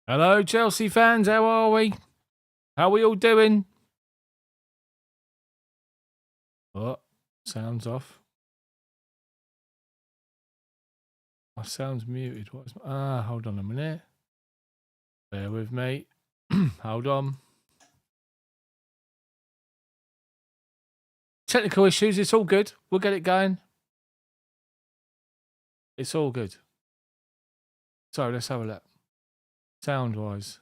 Hello, Chelsea fans. How are we? How are we all doing? Oh, sound's off. My sound's muted. Hold on a minute. Bear with me. Hold on. Technical issues. It's all good. We'll get it going. It's all good. So let's have a look. Sound-wise.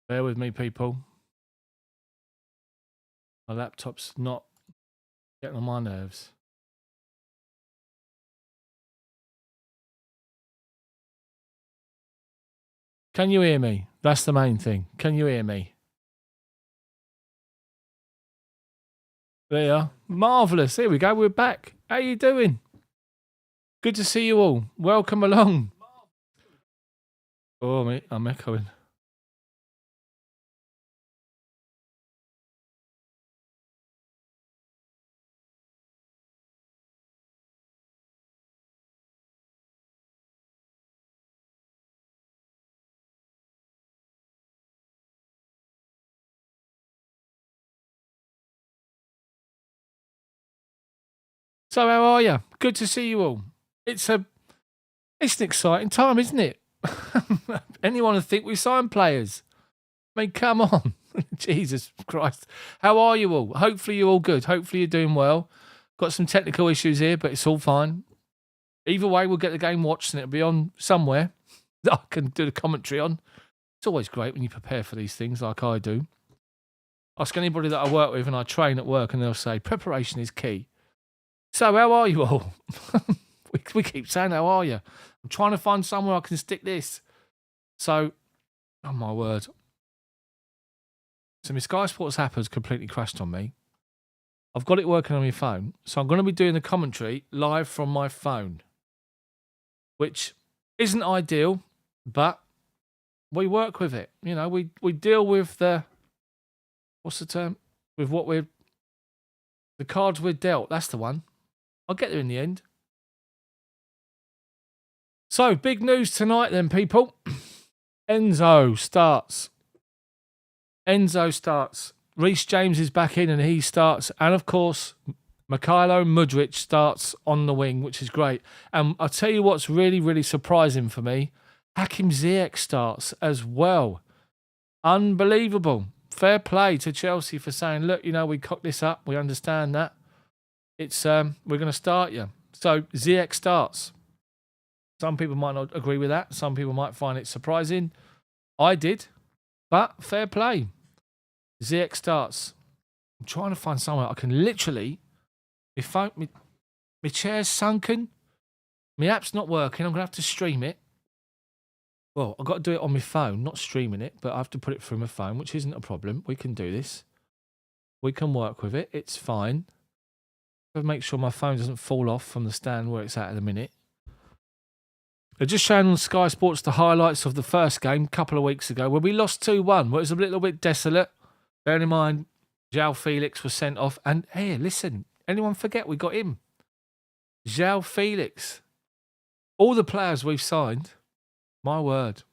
Bear with me, people. My laptop's not getting on my nerves. Can you hear me? That's the main thing. Can you hear me? There you are. Marvellous. Here we go. We're back. How you doing? Good to see you all. Welcome along. Oh, mate, I'm echoing. So how are you? Good to see you all. It's an exciting time, isn't it? Anyone would think we sign players? I mean, come on. Jesus Christ. How are you all? Hopefully you're all good. Hopefully you're doing well. Got some technical issues here, but it's all fine. Either way, we'll get the game watched and it'll be on somewhere that I can do the commentary on. It's always great when you prepare for these things like I do. Ask anybody that I work with and I train at work and they'll say, preparation is key. So how are you all? we keep saying, how are you? I'm trying to find somewhere I can stick this. So, oh my word. So my Sky Sports app has completely crashed on me. I've got it working on my phone. So I'm going to be doing the commentary live from my phone. Which isn't ideal, but we work with it. You know, we deal with the, what's the term? With what the cards we're dealt. That's the one. I'll get there in the end. So, big news tonight then, people. Enzo starts. Reece James is back in and he starts. And, of course, Mykhailo Mudryk starts on the wing, which is great. And I'll tell you what's really, really surprising for me. Hakim Ziyech starts as well. Unbelievable. Fair play to Chelsea for saying, look, you know, we cocked this up. We understand that. It's we're going to start you. So Ziyech starts. Some people might not agree with that. Some people might find it surprising. I did, but fair play. Ziyech starts. I'm trying to find somewhere I can literally. My chair's sunken. My app's not working. I'm going to have to stream it. Well, I've got to do it on my phone, not streaming it, but I have to put it through my phone, which isn't a problem. We can do this. We can work with it. It's fine. Make sure my phone doesn't fall off from the stand where it's at the minute. They're just showing on Sky Sports the highlights of the first game a couple of weeks ago where we lost 2-1. Well, it was a little bit desolate. Bearing in mind, João Felix was sent off. And hey, listen, anyone forget we got him? João Felix. All the players we've signed. My word.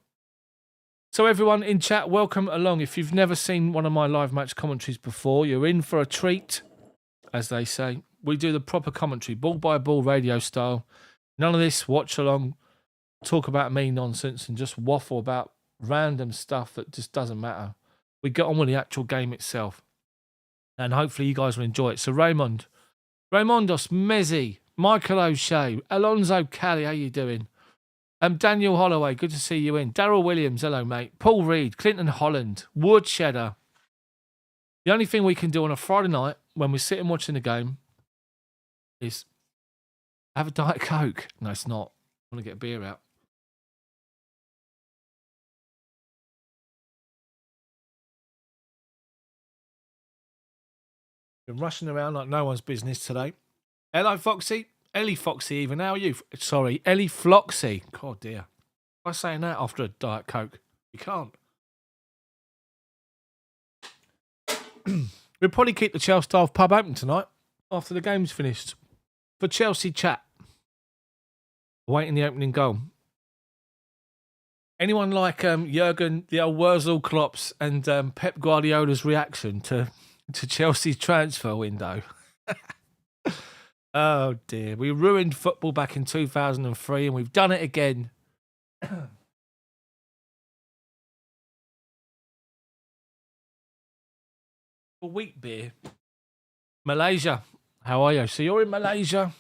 So everyone in chat, welcome along. If you've never seen one of my live match commentaries before, you're in for a treat, as they say. We do the proper commentary, ball by ball radio style. None of this watch along, talk about me nonsense and just waffle about random stuff that just doesn't matter. We get on with the actual game itself. And hopefully you guys will enjoy it. So Raymondos, Mezzi, Michael O'Shea, Alonso Cali, how you doing? Daniel Holloway, good to see you in. Daryl Williams, hello mate. Paul Reed, Clinton Holland, Wood Cheddar. The only thing we can do on a Friday night when we're sitting watching the game is have a Diet Coke. No, it's not. I want to get a beer out. Been rushing around like no one's business today. Hello, Foxy. Ellie Foxy even. How are you? Sorry, Ellie Floxy. God dear. Why saying that after a Diet Coke? You can't. We'll probably keep the ChelsDaft pub open tonight after the game's finished. For Chelsea chat. Waiting the opening goal. Anyone like Jurgen, the old Wurzel Klopps, and Pep Guardiola's reaction to Chelsea's transfer window? Oh dear, we ruined football back in 2003 and we've done it again. A wheat beer. Malaysia, how are you? So you're in Malaysia.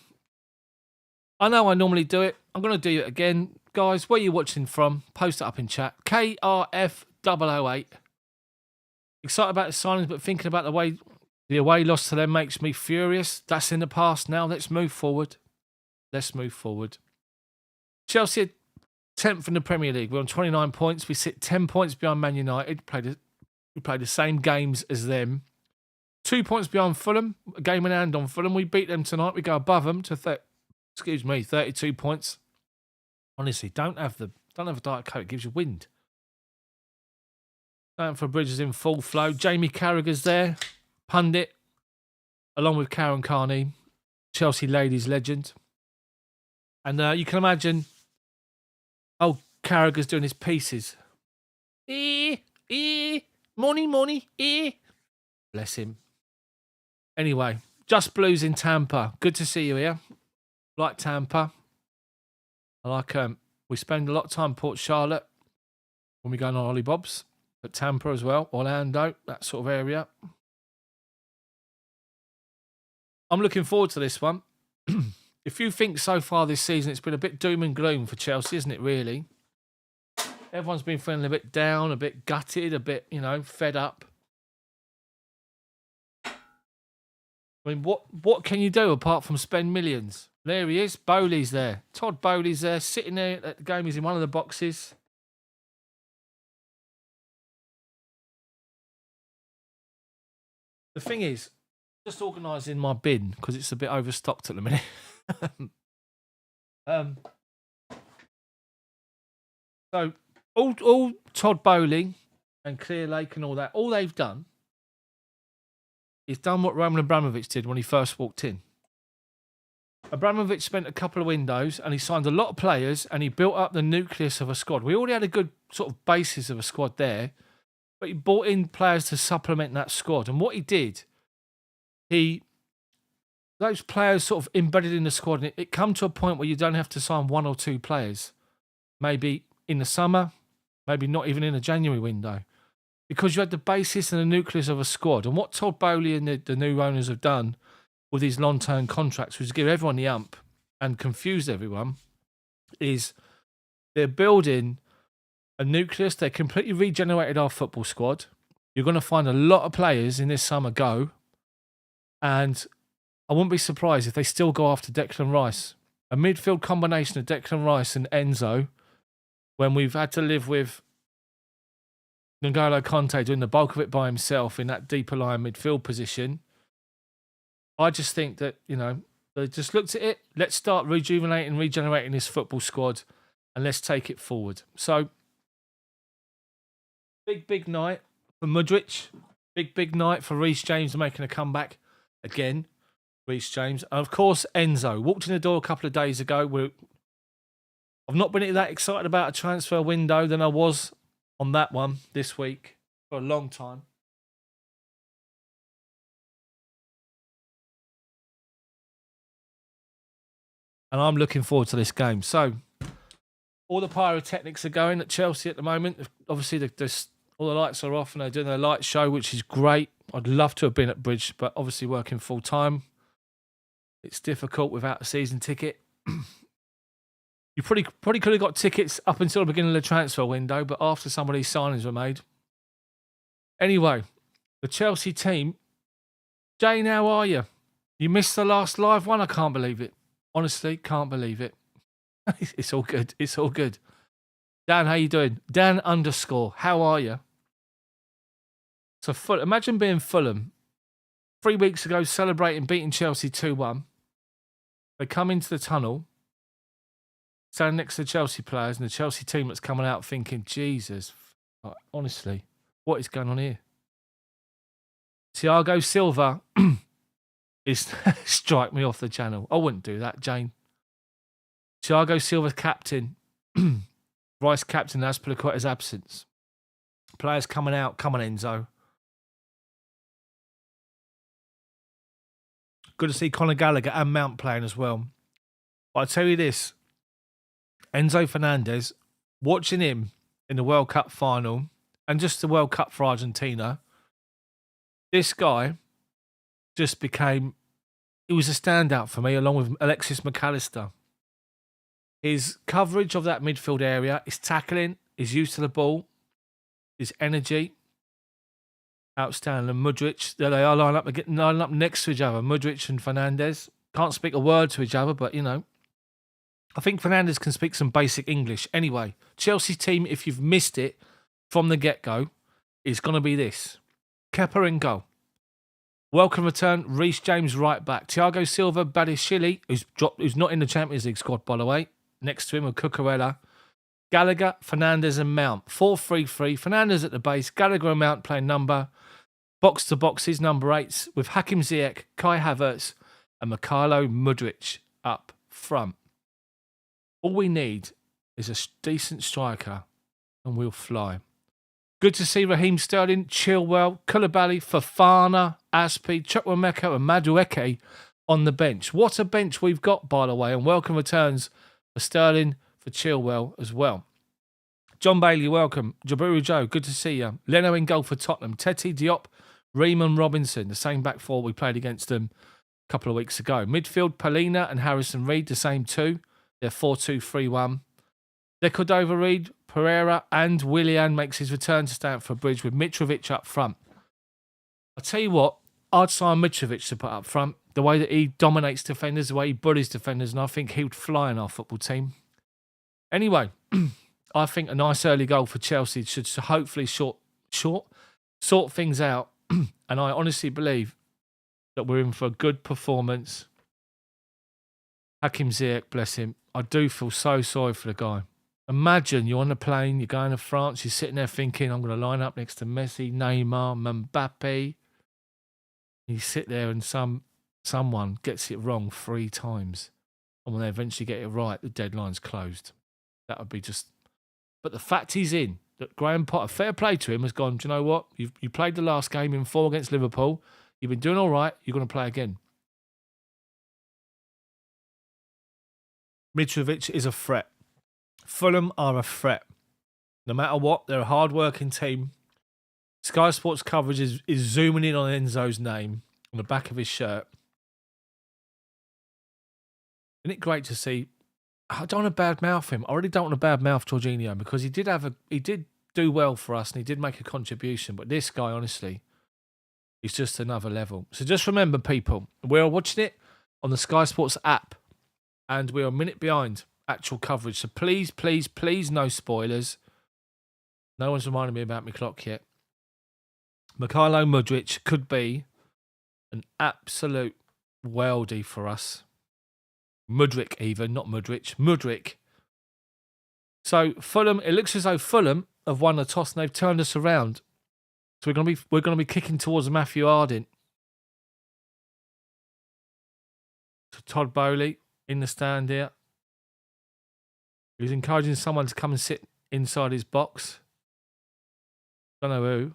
I know I normally do it. I'm going to do it again. Guys, where are you watching from? Post it up in chat. KRF008. Excited about the signings, but thinking about the away loss to them makes me furious. That's in the past now. Let's move forward. Chelsea 10th in the Premier League. We're on 29 points. We sit 10 points behind Man United. We play the same games as them. 2 points behind Fulham. A game in hand on Fulham. We beat them tonight. We go above them to 32 points. Honestly, don't have a Diet Coke. It gives you wind. Stamford Bridge is in full flow. Jamie Carragher's there. Pundit. Along with Karen Carney. Chelsea ladies legend. And you can imagine... Oh, Carragher's doing his pieces. Money, Bless him. Anyway, Just Blues in Tampa. Good to see you here. Like Tampa. I like we spend a lot of time in Port Charlotte when we go on Holly Bobs. But Tampa as well. Orlando, that sort of area. I'm looking forward to this one. If you think so far this season it's been a bit doom and gloom for Chelsea, isn't it really? Everyone's been feeling a bit down, a bit gutted, a bit, fed up. I mean, what can you do apart from spend millions? There he is. Bowley's there. Todd Bowley's there, sitting there at the game. He's in one of the boxes. The thing is, just organising my bin because it's a bit overstocked at the minute. So all Todd Bowley and Clear Lake and all that, all they've done is done what Roman Abramovich did when he first walked in. Abramovich spent a couple of windows and he signed a lot of players and he built up the nucleus of a squad. We already had a good sort of basis of a squad there, but he brought in players to supplement that squad. And what he did, those players sort of embedded in the squad, and it come to a point where you don't have to sign one or two players, maybe in the summer, maybe not even in a January window, because you had the basis and the nucleus of a squad. And what Todd Bowley and the new owners have done with these long-term contracts, which give everyone the ump and confuse everyone, is they're building a nucleus. They completely regenerated our football squad. You're going to find a lot of players in this summer go, and I wouldn't be surprised if they still go after Declan Rice. A midfield combination of Declan Rice and Enzo, when we've had to live with N'Golo Conte doing the bulk of it by himself in that deeper line midfield position. I just think that, they just looked at it. Let's start regenerating this football squad and let's take it forward. So, big night for Mudryk. Big night for Reece James making a comeback again. Reece James. And of course, Enzo. Walked in the door a couple of days ago. I've not been that excited about a transfer window than I was on that one this week for a long time. And I'm looking forward to this game. So, all the pyrotechnics are going at Chelsea at the moment. Obviously, all the lights are off and they're doing their light show, which is great. I'd love to have been at Bridge, but obviously working full time. It's difficult without a season ticket. You probably could have got tickets up until the beginning of the transfer window, but after some of these signings were made. Anyway, the Chelsea team. Jane, how are you? You missed the last live one? I can't believe it. Honestly, can't believe it. It's all good. It's all good. Dan, how you doing? Dan _ how are you? So imagine being Fulham 3 weeks ago, celebrating beating Chelsea 2-1. They come into the tunnel, standing next to the Chelsea players and the Chelsea team that's coming out thinking, Jesus, honestly, what is going on here? Thiago Silva is strike me off the channel. I wouldn't do that, Jane. Thiago Silva's captain. Vice captain Azpilicueta's absence. Players coming out. Come on, Enzo. Good to see Conor Gallagher and Mount playing as well. But I tell you this, Enzo Fernandes, watching him in the World Cup final and just the World Cup for Argentina, this guy just became, he was a standout for me along with Alexis McAllister. His coverage of that midfield area, his tackling, his use of the ball, his energy, outstanding. And Mudryk, they are line up next to each other, Mudryk and Fernandes. Can't speak a word to each other, but, you know, I think Fernandes can speak some basic English. Anyway, Chelsea's team, if you've missed it from the get-go, is going to be this. Kepa in goal. Welcome return, Reece James right back. Thiago Silva, Badiashile, who's not in the Champions League squad, by the way. Next to him with Cucurella. Gallagher, Fernandes and Mount. 4-3-3. Fernandes at the base. Gallagher and Mount playing number. Box to boxes, number 8s. With Hakim Ziyech, Kai Havertz and Mykhailo Mudryk up front. All we need is a decent striker and we'll fly. Good to see Raheem Sterling, Chilwell, Koulibaly, Fofana, Aspi, Chukwuemeka and Madeke on the bench. What a bench we've got, by the way, and welcome returns for Sterling, for Chilwell as well. John Bailey, welcome. Jaburu Joe, good to see you. Leno in goal for Tottenham. Tete, Diop, Riemann, Robinson, the same back four we played against them a couple of weeks ago. Midfield, Polina and Harrison Reed, the same two. They're 4-2-3-1. De Cordova Reed, Pereira and Willian makes his return to Stamford Bridge with Mitrovic up front. I'll tell you what, I'd sign Mitrovic to put up front. The way that he dominates defenders, the way he bullies defenders, and I think he would fly in our football team. Anyway, I think a nice early goal for Chelsea should hopefully sort things out. And I honestly believe that we're in for a good performance. Hakim Ziyech, bless him. I do feel so sorry for the guy. Imagine you're on a plane, you're going to France, you're sitting there thinking, I'm going to line up next to Messi, Neymar, Mbappe. You sit there and someone gets it wrong 3 times. And when they eventually get it right, the deadline's closed. That would be just... But the fact he's in, that Graham Potter, fair play to him, has gone, do you know what? You played the last game in 4 against Liverpool. You've been doing all right. You're going to play again. Mitrovic is a threat. Fulham are a threat. No matter what, they're a hard-working team. Sky Sports coverage is zooming in on Enzo's name on the back of his shirt. Isn't it great to see? I don't want to badmouth him. I really don't want to badmouth Jorginho because he did do well for us and he did make a contribution. But this guy, honestly, is just another level. So just remember, people, we're watching it on the Sky Sports app and we're a minute behind actual coverage. So please, please, please, no spoilers. No one's reminded me about my clock yet. Mykhailo Mudryk could be an absolute worldie for us. Mudryk even, not Mudryk. Mudryk. So Fulham, it looks as though Fulham have won the toss and they've turned us around. So we're gonna be kicking towards Matthew Ardent. So Todd Bowley in the stand here. He's encouraging someone to come and sit inside his box. Don't know who.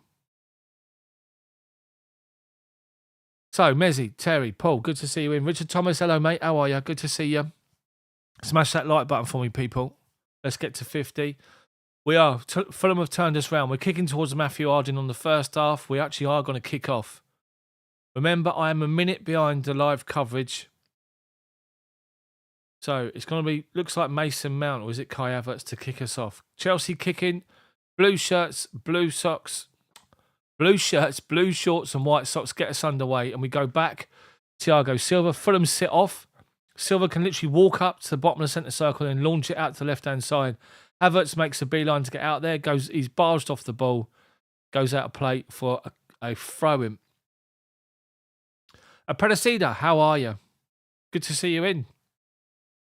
So, Mezzi, Terry, Paul, good to see you in. Richard Thomas, hello, mate. How are you? Good to see you. Smash that like button for me, people. Let's get to 50. Fulham have turned us round. We're kicking towards Matthew Ardent on the first half. We actually are going to kick off. Remember, I am a minute behind the live coverage. So, it's going to be, looks like Mason Mount, or is it Kai Havertz to kick us off? Chelsea kicking, blue shirts, blue socks. Blue shirts, blue shorts and white socks get us underway and we go back. Thiago Silva, Fulham sit off. Silva can literally walk up to the bottom of the centre circle and launch it out to the left-hand side. Havertz makes a beeline to get out there. He's barged off the ball. Goes out of play for a throw-in. Apedacida, how are you? Good to see you in.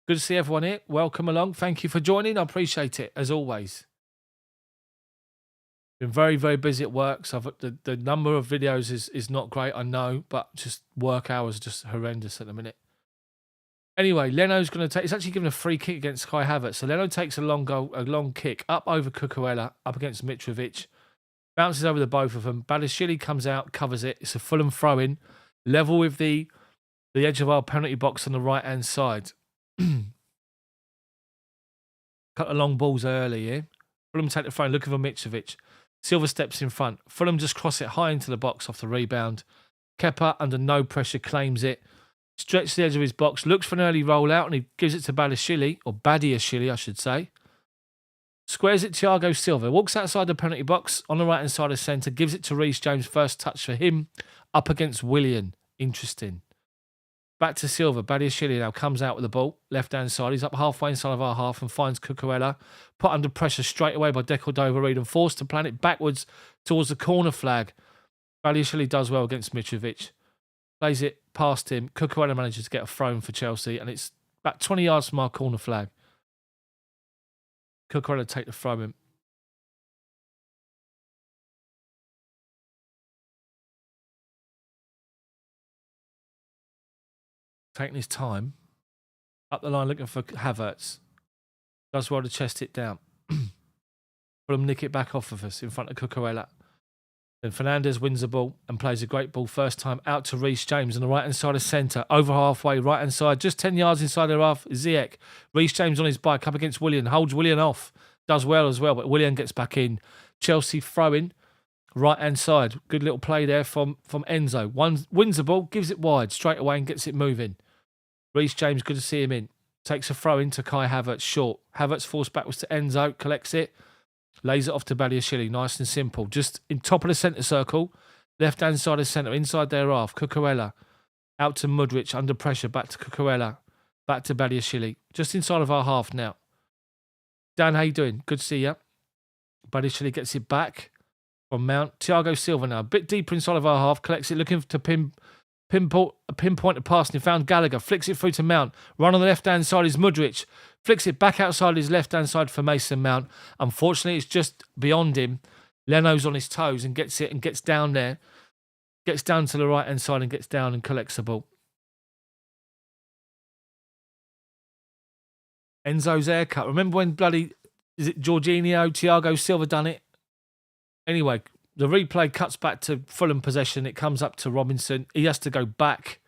Good to see everyone here. Welcome along. Thank you for joining. I appreciate it, as always. Been very, very busy at work. So the number of videos is not great, I know, but just work hours are just horrendous at the minute. Anyway, Leno's going to take... It's actually given a free kick against Kai Havertz. So Leno takes a long kick up over Cucurella, up against Mitrovic. Bounces over the both of them. Badiashile comes out, covers it. It's a Fulham throw-in. Level with the edge of our penalty box on the right-hand side. Cut the long balls early here. Fulham take the throw-in, looking for Mitrovic. Silva steps in front. Fulham just cross it high into the box off the rebound. Kepa, under no pressure, claims it. Stretches the edge of his box, looks for an early rollout, and he gives it to Badiashile, I should say. Squares it Thiago Silva, walks outside the penalty box on the right-hand side of centre, gives it to Reece James, first touch for him, up against Willian. Interesting. Back to Silva, Badiashile now comes out with the ball, left-hand side, he's up halfway inside of our half and finds Cucurella, put under pressure straight away by Decordova-Reid and forced to plan it backwards towards the corner flag. Badiashile does well against Mitrovic. Plays it past him. Cucurella manages to get a throw for Chelsea, and it's about 20 yards from our corner flag. Cucurella take the throw in. Taking his time. Up the line looking for Havertz. Does well to chest it down. Fulham nick it back off of us in front of Cucurella. Then Fernandes wins the ball and plays a great ball first time out to Reece James on the right-hand side of centre. Over halfway, right-hand side, just 10 yards inside their half. Ziyech. Reece James on his bike up against Willian. Holds Willian off. Does well as well, but Willian gets back in. Chelsea throwing. Right-hand side. Good little play there from Enzo. Wins the ball, gives it wide straight away and gets it moving. Reece James, good to see him in. Takes a throw in to Kai Havertz, short. Havertz forced backwards to Enzo, collects it. Lays it off to Badiashile, nice and simple. Just in top of the centre circle, left-hand side of centre, inside their half. Cucurella, out to Mudryk, under pressure, back to Cucurella, back to Badiashile. Just inside of our half now. Dan, how you doing? Good to see you. Badiashile gets it back from Mount. Thiago Silva now, a bit deeper inside of our half, collects it, looking to pinpoint a pass, and he found Gallagher, flicks it through to Mount. Run on the left-hand side is Mudryk. Flicks it back outside his left-hand side for Mason Mount. Unfortunately, it's just beyond him. Leno's on his toes and gets it and gets down there. Gets down to the right-hand side and gets down and collects the ball. Enzo's haircut. Remember when is it Jorginho, Thiago Silva done it? Anyway, the replay cuts back to Fulham possession. It comes up to Robinson. He has to go back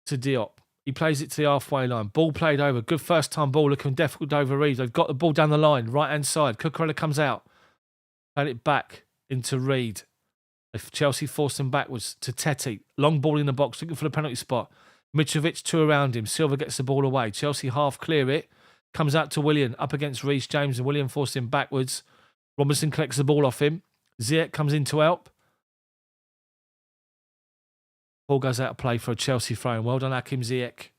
to Diop. He plays it to the halfway line. Ball played over. Good first time ball. Looking difficult over Reed. They've got the ball down the line. Right hand side. Cucurella comes out. Played it back into Reed. If Chelsea forced him backwards to Teti. Long ball in the box. Looking for the penalty spot. Mitrovic, two around him. Silva gets the ball away. Chelsea half clear it. Comes out to Willian. Up against Reece James. And Willian forced him backwards. Robinson collects the ball off him. Ziyech comes in to help. Ball goes out of play for a Chelsea throw. Well done, Hakim Ziyech.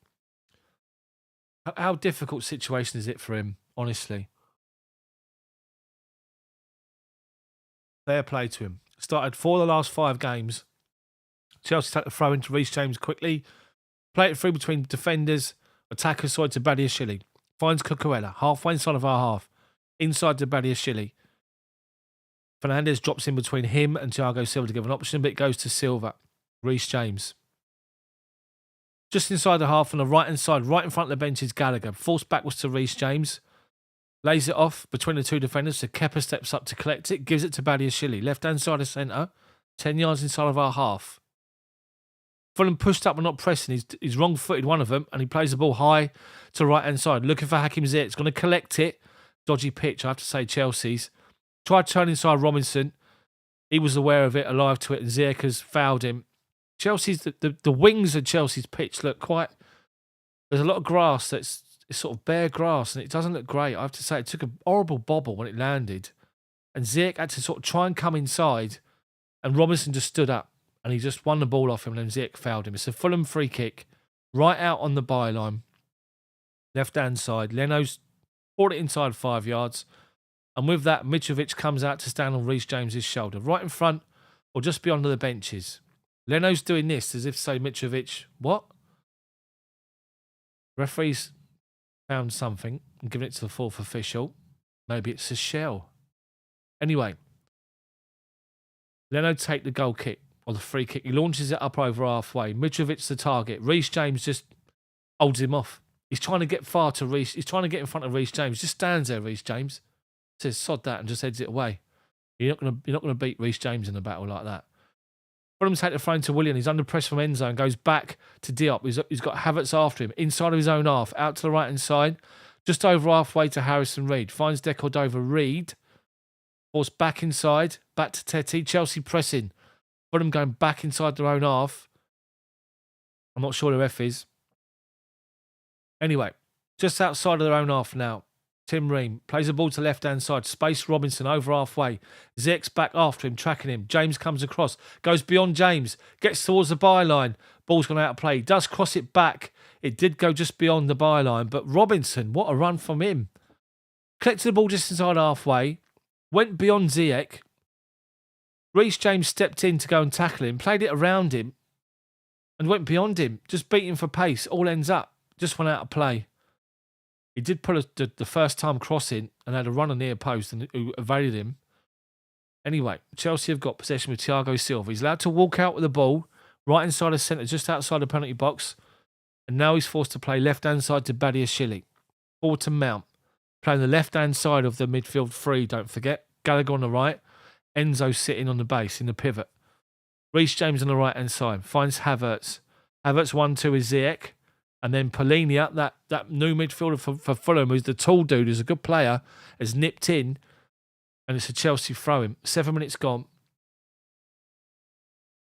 How difficult situation is it for him, honestly? Fair play to him. Started 4 of the last 5 games. Chelsea take the throw into Reece James quickly. Play it through between defenders. Attacker side to Badiashile. Finds Cucurella. Halfway inside of our half. Inside to Badiashile. Fernandes drops in between him and Thiago Silva to give an option, but it goes to Silva. Reece James. Just inside the half on the right-hand side, right in front of the bench is Gallagher. Forced backwards to Reece James. Lays it off between the two defenders, so Kepa steps up to collect it. Gives it to Badiashile. Left-hand side of centre. 10 yards inside of our half. Fulham pushed up and not pressing. He's wrong-footed, one of them, and he plays the ball high to right-hand side. Looking for Hakim Ziyech. It's going to collect it. Dodgy pitch, I have to say, Chelsea's. Tried turning inside Robinson. He was aware of it, alive to it, and Ziyech has fouled him. Chelsea's the wings of Chelsea's pitch look quite... There's a lot of grass it's sort of bare grass, and it doesn't look great. I have to say, it took a horrible bobble when it landed. And Ziyech had to sort of try and come inside, and Robinson just stood up, and he just won the ball off him, and then Ziyech fouled him. It's a Fulham free kick, right out on the byline. Left-hand side. Leno's brought it inside 5 yards. And with that, Mitrovic comes out to stand on Reece James's shoulder, right in front or just beyond the benches. Leno's doing this as if to say, Mitrovic, what? Referee's found something and given it to the 4th official. Maybe it's a shell. Anyway, Leno take the goal kick or the free kick. He launches it up over halfway. Mitrovic's the target. Reece James just Holds him off. He's trying to get far to Reece. He's trying to get in front of Reece James. Just stands there, Reece James. Says, sod that, and just heads it away. You're not gonna beat Reece James in a battle like that. Fulham take the throw to Willian. He's under pressure from Enzo and goes back to Diop. He's got Havertz after him. Inside of his own half. Out to the right-hand side. Just over halfway to Harrison Reed. Finds Decordova-Reid. Forced back inside. Back to Teti. Chelsea pressing. Fulham going back inside their own half. I'm not sure the ref is. Anyway, just outside of their own half now. Tim Ream plays the ball to left-hand side. Space Robinson over halfway. Ziyech's back after him, tracking him. James comes across. Goes beyond James. Gets towards the byline. Ball's gone out of play. Does cross it back. It did go just beyond the byline. But Robinson, what a run from him. Collected the ball just inside halfway. Went beyond Ziyech. Reece James stepped in to go and tackle him. Played it around him. And went beyond him. Just beat him for pace. All ends up. Just went out of play. He did pull the first time crossing and had a run on near post and who evaded him. Anyway, Chelsea have got possession with Thiago Silva. He's allowed to walk out with the ball right inside the centre, just outside the penalty box. And now he's forced to play left-hand side to Badiashile. Forward to Mount. Playing the left-hand side of the midfield three, don't forget. Gallagher on the right. Enzo sitting on the base in the pivot. Reece James on the right-hand side. Finds Havertz. Havertz 1-2 is Ziyech. And then Polinia, that new midfielder for Fulham, who's the tall dude, who's a good player, has nipped in. And it's a Chelsea throw-in. 7 minutes gone.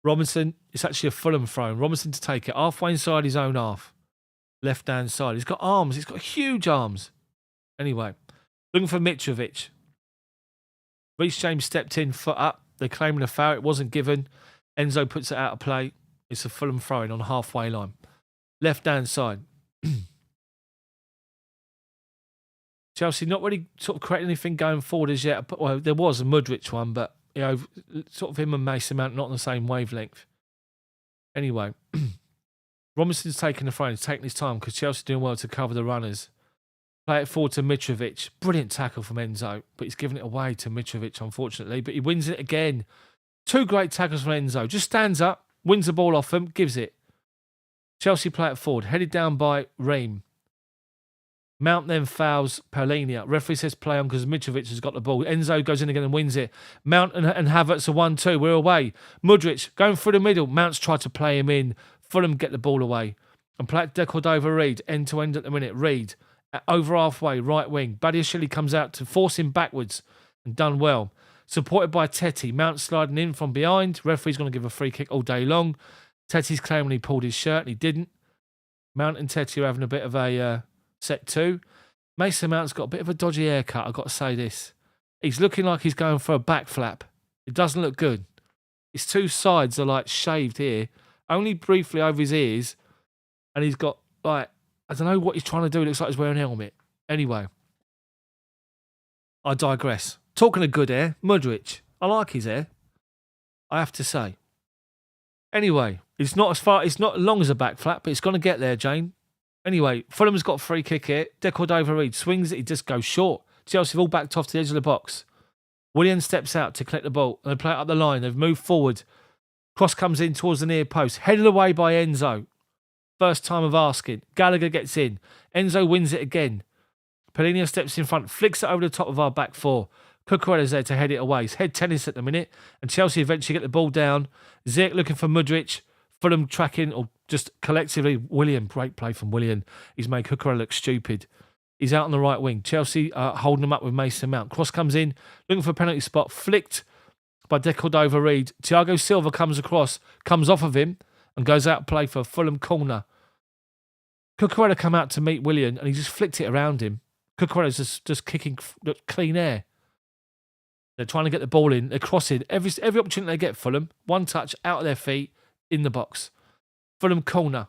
Robinson, it's actually a Fulham throw-in. Robinson to take it. Halfway inside his own half. Left-hand side. He's got arms. He's got huge arms. Anyway, looking for Mitrovic. Reece James stepped in, foot up. They're claiming a foul. It wasn't given. Enzo puts it out of play. It's a Fulham throw-in on the halfway line. Left-hand side. Chelsea not really sort of creating anything going forward as yet. Well, there was a Mudryk one, but you know, sort of him and Mason Mount not on the same wavelength. Anyway, Robinson's taking the throw. He's taking his time because Chelsea doing well to cover the runners. Play it forward to Mitrovic. Brilliant tackle from Enzo, but he's given it away to Mitrovic, unfortunately. But he wins it again. 2 great tackles from Enzo. Just stands up, wins the ball off him, gives it. Chelsea play it forward, headed down by Ream. Mount then fouls Paulinia. Referee says play on because Mitrovic has got the ball. Enzo goes in again and wins it. Mount and Havertz are 1-2. We're away. Mudryk going through the middle. Mount's tried to play him in. Fulham get the ball away. And play it Decordova-Reid, end to end at the minute. Reid, over halfway, right wing. Badiashile comes out to force him backwards and done well. Supported by Teti. Mount sliding in from behind. Referee's going to give a free kick all day long. Teti's claiming he pulled his shirt and he didn't. Mount and Teti are having a bit of a set 2. Mason Mount's got a bit of a dodgy haircut, I've got to say this. He's looking like he's going for a back flap. It doesn't look good. His 2 sides are like shaved here, only briefly over his ears. And he's got like, I don't know what he's trying to do. It looks like he's wearing a helmet. Anyway, I digress. Talking of good hair, Mudryk. I like his hair, I have to say. Anyway, it's not as long as a back flap, but it's going to get there, Jane. Anyway, Fulham's got a free kick here. Decordova-Reid swings it, he just goes short. Chelsea have all backed off to the edge of the box. Willian steps out to collect the ball and they play it up the line. They've moved forward. Cross comes in towards the near post. Headed away by Enzo. First time of asking. Gallagher gets in. Enzo wins it again. Paulinia steps in front, flicks it over the top of our back 4. Cucurella's there to head it away. It's head tennis at the minute. And Chelsea eventually get the ball down. Ziyech looking for Mudryk. Fulham tracking, or just collectively, Willian. Great play from Willian. He's made Cucurella look stupid. He's out on the right wing. Chelsea holding him up with Mason Mount. Cross comes in, looking for a penalty spot. Flicked by Decordova-Reid. Thiago Silva comes across, comes off of him, and goes out to play for a Fulham corner. Cucurella come out to meet Willian, and he just flicked it around him. Cucurella's just kicking clean air. They're trying to get the ball in. They're crossing. Every opportunity they get, Fulham. One touch, out of their feet, in the box. Fulham corner.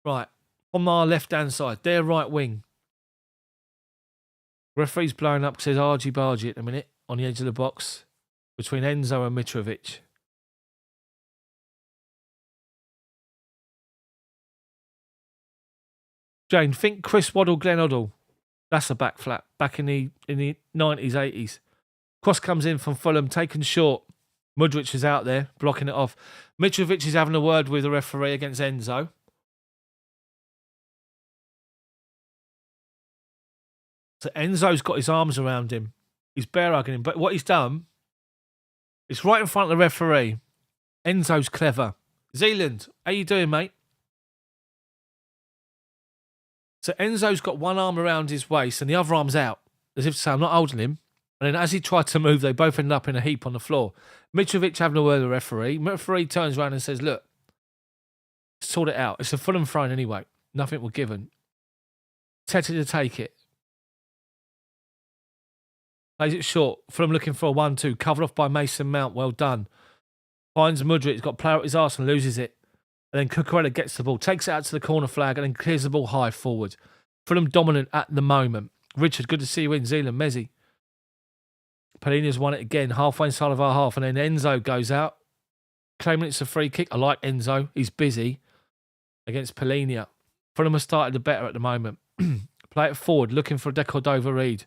Right. On our left-hand side. Their right wing. Referee's blowing up because there's argy-bargy at the minute on the edge of the box between Enzo and Mitrovic. Jane, think Chris Waddle, Glenn Hoddle. That's a back flap. Back in the 90s, 80s. Cross comes in from Fulham, taken short. Mudryk is out there, blocking it off. Mitrovic is having a word with the referee against Enzo. So Enzo's got his arms around him. He's bear hugging him. But what he's done, it's right in front of the referee. Enzo's clever. Zealand, how you doing, mate? So Enzo's got one arm around his waist and the other arm's out, as if to say, I'm not holding him. And then as he tried to move, they both ended up in a heap on the floor. Mitrovic having a word with the referee. Referee turns around and says, look, sort it out. It's a Fulham thrown anyway. Nothing was given. Tete to take it. Plays it short. Fulham looking for a 1-2. Covered off by Mason Mount. Well done. Finds Mudryk. He's got a player at his arse and loses it. And then Cucurella gets the ball. Takes it out to the corner flag and then clears the ball high forward. Fulham dominant at the moment. Richard, good to see you in Zealand. Mezzi. Palhinha's won it again. Halfway inside of our half. And then Enzo goes out. Claiming it's a free kick. I like Enzo. He's busy against Palhinha. Fulham has started the better at the moment. Play it forward. Looking for a Decordova read.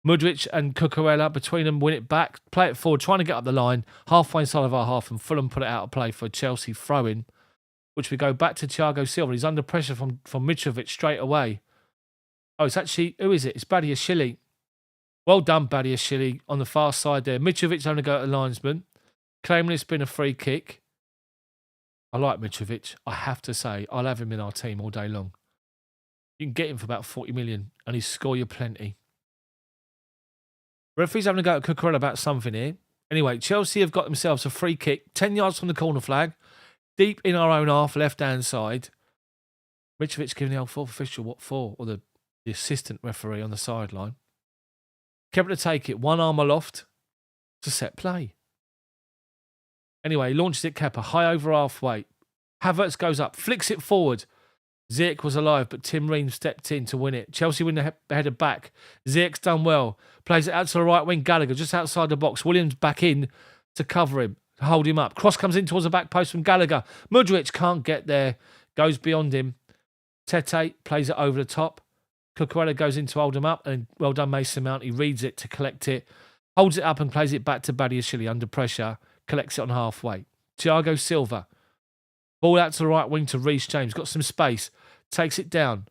Mudryk and Cucurella between them win it back. Play it forward, trying to get up the line. Halfway inside of our half, and Fulham put it out of play for a Chelsea throw-in, which we go back to Thiago Silva. He's under pressure from Mitrovic straight away. Oh, it's actually, who is it? It's Badiashile. Well done, Badiashile, on the far side there. Mitrovic having to go at the linesman, claiming it's been a free kick. I like Mitrovic. I have to say, I'll have him in our team all day long. You can get him for about 40 million, and he'll score you plenty. Referee's having a go at Cucurella about something here. Anyway, Chelsea have got themselves a free kick, 10 yards from the corner flag, deep in our own half, left-hand side. Mitrovic giving the old fourth official what for, or the assistant referee on the sideline. Kepa to take it, one arm aloft. It's a set play. Anyway, launches it Kepa, high over halfway. Havertz goes up, flicks it forward. Ziyech was alive, but Tim Ream stepped in to win it. Chelsea win the header back. Ziyech's done well. Plays it out to the right wing. Gallagher just outside the box. Williams back in to cover him, to hold him up. Cross comes in towards the back post from Gallagher. Mudryk can't get there. Goes beyond him. Tete plays it over the top. Cucurella goes in to hold him up. And well done, Mason Mount. He reads it to collect it. Holds it up and plays it back to Badiashile under pressure. Collects it on halfway. Thiago Silva. Ball out to the right wing to Reece James. Got some space. Takes it down.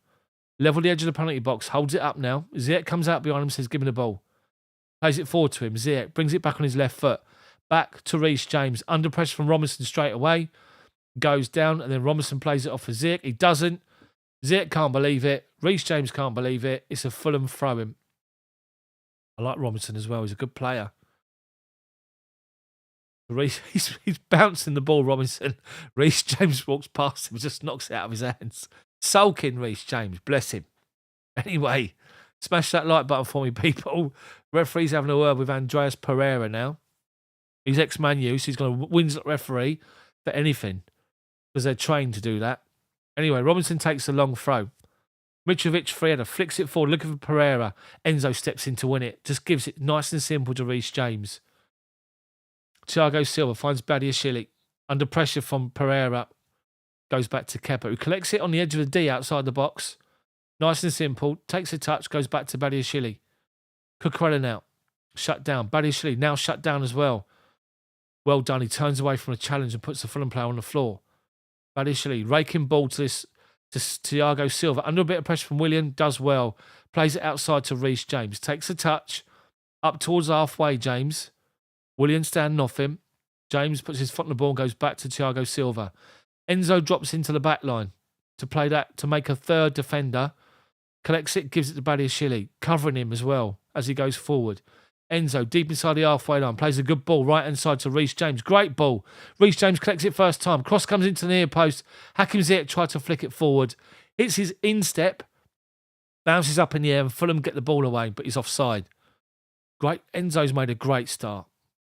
Level the edge of the penalty box. Holds it up now. Ziyech comes out behind him. Says, give me the ball. Plays it forward to him. Ziyech brings it back on his left foot. Back to Reece James. Under pressure from Robinson straight away. Goes down. And then Robinson plays it off for Ziyech. He doesn't. Ziyech can't believe it. Reece James can't believe it. It's a Fulham throw-in. I like Robinson as well. He's a good player. He's bouncing the ball, Robinson. Reece James walks past him, just knocks it out of his hands. Sulking Reece James, bless him. Anyway, smash that like button for me, people. Referee's having a word with Andreas Pereira now. He's ex-Man U, so he's going to win referee for anything because they're trained to do that. Anyway, Robinson takes a long throw. Mitrovic free header, flicks it forward, looking for Pereira. Enzo steps in to win it. Just gives it nice and simple to Reece James. Thiago Silva finds Badiashile. Under pressure from Pereira. Goes back to Kepa, who collects it on the edge of the D outside the box. Nice and simple. Takes a touch, goes back to Badiashile. Cucurella now. Shut down. Badiashile now shut down as well. Well done. He turns away from the challenge and puts the Fulham player on the floor. Badiashile raking ball to Thiago Silva. Under a bit of pressure from William. Does well. Plays it outside to Reece James. Takes a touch. Up towards halfway, James. William standing off him. James puts his foot on the ball and goes back to Thiago Silva. Enzo drops into the back line to play that, to make a third defender. Collects it, gives it to Badiashile, covering him as well as he goes forward. Enzo deep inside the halfway line, plays a good ball right hand side to Reece James. Great ball. Reece James collects it first time. Cross comes into the near post. Hakim Ziyech tried to flick it forward. Hits his instep. Bounces up in the air and Fulham get the ball away, but he's offside. Great. Enzo's made a great start.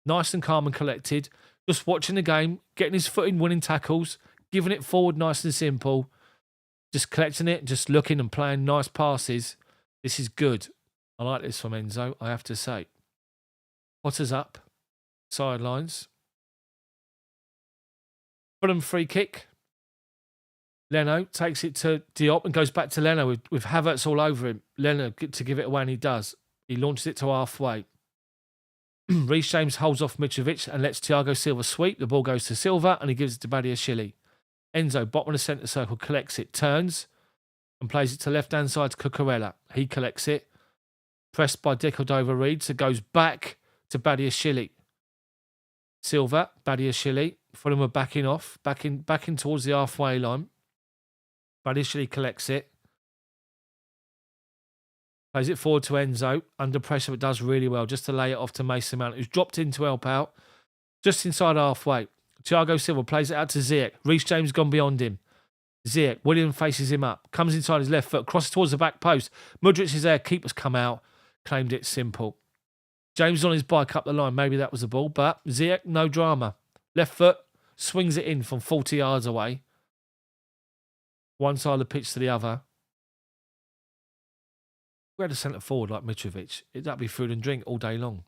Nice and calm and collected. Just watching the game, getting his foot in, winning tackles, giving it forward nice and simple. Just collecting it, just looking and playing nice passes. This is good. I like this from Enzo, I have to say. Potter's up. Sidelines. Fulham free kick. Leno takes it to Diop and goes back to Leno with Havertz all over him. Leno to give it away, and he does. He launches it to halfway. Reece James holds off Mitrovic and lets Thiago Silva sweep. The ball goes to Silva and he gives it to Badiashile. Enzo, bottom of the centre circle, collects it, turns and plays it to left-hand side to Cucurella. He collects it. Pressed by Decordova-Reid, so goes back to Badiashile. Silva, Badiashile. Fulham are backing off, backing towards the halfway line. Badiashile collects it. Plays it forward to Enzo. Under pressure, but does really well just to lay it off to Mason Mount, who's dropped in to help out. Just inside halfway. Thiago Silva plays it out to Ziyech. Reece James gone beyond him. Ziyech, Willian faces him up. Comes inside his left foot. Crosses towards the back post. Mudryk is there. Keeper's come out. Claimed it simple. James on his bike up the line. Maybe that was the ball. But Ziyech, no drama. Left foot. Swings it in from 40 yards away. One side of the pitch to the other. We had a centre forward like Mitrovic. That'd be food and drink all day long.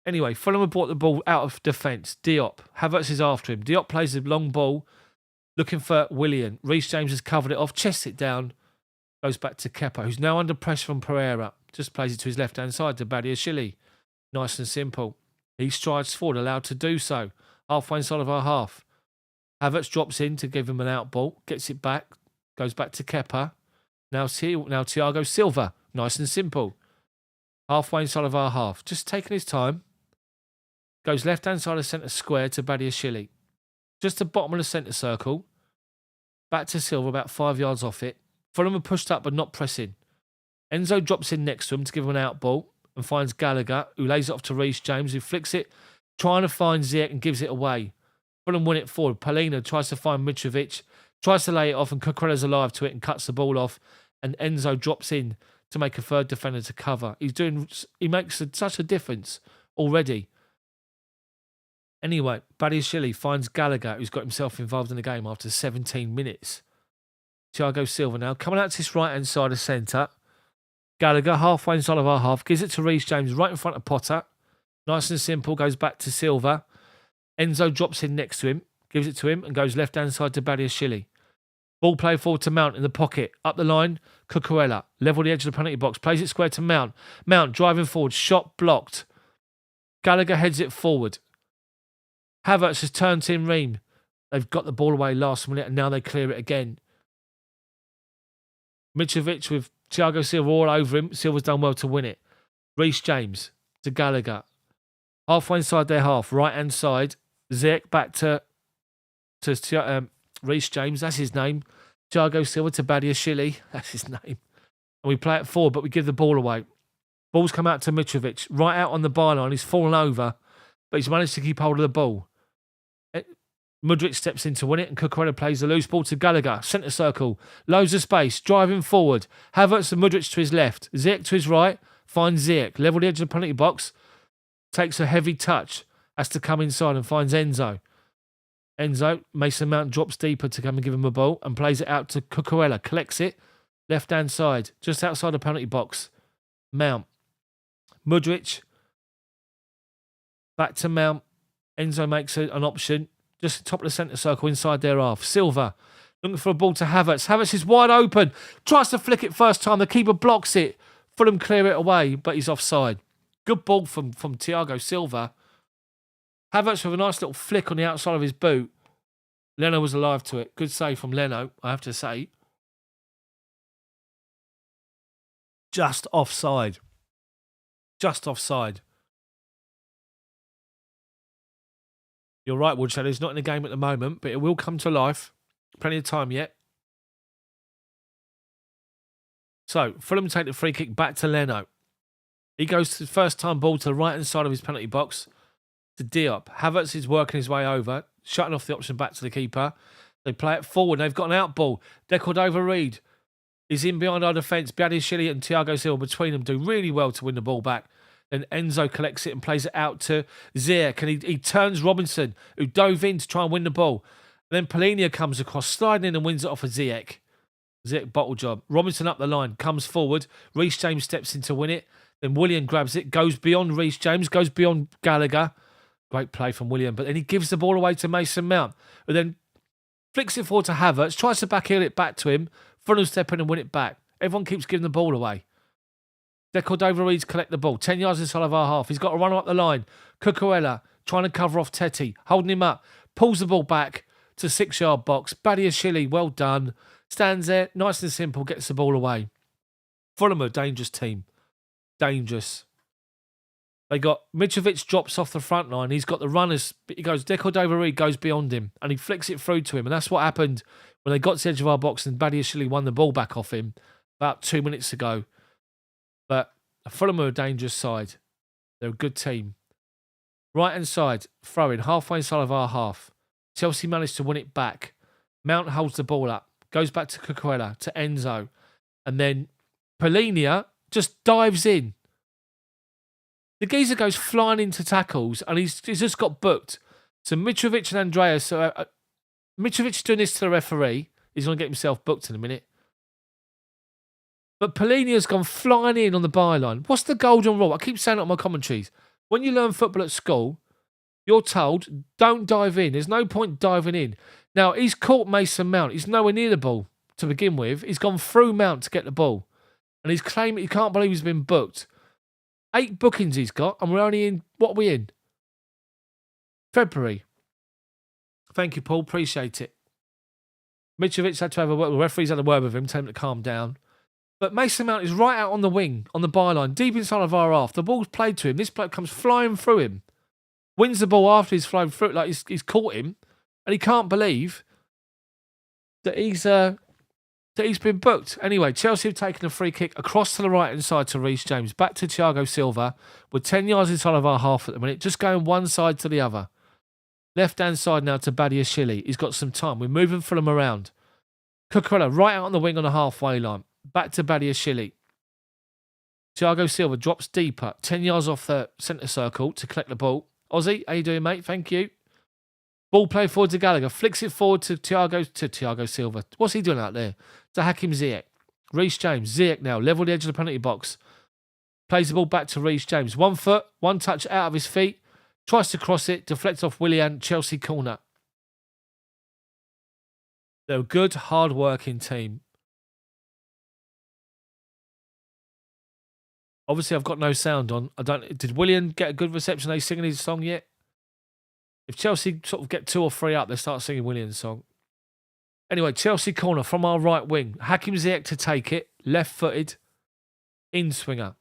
Anyway, Fulham have brought the ball out of defence. Diop. Havertz is after him. Diop plays the long ball. Looking for Willian. Reece James has covered it off. Chests it down. Goes back to Kepa, who's now under pressure from Pereira. Just plays it to his left-hand side to Badiashile. Nice and simple. He strides forward, allowed to do so. Halfway inside of our half. Havertz drops in to give him an out ball. Gets it back. Goes back to Kepa. Now Thiago Silva. Nice and simple. Halfway inside of our half. Just taking his time. Goes left-hand side of centre square to Badiashile. Just the bottom of the centre circle. Back to Silva, about 5 yards off it. Fulham are pushed up but not pressing. Enzo drops in next to him to give him an out ball and finds Gallagher, who lays it off to Reece James, who flicks it, trying to find Ziyech and gives it away. Fulham win it forward. Palina tries to find Mitrovic, tries to lay it off, and Cucurella's alive to it and cuts the ball off. And Enzo drops in to make a third defender to cover. He makes such a difference already. Anyway, Badiashile finds Gallagher, who's got himself involved in the game after 17 minutes. Thiago Silva now coming out to his right-hand side of centre. Gallagher, halfway inside of our half, gives it to Reece James right in front of Potter. Nice and simple, goes back to Silva. Enzo drops in next to him, gives it to him, and goes left-hand side to Badiashile. Ball play forward to Mount in the pocket. Up the line, Cucurella. Level the edge of the penalty box. Plays it square to Mount. Mount driving forward. Shot blocked. Gallagher heads it forward. Havertz has turned to Ream. They've got the ball away last minute and now they clear it again. Mitrovic with Thiago Silva all over him. Silva's done well to win it. Reece James to Gallagher. Halfway inside their half. Right-hand side. Ziyech back to Reece James. That's his name. Thiago Silva to Badiashile. That's his name. And we play it forward, but we give the ball away. Ball's come out to Mitrovic. Right out on the byline. He's fallen over, but he's managed to keep hold of the ball. Mudryk steps in to win it, and Cucurella plays the loose ball to Gallagher. Centre circle. Loads of space. Driving forward. Havertz and Mudryk to his left. Ziyech to his right. Finds Ziyech. Level the edge of the penalty box. Takes a heavy touch. Has to come inside and finds Enzo. Mason Mount drops deeper to come and give him a ball and plays it out to Cucurella. Collects it. Left-hand side. Just outside the penalty box. Mount. Mudryk. Back to Mount. Enzo makes an option. Just top of the centre circle inside their half. Silva looking for a ball to Havertz. Havertz is wide open. Tries to flick it first time. The keeper blocks it. Fulham clear it away, but he's offside. Good ball from Thiago Silva. Havertz with a nice little flick on the outside of his boot. Leno was alive to it. Good save from Leno, I have to say. Just offside. Just offside. You're right, Woodshadow. He's not in the game at the moment, but it will come to life. Plenty of time yet. So, Fulham take the free kick back to Leno. He goes to the first time ball to the right-hand side of his penalty box to Diop. Havertz is working his way over, shutting off the option back to the keeper. They play it forward. They've got an out ball. Decordova-Reid is in behind our defence. Badiashile and Thiago Silva between them do really well to win the ball back. Then Enzo collects it and plays it out to Ziyech. And he turns Robinson, who dove in to try and win the ball. And then Palina comes across, sliding in and wins it off of Ziyech. Ziyech bottle job. Robinson up the line, comes forward. Reece James steps in to win it. Then Willian grabs it, goes beyond Reece James, goes beyond Gallagher. Great play from Willian. But then he gives the ball away to Mason Mount, who then flicks it forward to Havertz, tries to backheel it back to him. Fulham step in and win it back. Everyone keeps giving the ball away. Decordova-Reid's collect the ball. 10 yards inside of our half. He's got to run up the line. Cucurella trying to cover off Teti. Holding him up. Pulls the ball back to 6-yard box. Badiashile, well done. Stands there. Nice and simple. Gets the ball away. Fulham are a dangerous team. dangerous. They got Mitrovic drops off the front line. He's got the runners. He goes, Decordova-Reid goes beyond him and he flicks it through to him. And that's what happened when they got to the edge of our box and Badiashile won the ball back off him about 2 minutes ago. But Fulham are a dangerous side. They're a good team. Right-hand side, throw-in, halfway inside of our half. Chelsea managed to win it back. Mount holds the ball up, goes back to Cucurella, to Enzo. And then Polinia just dives in. The geezer goes flying into tackles and he's just got booked. So Mitrovic and Andreas, Mitrovic doing this to the referee. He's going to get himself booked in a minute. But Polinia's gone flying in on the byline. What's the golden rule? I keep saying it on my commentaries. When you learn football at school, you're told, don't dive in. There's no point diving in. Now, he's caught Mason Mount. He's nowhere near the ball to begin with. He's gone through Mount to get the ball. And he's claiming he can't believe he's been booked. 8 bookings he's got, and we're only in, what are we in? February. Thank you, Paul. Appreciate it. Mitrovic had to have a word. The referee's had a word with him, tell him to calm down. But Mason Mount is right out on the wing, on the byline, deep inside of our half. The ball's played to him. This bloke comes flying through him. Wins the ball after he's flown through it, like he's caught him. And he can't believe that he's been booked. Anyway, Chelsea have taken a free kick across to the right-hand side to Reece James. Back to Thiago Silva. We're 10 yards inside of our half at the minute. Just going one side to the other. Left-hand side now to Badiashile. He's got some time. We're moving Fulham around. Cucurella right out on the wing on the halfway line. Back to Badiashile. Thiago Silva drops deeper. 10 yards off the centre circle to collect the ball. Ozzy, how you doing, mate? Thank you. Ball played forward to Gallagher. Flicks it forward to Thiago Silva. What's he doing out there? To Hakim Ziyech. Reece James. Ziyech now. Level the edge of the penalty box. Plays the ball back to Reece James. 1 foot. 1 touch out of his feet. Tries to cross it. Deflects off Willian. Chelsea corner. They're a good, hard-working team. Obviously, I've got no sound on. Did Willian get a good reception? Are they singing his song yet? If Chelsea sort of get 2 or 3 up, they start singing Willian's song. Anyway, Chelsea corner from our right wing. Hakim Ziyech to take it. Left-footed. In-swinger.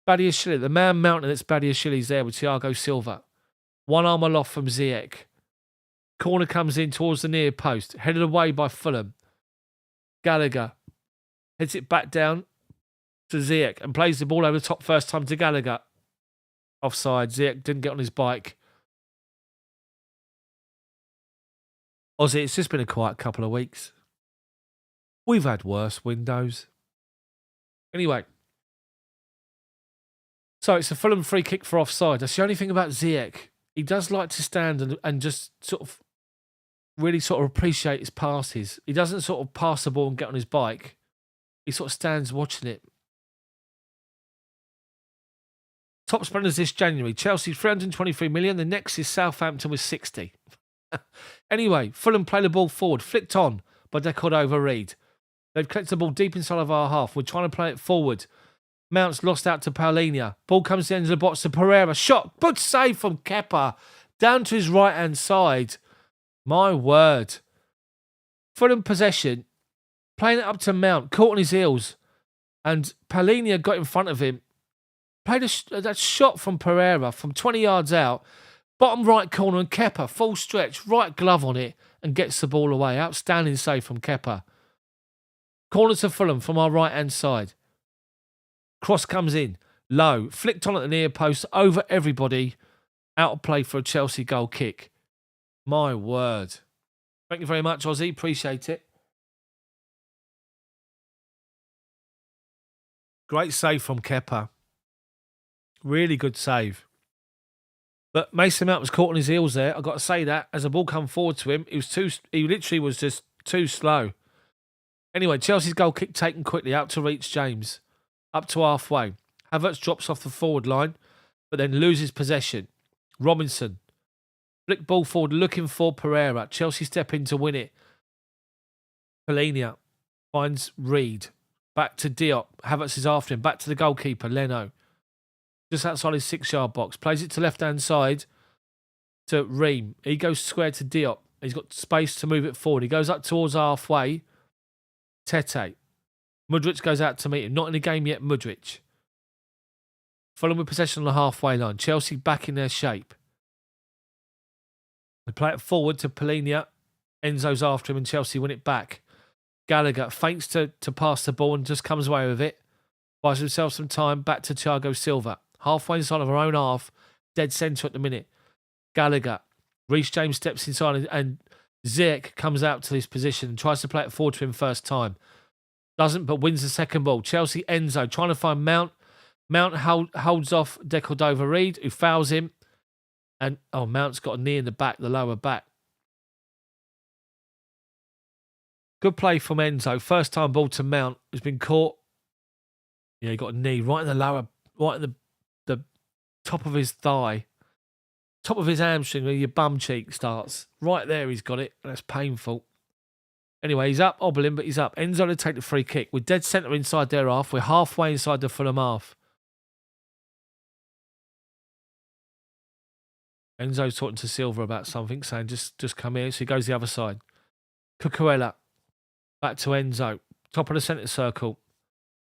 Badiashile. The man mountain that's Badiashile's there with Thiago Silva. 1 arm aloft from Ziyech. Corner comes in towards the near post. Headed away by Fulham. Gallagher. Heads it back down to Ziyech and plays the ball over the top first time to Gallagher. Offside. Ziyech didn't get on his bike. Ozzy, it's just been a quiet couple of weeks. We've had worse windows. Anyway. So it's a Fulham free kick for offside. That's the only thing about Ziyech. He does like to stand and just sort of really sort of appreciate his passes. He doesn't sort of pass the ball and get on his bike. He sort of stands watching it. Top spenders this January. Chelsea 323 million. The next is Southampton with 60. Anyway, Fulham play the ball forward, flicked on by Decordova-Reid. They've collected the ball deep inside of our half. We're trying to play it forward. Mount's lost out to Paulinho. Ball comes to the end of the box to Pereira. Shot, good save from Kepa. Down to his right-hand side. My word. Fulham possession. Playing it up to Mount. Caught on his heels. And Paulinho got in front of him. Played that shot from Pereira from 20 yards out. Bottom right corner and Kepa, full stretch, right glove on it and gets the ball away. Outstanding save from Kepa. Corner to Fulham from our right-hand side. Cross comes in, low, flicked on at the near post, over everybody. Out of play for a Chelsea goal kick. My word. Thank you very much, Ozzy. Appreciate it. Great save from Kepa. Really good save. But Mason Mount was caught on his heels there. I've got to say that. As the ball come forward to him, he literally was just too slow. Anyway, Chelsea's goal kick taken quickly out to Reece James. Up to halfway. Havertz drops off the forward line, but then loses possession. Robinson. Flick ball forward looking for Pereira. Chelsea step in to win it. Paulinho finds Reed. Back to Diop. Havertz is after him. Back to the goalkeeper, Leno. Just outside his 6-yard box. Plays it to left-hand side to Ream. He goes square to Diop. He's got space to move it forward. He goes up towards halfway. Tete. Mudryk goes out to meet him. Not in the game yet, Mudryk. Fulham with possession on the halfway line. Chelsea back in their shape. They play it forward to Polina. Enzo's after him and Chelsea win it back. Gallagher feints to pass the ball and just comes away with it. Buys himself some time. Back to Thiago Silva. Halfway inside of our own half. Dead centre at the minute. Gallagher. Reece James steps inside and Ziyech comes out to his position and tries to play it forward to him first time. Doesn't, but wins the second ball. Chelsea, Enzo trying to find Mount. Mount holds off Cordova-Reid, who fouls him. And, Mount's got a knee in the back, the lower back. Good play from Enzo. First time ball to Mount, who's been caught. Yeah, he got a knee right in the lower, right in the top of his thigh. Top of his hamstring where your bum cheek starts. Right there he's got it. That's painful. Anyway, he's up, hobbling, but he's up. Enzo to take the free kick. We're dead centre inside their half. We're halfway inside the Fulham half. Enzo's talking to Silva about something, saying just come here. So he goes the other side. Cucurella. Back to Enzo. Top of the centre circle.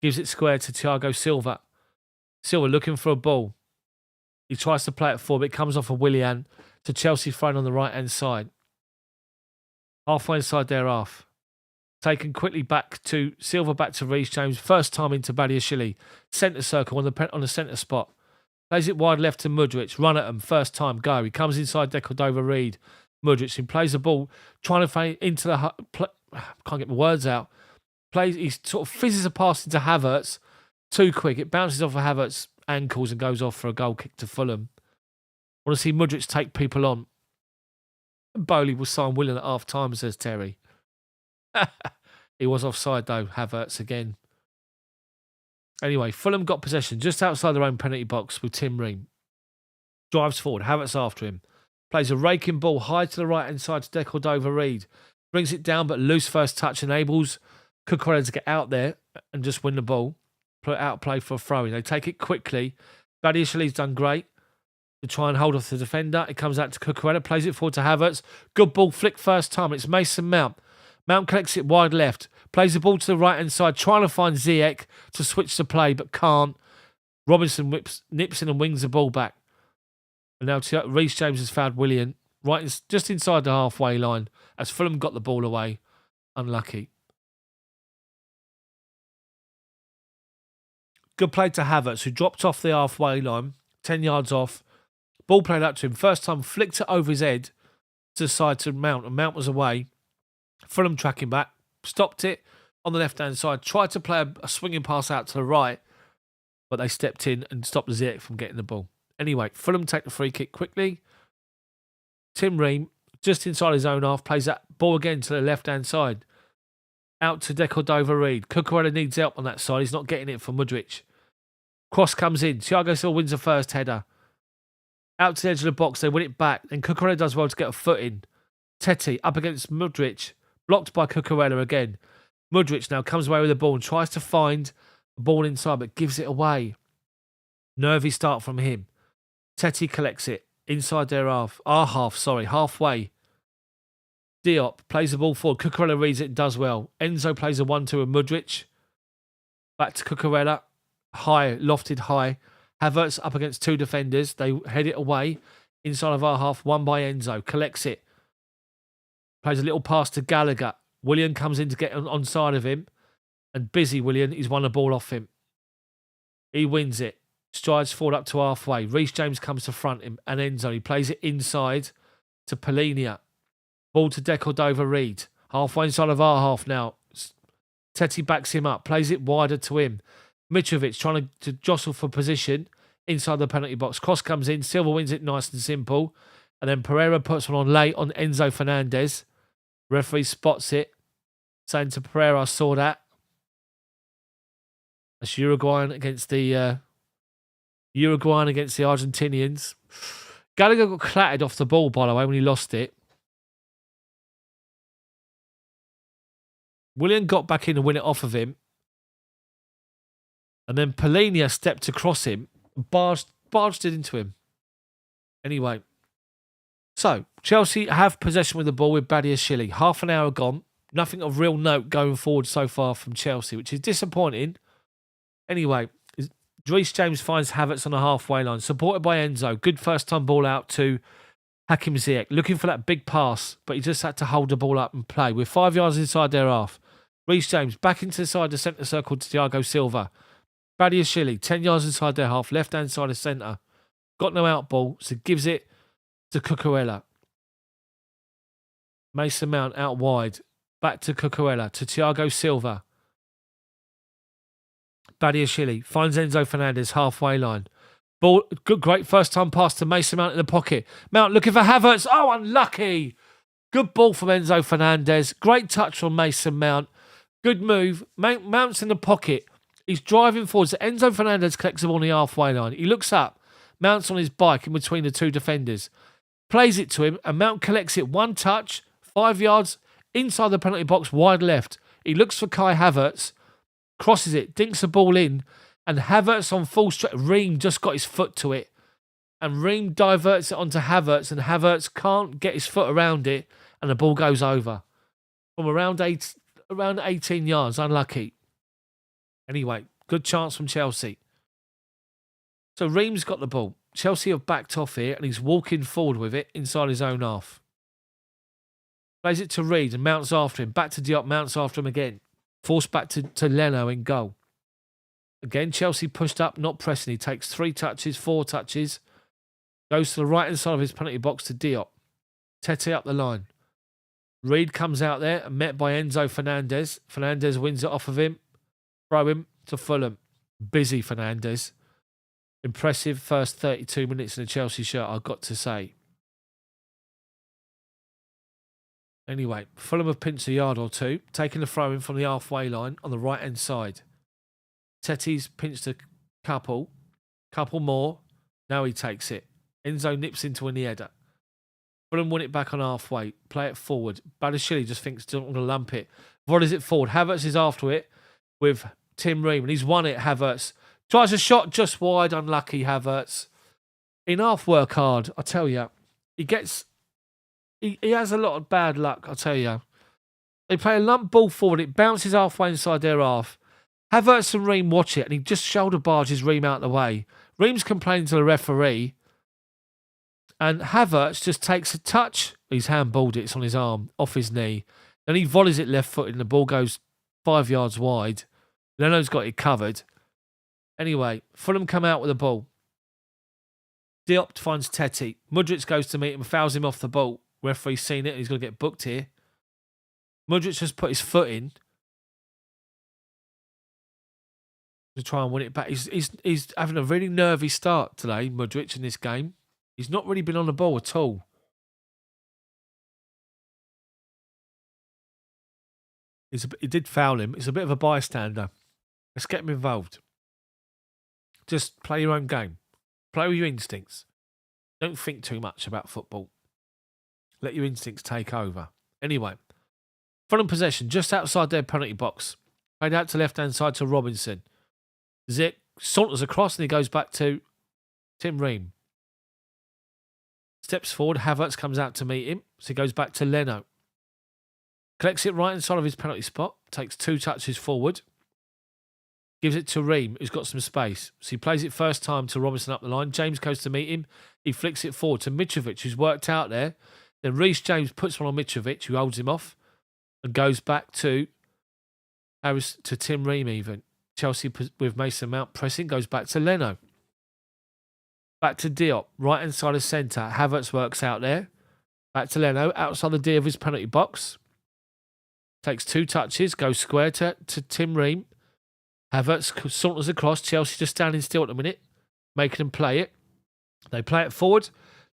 Gives it square to Thiago Silva. Silva looking for a ball. He tries to play it forward, but it comes off of Willian to Chelsea thrown on the right-hand side. Halfway inside their half. Taken quickly back to Silva, back to Reece James. First time into Badiashile. Centre circle on the centre spot. Plays it wide left to Mudryk. Run at him. First time go. He comes inside Cordova-Reid. Mudryk. He plays the ball. Trying to fade into the... can't get my words out. He sort of fizzes a pass into Havertz. Too quick. It bounces off of Havertz's ankles and goes off for a goal kick to Fulham. Want to see Mudryk take people on. Bowley will sign Willian at half time, says Terry. He was offside though, Havertz again. Anyway, Fulham got possession just outside their own penalty box with Tim Ream. Drives forward, Havertz after him. Plays a raking ball high to the right hand side to Cordova-Reid. Brings it down, but loose first touch enables Cucurella to get out there and just win the ball. Put out play for a throw-in. They take it quickly. Badiashale's done great to try and hold off the defender. It comes out to Cucurella, plays it forward to Havertz. Good ball, flick first time. It's Mason Mount. Mount collects it wide left. Plays the ball to the right-hand side, trying to find Ziyech to switch the play, but can't. Robinson nips in and wings the ball back. And now Reece James has fouled Willian just inside the halfway line as Fulham got the ball away. Unlucky. Good play to Havertz, who dropped off the halfway line, 10 yards off. Ball played up to him. First time, flicked it over his head to the side to Mount, and Mount was away. Fulham tracking back, stopped it on the left-hand side, tried to play a swinging pass out to the right, but they stepped in and stopped Ziyech from getting the ball. Anyway, Fulham take the free kick quickly. Tim Ream, just inside his own half, plays that ball again to the left-hand side. Out to Cordova-Reid. Cucurella needs help on that side. He's not getting it from Mudryk. Cross comes in. Thiago Silva wins the first header. Out to the edge of the box. They win it back. And Cucurella does well to get a foot in. Teti up against Mudryk. Blocked by Cucurella again. Mudryk now comes away with the ball and tries to find a ball inside, but gives it away. Nervy start from him. Teti collects it inside their halfway. Diop plays the ball forward. Cucurella reads it and does well. Enzo plays a 1-2 with Mudryk. Back to Cucurella. High, lofted high. Havertz up against two defenders. They head it away. Inside of our half, won by Enzo. Collects it. Plays a little pass to Gallagher. Willian comes in to get on side of him. And busy Willian, he's won the ball off him. He wins it. Strides forward up to halfway. Reece James comes to front him. And Enzo, he plays it inside to Polina. Ball to Cordova-Reid. Halfway inside of our half now. Teti backs him up. Plays it wider to him. Mitrovic trying to jostle for position inside the penalty box. Cross comes in. Silva wins it nice and simple. And then Pereira puts one on late on Enzo Fernandes. Referee spots it. Saying to Pereira, I saw that. That's Uruguayan against the Argentinians. Gallagher got clattered off the ball, by the way, when he lost it. Willian got back in to win it off of him. And then Polina stepped across him, barged it into him. Anyway. So, Chelsea have possession with the ball with Badiashile. Half an hour gone. Nothing of real note going forward so far from Chelsea, which is disappointing. Anyway, Reece James finds Havertz on the halfway line, supported by Enzo. Good first time ball out to Hakim Ziyech, looking for that big pass, but he just had to hold the ball up and play. We're 5 yards inside their half. Reece James back into the side of the centre circle to Thiago Silva. Badiashile, 10 yards inside their half, left-hand side of centre. Got no out ball, so gives it to Cucurella. Mason Mount out wide. Back to Cucurella, to Thiago Silva. Badiashile finds Enzo Fernandes, halfway line. Ball, good, great first-time pass to Mason Mount in the pocket. Mount looking for Havertz. Oh, unlucky. Good ball from Enzo Fernandes. Great touch from Mason Mount. Good move. Mount's in the pocket. He's driving forward. So Enzo Fernandes collects the ball on the halfway line. He looks up. Mount's on his bike in between the two defenders. Plays it to him, and Mount collects it. One touch, 5 yards, inside the penalty box, wide left. He looks for Kai Havertz, crosses it, dinks the ball in, and Havertz on full stretch. Ream just got his foot to it. And Ream diverts it onto Havertz, and Havertz can't get his foot around it, and the ball goes over. From around 18 yards, unlucky. Anyway, good chance from Chelsea. So Ream's got the ball. Chelsea have backed off here, and he's walking forward with it inside his own half. Plays it to Reed, and Mount's after him. Back to Diop, Mount's after him again. Forced back to Leno in goal. Again, Chelsea pushed up, not pressing. He takes 3 touches, 4 touches. Goes to the right-hand side of his penalty box to Diop. Tete up the line. Reed comes out there and met by Enzo Fernandes. Fernandes wins it off of him. Throw him to Fulham. Busy Fernandes. Impressive first 32 minutes in a Chelsea shirt, I've got to say. Anyway, Fulham have pinched a yard or two, taking the throw in from the halfway line on the right-hand side. Tete's pinched a couple more. Now he takes it. Enzo nips into a header. Fulham win it back on halfway. Play it forward. Badiashile just thinks don't want to lump it. Volleys it forward. Havertz is after it with Tim Ream, and he's won it, Havertz. Tries a shot just wide. Unlucky, Havertz. In half work hard, I tell you. He has a lot of bad luck, I tell you. They play a lump ball forward. It bounces halfway inside their half. Havertz and Ream watch it, and he just shoulder barges Ream out of the way. Ream's complaining to the referee, and Havertz just takes a touch. He's handballed it. It's on his arm, off his knee. Then he volleys it left-footed, and the ball goes 5 yards wide. Leno's got it covered. Anyway, Fulham come out with the ball. Diop finds Tete. Mudryk goes to meet him and fouls him off the ball. Referee's seen it, and he's going to get booked here. Mudryk just put his foot in to try and win it back. He's having a really nervy start today, Mudryk, in this game. He's not really been on the ball at all. He did foul him. He's a bit of a bystander. Let's get him involved. Just play your own game. Play with your instincts. Don't think too much about football. Let your instincts take over. Anyway, Fulham possession just outside their penalty box. Played out to left-hand side to Robinson. Ziyech saunters across and he goes back to Tim Ream. Steps forward. Havertz comes out to meet him. So he goes back to Leno. Collects it right inside of his penalty spot. Takes 2 touches forward. Gives it to Ream, who's got some space. So he plays it first time to Robinson up the line. James goes to meet him. He flicks it forward to Mitrovic, who's worked out there. Then Reece James puts one on Mitrovic, who holds him off, and goes back to Tim Ream even. Chelsea with Mason Mount pressing, goes back to Leno. Back to Diop, right-hand side of centre. Havertz works out there. Back to Leno, outside the D of his penalty box. Takes 2 touches, goes square to Tim Ream. Havertz saunters across. Chelsea just standing still at the minute, making them play it. They play it forward.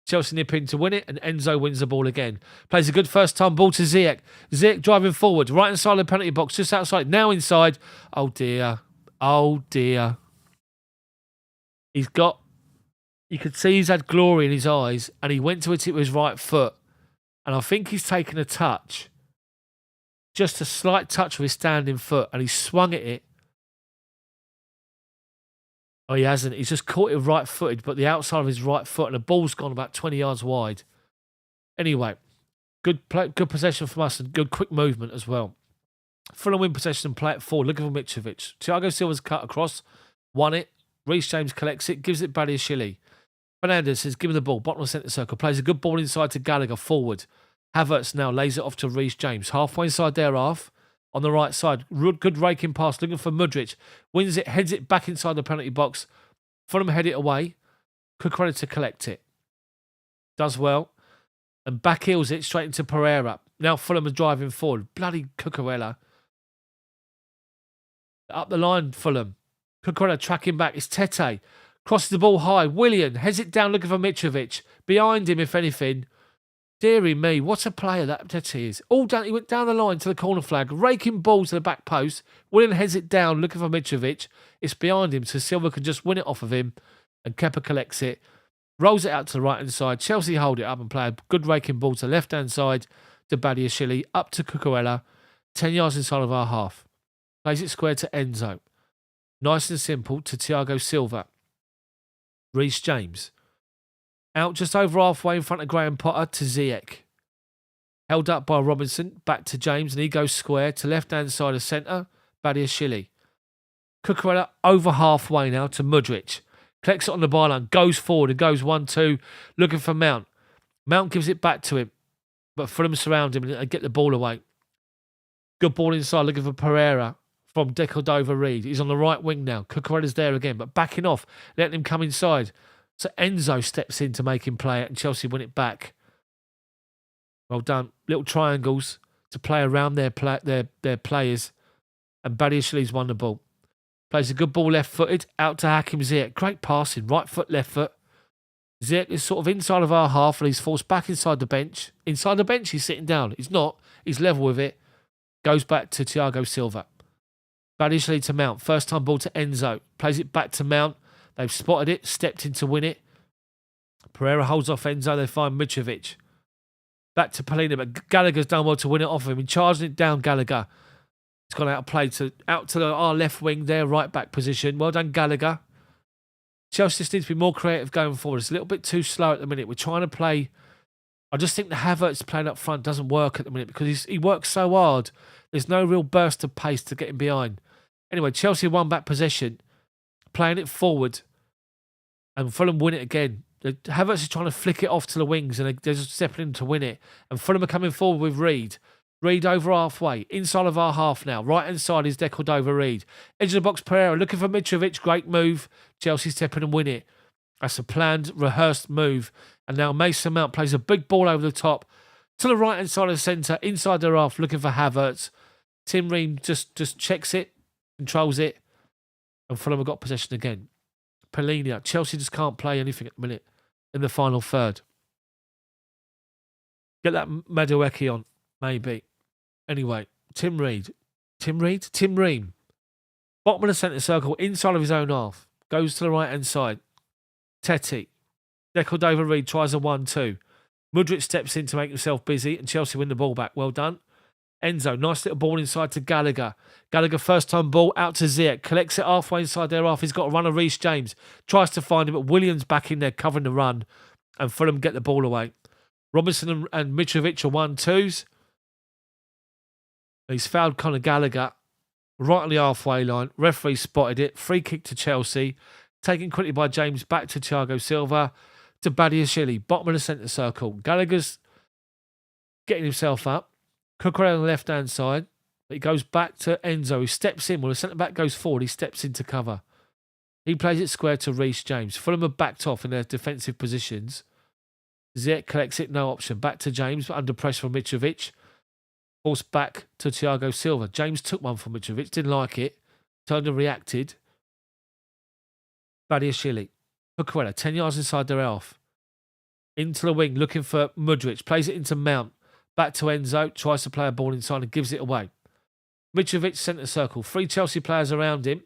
Chelsea nip in to win it, and Enzo wins the ball again. Plays a good first-time ball to Ziyech. Ziyech driving forward, right inside the penalty box, just outside. Now inside. Oh, dear. Oh, dear. You could see he's had glory in his eyes, and he went to hit it with his right foot. And I think he's taken a touch. Just a slight touch with his standing foot, and he swung at it. Oh, he hasn't. He's just caught it right-footed, but the outside of his right foot, and the ball's gone about 20 yards wide. Anyway, good possession from us and good quick movement as well. Fulham win possession and play it forward. Looking for Mitrovic. Thiago Silva's cut across, won it. Reece James collects it, gives it Badiashile. Fernandes has given the ball, bottom of centre circle, plays a good ball inside to Gallagher, forward. Havertz now lays it off to Reece James. Halfway inside their half, on the right side. Good raking pass, looking for Mudryk. Wins it, heads it back inside the penalty box. Fulham head it away. Cucurella to collect it. Does well. And back heels it straight into Pereira. Now Fulham are driving forward. Bloody Cucurella. Up the line, Fulham. Cucurella tracking back. It's Tete. Crosses the ball high. Willian heads it down looking for Mitrovic. Behind him, if anything. Deary me, what a player that Tete is. All down, he went down the line to the corner flag, raking balls to the back post. Willian heads it down looking for Mitrovic. It's behind him, so Silva can just win it off of him. And Kepa collects it. Rolls it out to the right-hand side. Chelsea hold it up and play a good raking ball to the left-hand side to Badiashile. Up to Cucurella. 10 yards inside of our half. Plays it square to Enzo. Nice and simple to Thiago Silva. Reece James. Out just over halfway in front of Graham Potter to Ziyech. Held up by Robinson. Back to James and he goes square to left-hand side of centre. Badiashile. Cucurella over halfway now to Mudryk. Collects it on the byline. Goes forward and goes 1-2. Looking for Mount. Mount gives it back to him. But Fulham surround him and get the ball away. Good ball inside looking for Pereira. From Decordova-Reid. He's on the right wing now. Cucurella's there again, but backing off, letting him come inside. So Enzo steps in to make him play it, and Chelsea win it back. Well done. Little triangles to play around their players, and Badiashale's won the ball. Plays a good ball left-footed, out to Hakim Ziyech. Great passing, right foot, left foot. Ziyech is sort of inside of our half, and he's forced back inside the bench. Inside the bench, he's sitting down. He's not. He's level with it. Goes back to Thiago Silva. Badiashile to Mount. First time ball to Enzo. Plays it back to Mount. They've spotted it. Stepped in to win it. Pereira holds off Enzo. They find Mitrovic. Back to Polina. But Gallagher's done well to win it off him. And charging it down, Gallagher. It's gone out of play. Out to our left wing there. Right back position. Well done, Gallagher. Chelsea just needs to be more creative going forward. It's a little bit too slow at the minute. We're trying to play. I just think the Havertz playing up front doesn't work at the minute because he works so hard. There's no real burst of pace to get him behind. Anyway, Chelsea won back possession, playing it forward, and Fulham win it again. Havertz is trying to flick it off to the wings, and they're just stepping in to win it. And Fulham are coming forward with Reid. Reid over halfway, inside of our half now. Right-hand side is Decordova-Reid. Edge of the box, Pereira looking for Mitrovic. Great move. Chelsea step in and win it. That's a planned, rehearsed move. And now Mason Mount plays a big ball over the top to the right-hand side of the centre, inside their half, looking for Havertz. Tim Ream just checks it, controls it, and Fulham have got possession again. Polina. Chelsea just can't play anything at the minute in the final third. Get that Madeke on, maybe. Anyway, Tim Ream. Bottom of the centre circle, inside of his own half. Goes to the right-hand side. Tete. Decordova-Reid tries a 1-2. Mudryk steps in to make himself busy, and Chelsea win the ball back. Well done. Enzo, nice little ball inside to Gallagher. Gallagher, first time ball, out to Ziyech. Collects it halfway inside their half. He's got a run of Reece James. Tries to find him, but Williams back in there covering the run. And Fulham get the ball away. Robinson and Mitrovic are 1-2s. He's fouled Conor Gallagher right on the halfway line. Referee spotted it. Free kick to Chelsea. Taken quickly by James, back to Thiago Silva. To Badiashile, bottom of the centre circle. Gallagher's getting himself up. Cucurella on the left-hand side. He goes back to Enzo. He steps in. When the centre-back goes forward, he steps into cover. He plays it square to Reece James. Fulham are backed off in their defensive positions. Ziyech collects it, no option. Back to James, but under pressure from Mitrovic. Forced back to Thiago Silva. James took one from Mitrovic, didn't like it. Turned and reacted. Badiashile. Cucurella, 10 yards inside their half. Into the wing, looking for Mudryk. Plays it into Mount. Back to Enzo. Tries to play a ball inside and gives it away. Mitrovic, centre circle. 3 Chelsea players around him,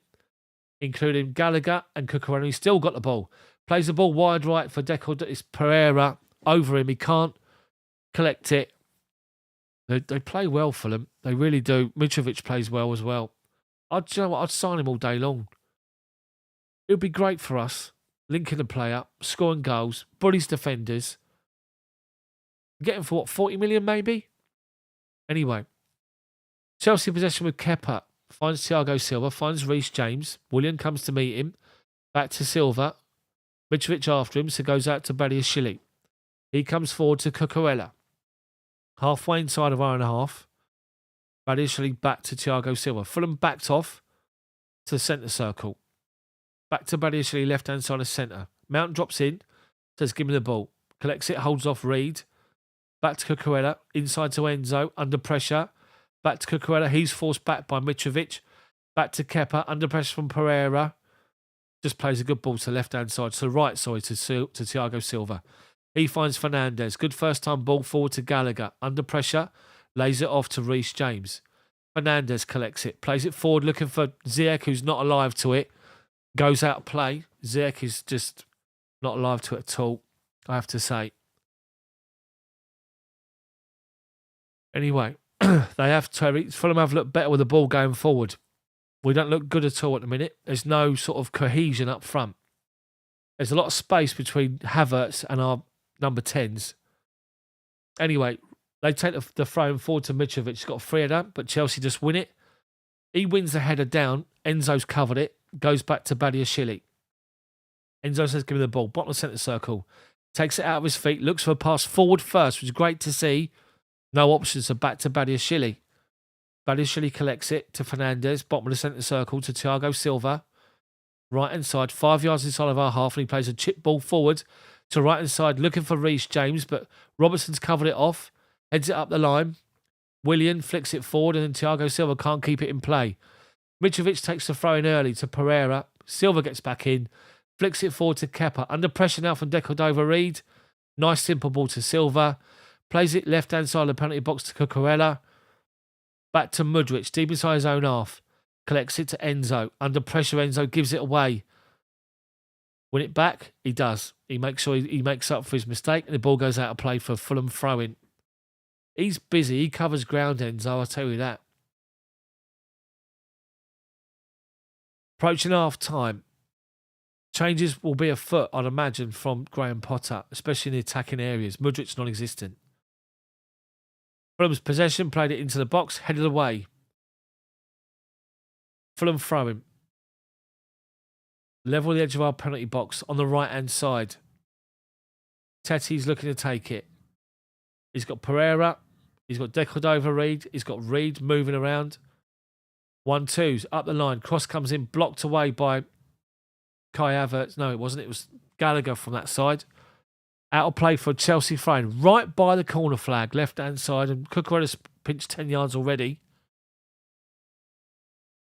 including Gallagher and Cucurella. He's still got the ball. Plays the ball wide right for Deco. It's Pereira over him. He can't collect it. They play well for them. They really do. Mitrovic plays well as well. You know what? I'd sign him all day long. It would be great for us. Linking the play up, scoring goals, bullies defenders. Get him for what, 40 million maybe? Anyway, Chelsea possession with Kepa. Finds Thiago Silva, finds Reece James. Willian comes to meet him. Back to Silva. Mitrovic after him, so goes out to Badiashile. He comes forward to Cucurella. Halfway inside of our own half. Badiashile back to Thiago Silva. Fulham backed off to the centre circle. Back to Badiashile, left-hand side of centre. Mount drops in, says give me the ball. Collects it, holds off Reed. Back to Cucurella, inside to Enzo, under pressure. Back to Cucurella, he's forced back by Mitrovic. Back to Kepa, under pressure from Pereira. Just plays a good ball to the left-hand side, to the right side, to Thiago Silva. He finds Fernandes. Good first-time ball forward to Gallagher. Under pressure, lays it off to Reece James. Fernandes collects it, plays it forward, looking for Ziyech, who's not alive to it. Goes out of play. Ziyech is just not alive to it at all, I have to say. Anyway, Fulham have looked better with the ball going forward. We don't look good at all at the minute. There's no sort of cohesion up front. There's a lot of space between Havertz and our number 10s. Anyway, they take the throw forward to Mitrovic. He's got a free header, but Chelsea just win it. He wins the header down. Enzo's covered it. Goes back to Badiashile. Enzo says, give me the ball. Bottom of the centre circle. Takes it out of his feet. Looks for a pass forward first, which is great to see. No options, so back to Badiashile. Badiashile collects it to Fernandes. Bottom of the centre circle to Thiago Silva. Right-hand side, 5 yards inside of our half, and he plays a chip ball forward to right-hand side, looking for Reece James, but Robertson's covered it off. Heads it up the line. Willian flicks it forward, and then Thiago Silva can't keep it in play. Mitrovic takes the throw in early to Pereira. Silva gets back in. Flicks it forward to Kepa. Under pressure now from Decordova-Reid. Nice simple ball to Silva. Plays it left-hand side of the penalty box to Cucurella. Back to Mudryk, deep inside his own half. Collects it to Enzo. Under pressure, Enzo gives it away. Win it back? He does. He makes sure he makes up for his mistake, and the ball goes out of play for Fulham throw-in. He's busy. He covers ground, Enzo, I'll tell you that. Approaching half-time. Changes will be afoot, I'd imagine, from Graham Potter, especially in the attacking areas. Mudryk's non-existent. Fulham's possession, played it into the box, headed away. Fulham throwing. Level the edge of our penalty box on the right-hand side. Tetty's looking to take it. He's got Pereira. He's got Decordova-Reid. He's got Reid moving around. 1-2s up the line. Cross comes in, blocked away by Kai Havertz. No, it wasn't. It was Gallagher from that side. Out of play for a Chelsea throw-in. Right by the corner flag, left-hand side. And Cucurella's pinched 10 yards already.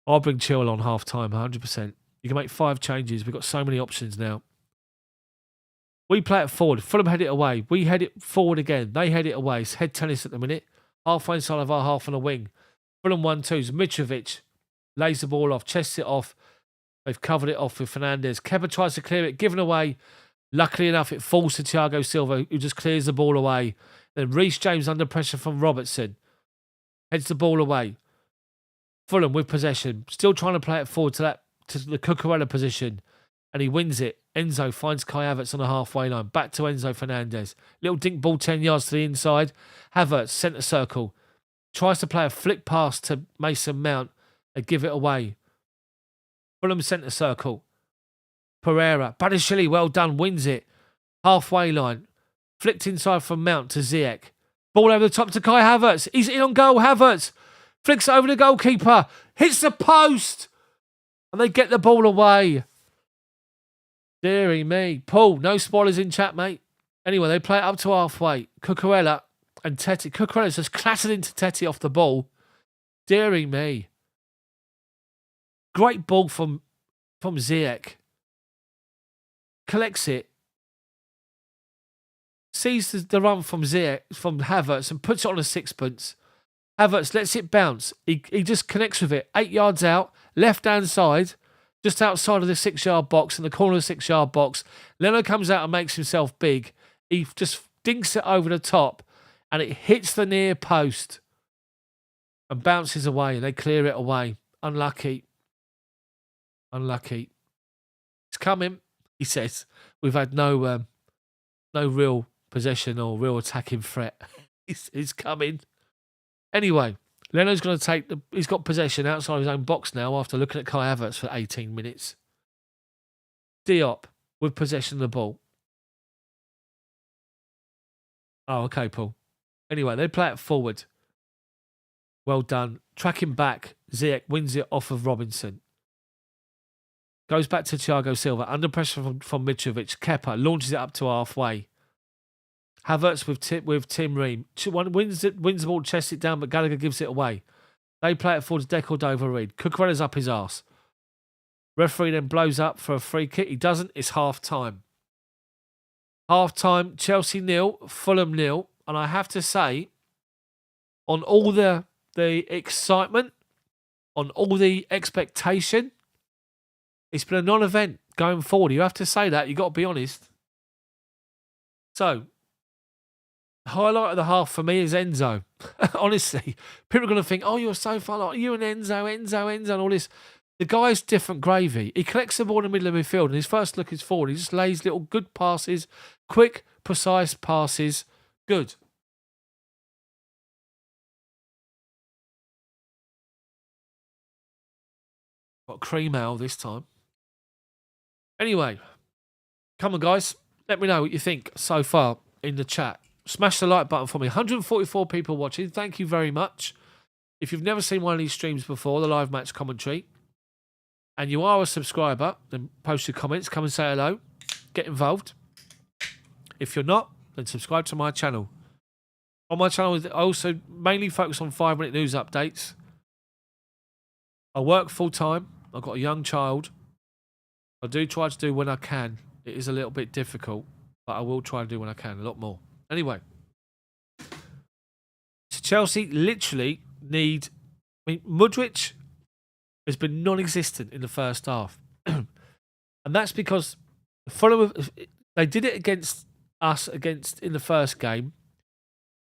I'll bring Chilwell on half-time, 100%. You can make 5 changes. We've got so many options now. We play it forward. Fulham head it away. We head it forward again. They head it away. It's head tennis at the minute. Halfway inside of our half on a wing. Fulham 1-2s. Mitrovic lays the ball off, chests it off. They've covered it off with Fernandes. Kepa tries to clear it, given away. Luckily enough, it falls to Thiago Silva, who just clears the ball away. Then Reece James under pressure from Robertson. Heads the ball away. Fulham with possession. Still trying to play it forward to the Cucurella position. And he wins it. Enzo finds Kai Havertz on the halfway line. Back to Enzo Fernandes. Little dink ball 10 yards to the inside. Havertz, centre circle. Tries to play a flick pass to Mason Mount and give it away. Fulham centre circle. Pereira. Badiashile, well done, wins it. Halfway line. Flicked inside from Mount to Ziyech. Ball over the top to Kai Havertz. He's in on goal, Havertz. Flicks it over the goalkeeper. Hits the post. And they get the ball away. Deary me. Paul, no spoilers in chat, mate. Anyway, they play it up to halfway. Cucurella and Tetty. Cucurella's just clattered into Tetty off the ball. Deary me. Great ball from Ziyech. Collects it. Sees the run from Ziyech, from Havertz, and puts it on a sixpence. Havertz lets it bounce. He just connects with it. 8 yards out. Left-hand side. Just outside of the 6-yard box, in the corner of the 6-yard box. Leno comes out and makes himself big. He just dinks it over the top, and it hits the near post and bounces away. They clear it away. Unlucky. Unlucky. It's coming, he says. We've had no real possession or real attacking threat. It's coming. Anyway, Leno's going to he's got possession outside his own box now after looking at Kai Havertz for 18 minutes. Diop with possession of the ball. Oh, okay, Paul. Anyway, they play it forward. Well done. Tracking back, Ziyech wins it off of Robinson. Goes back to Thiago Silva. Under pressure from Mitrovic. Kepa launches it up to halfway. Havertz with Tim Ream. Wins the ball, chests it down, but Gallagher gives it away. They play it forward to Deco-Dova-Reid. Cucurella's up his arse. Referee then blows up for a free kick. He doesn't. It's half-time. Half-time, Chelsea 0, Fulham 0. And I have to say, on all the excitement, on all the expectation, it's been a non-event going forward. You have to say that. You've got to be honest. So, highlight of the half for me is Enzo. Honestly, people are going to think, oh, you're so far like you and Enzo, and all this. The guy's different gravy. He collects the ball in the middle of midfield, and his first look is forward. He just lays little good passes, quick, precise passes. Good. Got cream ale this time. Anyway, come on, guys. Let me know what you think so far in the chat. Smash the like button for me. 144 people watching. Thank you very much. If you've never seen one of these streams before, the live match commentary, and you are a subscriber, then post your comments. Come and say hello. Get involved. If you're not, then subscribe to my channel. On my channel, I also mainly focus on 5-minute news updates. I work full-time. I've got a young child. I do try to do when I can. It is a little bit difficult, but I will try to do when I can, a lot more. Anyway, so Chelsea literally need... I mean, Mudryk has been non-existent in the first half. And that's because Fulham, they did it against us in the first game.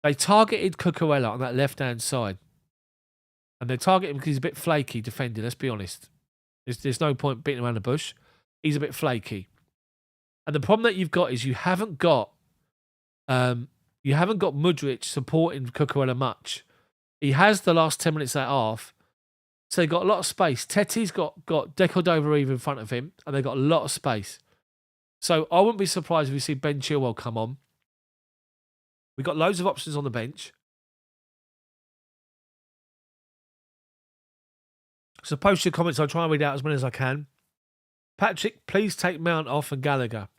They targeted Cucurella on that left-hand side. And they target him because he's a bit flaky defending, let's be honest. There's no point beating around the bush. He's a bit flaky. And the problem that you've got is you haven't got Mudryk supporting Cucurella much. He has the last 10 minutes of that half. So they've got a lot of space. Tetty's got Deco-Dova-Reid in front of him, and they've got a lot of space. So I wouldn't be surprised if we see Ben Chilwell come on. We've got loads of options on the bench. So post your comments. I'll try and read out as many as I can. Patrick, please take Mount off and Gallagher.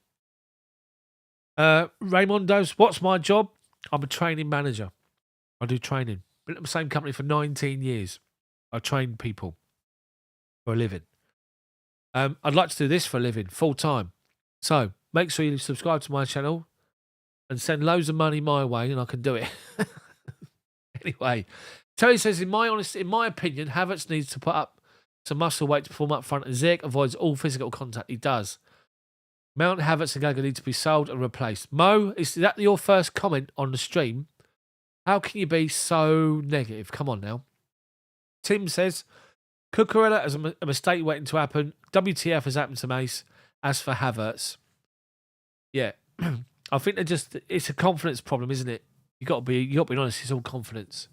Raymondo's, what's my job? I'm a training manager. I do training. Been at the same company for 19 years. I train people for a living. I'd like to do this for a living, full time. So make sure you subscribe to my channel and send loads of money my way, and I can do it. Anyway, Terry says, in my opinion, Havertz needs to put up some muscle weight to perform up front, and Ziyech avoids all physical contact. He does. Mount, Havertz and Gallagher need to be sold and replaced. Mo, is that your first comment on the stream? How can you be so negative? Come on now. Tim says, Cucurella has a mistake waiting to happen. WTF has happened to Mace. As for Havertz, yeah, I think it's a confidence problem, isn't it? You got to be honest. It's all confidence.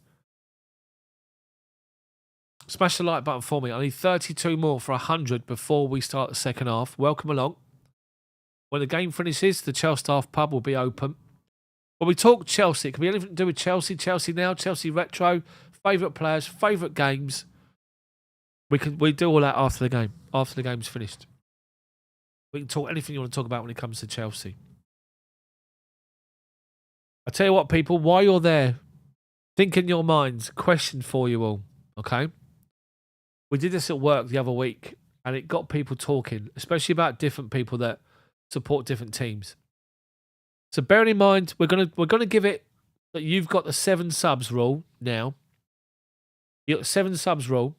Smash the like button for me. I need 32 more for 100 before we start the second half. Welcome along. When the game finishes, the ChelsDaft pub will be open. When we talk Chelsea, it can be anything to do with Chelsea, Chelsea now, Chelsea retro, favourite players, favourite games. We do all that after the game. After the game's finished. We can talk anything you want to talk about when it comes to Chelsea. I tell you what, people, while you're there, think in your minds, question for you all, okay? We did this at work the other week, and it got people talking, especially about different people that support different teams. So bearing in mind, we're gonna give it that you've got the 7 subs rule now. You've got 7 subs rule.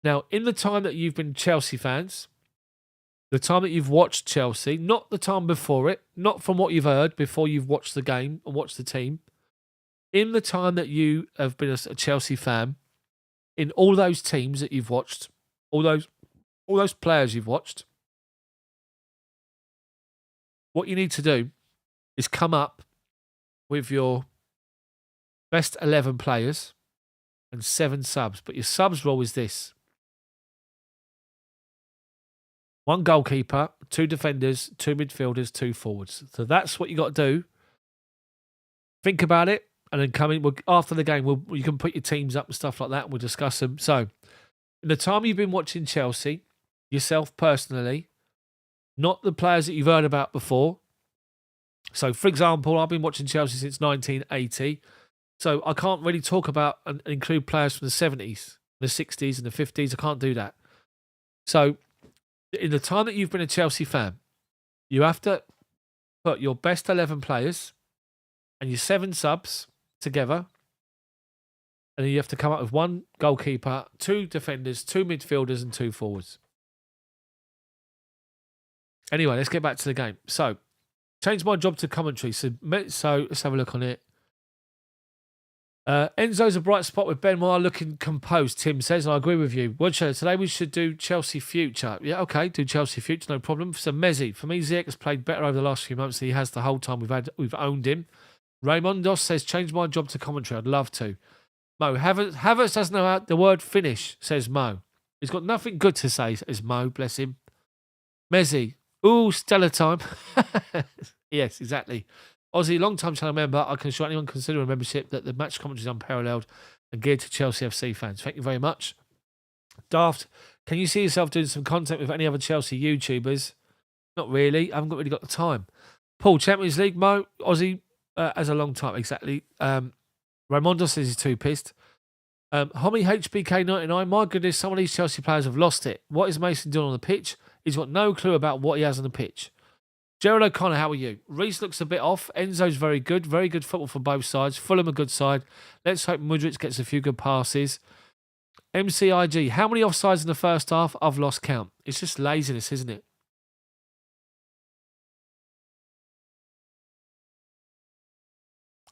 Now, in the time that you've been Chelsea fans, the time that you've watched Chelsea, not the time before it, not from what you've heard before you've watched the game and watched the team, in the time that you have been a Chelsea fan, in all those teams that you've watched, all those players you've watched, what you need to do is come up with your best 11 players and 7 subs. But your subs rule is this. one goalkeeper, 2 defenders, 2 midfielders, 2 forwards. So that's what you got to do. Think about it, and then come in. After the game, you can put your teams up and stuff like that, and we'll discuss them. So, in the time you've been watching Chelsea, yourself personally, not the players that you've heard about before. So, for example, I've been watching Chelsea since 1980. So, I can't really talk about and include players from the 70s, the 60s, and the 50s. I can't do that. So, in the time that you've been a Chelsea fan, you have to put your best 11 players and your 7 subs together. And then you have to come up with 1 goalkeeper, 2 defenders, 2 midfielders, and 2 forwards. Anyway, let's get back to the game. So, change my job to commentary. So let's have a look on it. Enzo's a bright spot with Benoit looking composed, Tim says, and I agree with you. Roger, today we should do Chelsea future. Yeah, okay, do Chelsea future, no problem. So Messi, for me, Ziyech has played better over the last few months than he has the whole time we've owned him. Raymondos says, change my job to commentary. I'd love to. Mo, Havertz doesn't know how the word finish, says Mo. He's got nothing good to say, says Mo, bless him. Messi, ooh, stellar time. Yes, exactly. Aussie, long-time channel member. I can assure anyone considering a membership that the match commentary is unparalleled and geared to Chelsea FC fans. Thank you very much. Daft, can you see yourself doing some content with any other Chelsea YouTubers? Not really. I haven't really got the time. Paul, Champions League, Mo, Aussie, as a long time, exactly. Raymondo says he's too pissed. Homie HBK99, my goodness, some of these Chelsea players have lost it. What is Mason doing on the pitch? He's got no clue about what he has on the pitch. Gerald O'Connor, how are you? Reece looks a bit off. Enzo's very good football from both sides. Fulham a good side. Let's hope Mudryk gets a few good passes. MCIG, how many offsides in the first half? I've lost count. It's just laziness, isn't it?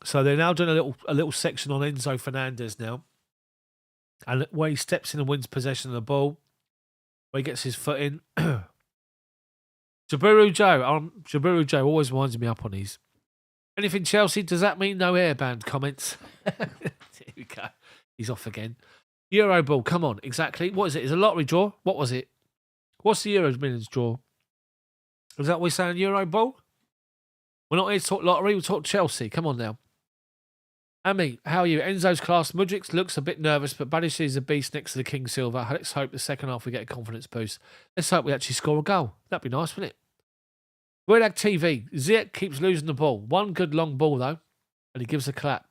So they're now doing a little section on Enzo Fernandes now. And where he steps in and wins possession of the ball. Where he gets his foot in. Jabiru Joe always winds me up on these. Anything Chelsea, does that mean no airband comments? Here we go. He's off again. Euro ball, come on, exactly. What is it? Is it a lottery draw? What was it? What's the Euro Millions draw? Is that what we're saying, Euro ball? We're not here to talk lottery, we'll talk Chelsea. Come on now. Amy, how are you? Enzo's class. Mudryk looks a bit nervous, but Banish is a beast next to the King Silver. Let's hope the second half we get a confidence boost. Let's hope we actually score a goal. That'd be nice, wouldn't it? Redag TV. Ziyech keeps losing the ball. One good long ball, though, and he gives a clap.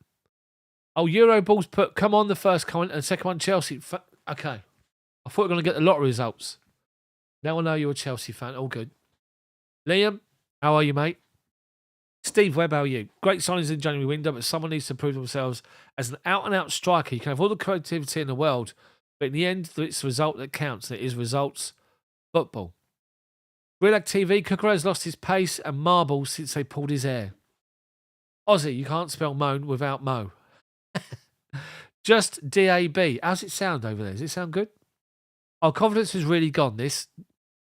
Oh, Euro balls put, come on, the first comment, and the second one, Chelsea. Okay. I thought we were going to get the lottery results. Now I know you're a Chelsea fan. All good. Liam, how are you, mate? Steve Webb, how are you? Great signings in January window, but someone needs to prove themselves as an out-and-out striker. You can have all the creativity in the world, but in the end, it's the result that counts. It is results football. Relag TV, Cucurello's lost his pace and marbles since they pulled his hair. Aussie, you can't spell moan without Mo. Just DAB. How's it sound over there? Does it sound good? Our confidence has really gone. This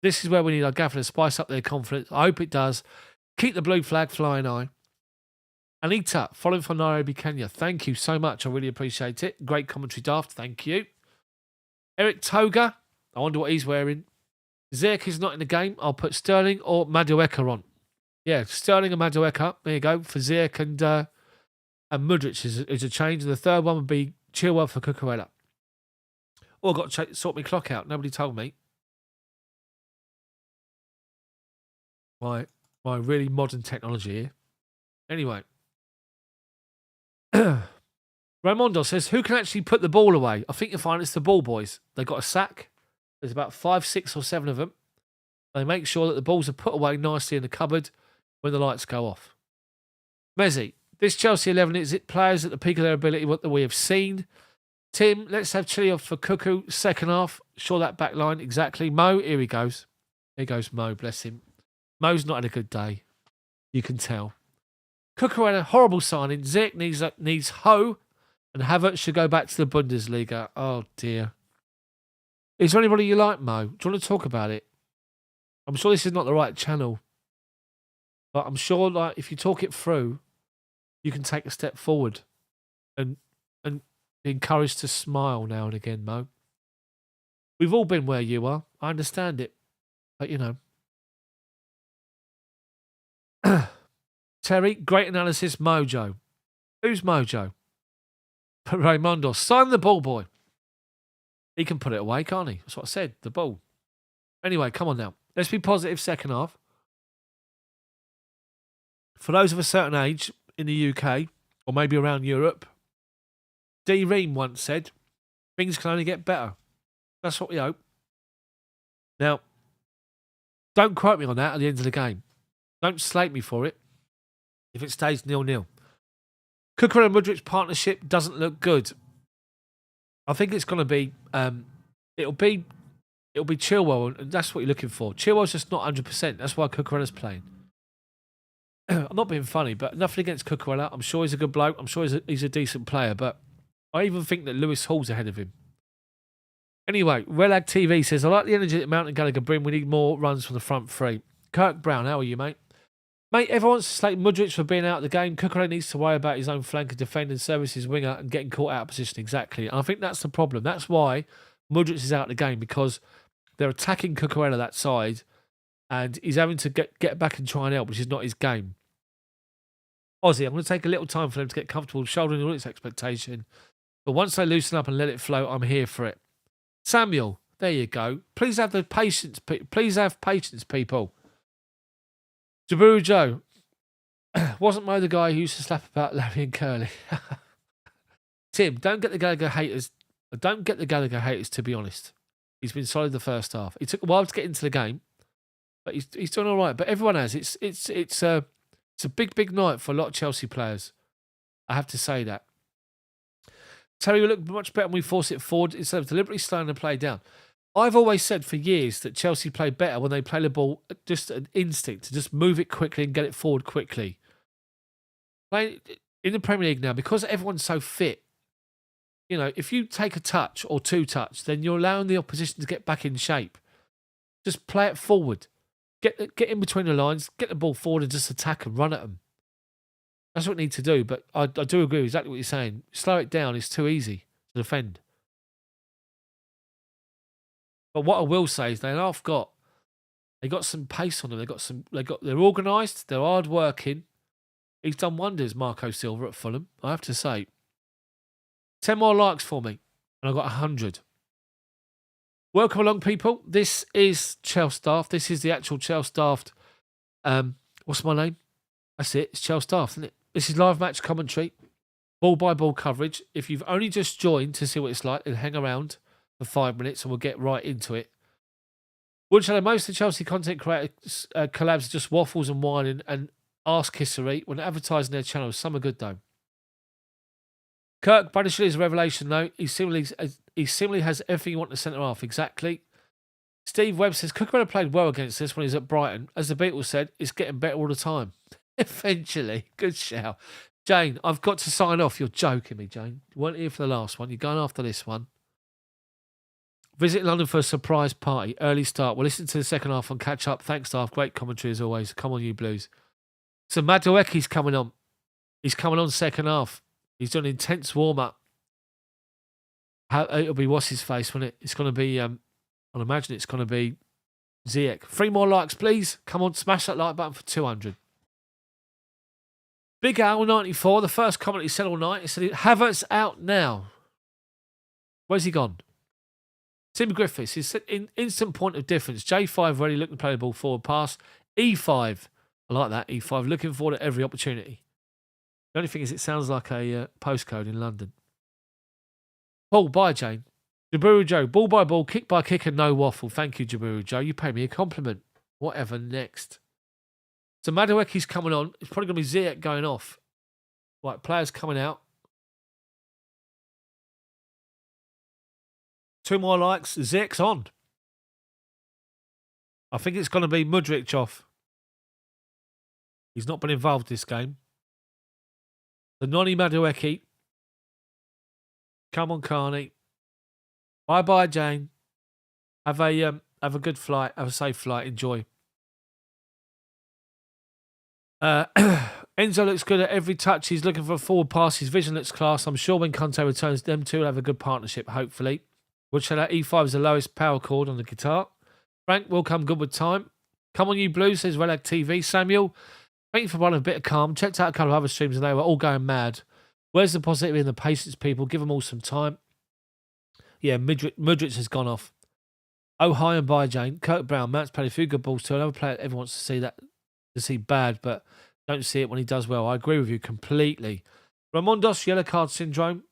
is where we need our gaffer to spice up their confidence. I hope it does. Keep the blue flag flying high. Anita, following from Nairobi, Kenya. Thank you so much. I really appreciate it. Great commentary, Daft. Thank you. Eric Toga. I wonder what he's wearing. Ziyech is not in the game. I'll put Sterling or Madeke on. Yeah, Sterling and Madeke. There you go. For Ziyech and Mudryk is a change. And the third one would be Chilwell for Cucurella. Oh, I've got to sort my clock out. Nobody told me. My really modern technology here. Anyway. Raimondo says, who can actually put the ball away? I think you'll find it's the ball boys. They got a sack. There's about 5, 6 or 7 of them. They make sure that the balls are put away nicely in the cupboard when the lights go off. Messi, this Chelsea 11 is it players at the peak of their ability, what we have seen. Tim, let's have Chile off for Cuckoo. Second half. Sure that back line. Exactly. Mo, here he goes. Here goes Mo, bless him. Mo's not had a good day. You can tell. Cuckoo had a horrible signing. Ziyech needs Ho, and Havertz should go back to the Bundesliga. Oh, dear. Is there anybody you like, Mo? Do you want to talk about it? I'm sure this is not the right channel. But I'm sure like if you talk it through, you can take a step forward and be encouraged to smile now and again, Mo. We've all been where you are. I understand it. But, you know. Terry, great analysis, Mojo. Who's Mojo? Raimundo, sign the ball, boy. He can put it away, can't he? That's what I said, the ball. Anyway, come on now. Let's be positive second half. For those of a certain age in the UK, or maybe around Europe, D. Ream once said, things can only get better. That's what we hope. Now, don't quote me on that at the end of the game. Don't slate me for it if it stays 0-0. Cucurella and Mudryk's partnership doesn't look good. I think it's going to be, it'll be Chilwell, and that's what you're looking for. Chilwell's just not 100%. That's why Cucurella's playing. I'm not being funny, but nothing against Cucurella. I'm sure he's a good bloke. I'm sure he's a decent player, but I even think that Lewis Hall's ahead of him. Anyway, Relag TV says, I like the energy that Mount and Gallagher bring. We need more runs from the front three. Kirk Brown, how are you, mate? Mate, everyone wants to slate Mudryk for being out of the game. Cucurella needs to worry about his own flank and defending service his winger and getting caught out of position. Exactly. And I think that's the problem. That's why Mudryk is out of the game, because they're attacking Cucurella that side and he's having to get back and try and help, which is not his game. Ozzy, I'm going to take a little time for them to get comfortable shouldering all its expectation. But once they loosen up and let it flow, I'm here for it. Samuel, there you go. Please have the patience. Please have patience, people. Jaburu Joe. Wasn't Mo the guy who used to slap about Larry and Curly? Tim, don't get the Gallagher haters. Don't get the Gallagher haters, to be honest. He's been solid the first half. It took a while to get into the game, but he's doing all right. But everyone has. It's a big night for a lot of Chelsea players. I have to say that. Terry will look much better when we force it forward instead of deliberately slowing the play down. I've always said for years that Chelsea play better when they play the ball, just an instinct to just move it quickly and get it forward quickly. Playing in the Premier League now, because everyone's so fit, you know, if you take a touch or two touch, then you're allowing the opposition to get back in shape. Just play it forward. Get in between the lines, get the ball forward and just attack and run at them. That's what we need to do. But I do agree with exactly what you're saying. Slow it down. It's too easy to defend. But what I will say is they got some pace on them. They're organised. They're hard working. He's done wonders, Marco Silva at Fulham. I have to say. 10 more likes for me, and I got 100. Welcome along, people. This is ChelsDaft. This is the actual ChelsDaft. What's my name? That's it. It's ChelsDaft, isn't it? This is live match commentary, ball-by-ball coverage. If you've only just joined to see what it's like, then hang around for 5 minutes and we'll get right into it. Woodshadow, most of the Chelsea content creators collabs just waffles and whining and arse-kissery when advertising their channels. Some are good, though. Kirk Bradishly is a revelation, though. He seemingly has everything you want to centre half. Exactly. Steve Webb says, Cucurella played well against this when he was at Brighton. As the Beatles said, it's getting better all the time. Eventually. Good shout. Jane, I've got to sign off. You're joking me, Jane. You weren't here for the last one. You're going after this one. Visit London for a surprise party. Early start. We'll listen to the second half and catch up. Thanks, staff. Great commentary as always. Come on, you Blues. So Madueke's coming on. He's coming on second half. He's done an intense warm-up. It'll be what's his face, won't it? It's going to be, I'll imagine it's going to be Ziyech. 3 more likes, please. Come on, smash that like button for 200. Big Al 94, the first comment he said all night. He said, Havertz out now. Where's he gone? Tim Griffiths, he said, instant point of difference. J5 ready, looking to play the ball forward pass. E5, I like that, E5, looking forward at every opportunity. The only thing is it sounds like a postcode in London. Paul, bye, Jane. Jaburu Joe, ball by ball, kick by kick and no waffle. Thank you, Jaburu Joe. You pay me a compliment. Whatever next. So Madueke's coming on. It's probably going to be Ziyech going off. Right, players coming out. 2 more likes. Ziyech's on. I think it's going to be Mudryk off. He's not been involved this game. The Noni Madeke. Come on, Carney. Bye-bye, Jane. Have a good flight. Have a safe flight. Enjoy. Enzo looks good at every touch. He's looking for a forward pass. His vision looks class. I'm sure when Conte returns, them two will have a good partnership, hopefully. Woodshadow E5 is the lowest power chord on the guitar. Frank will come good with time. Come on, you Blues, says Relag TV. Samuel, thank you for running a bit of calm. Checked out a couple of other streams and they were all going mad. Where's the positive in the patience, people? Give them all some time. Yeah, Mudryk has gone off. Oh, hi and bye, Jane. Kurt Brown, Matt's played a few good balls too. Another player everyone wants to see that, to see bad, but don't see it when he does well. I agree with you completely. Ramondos, yellow card syndrome.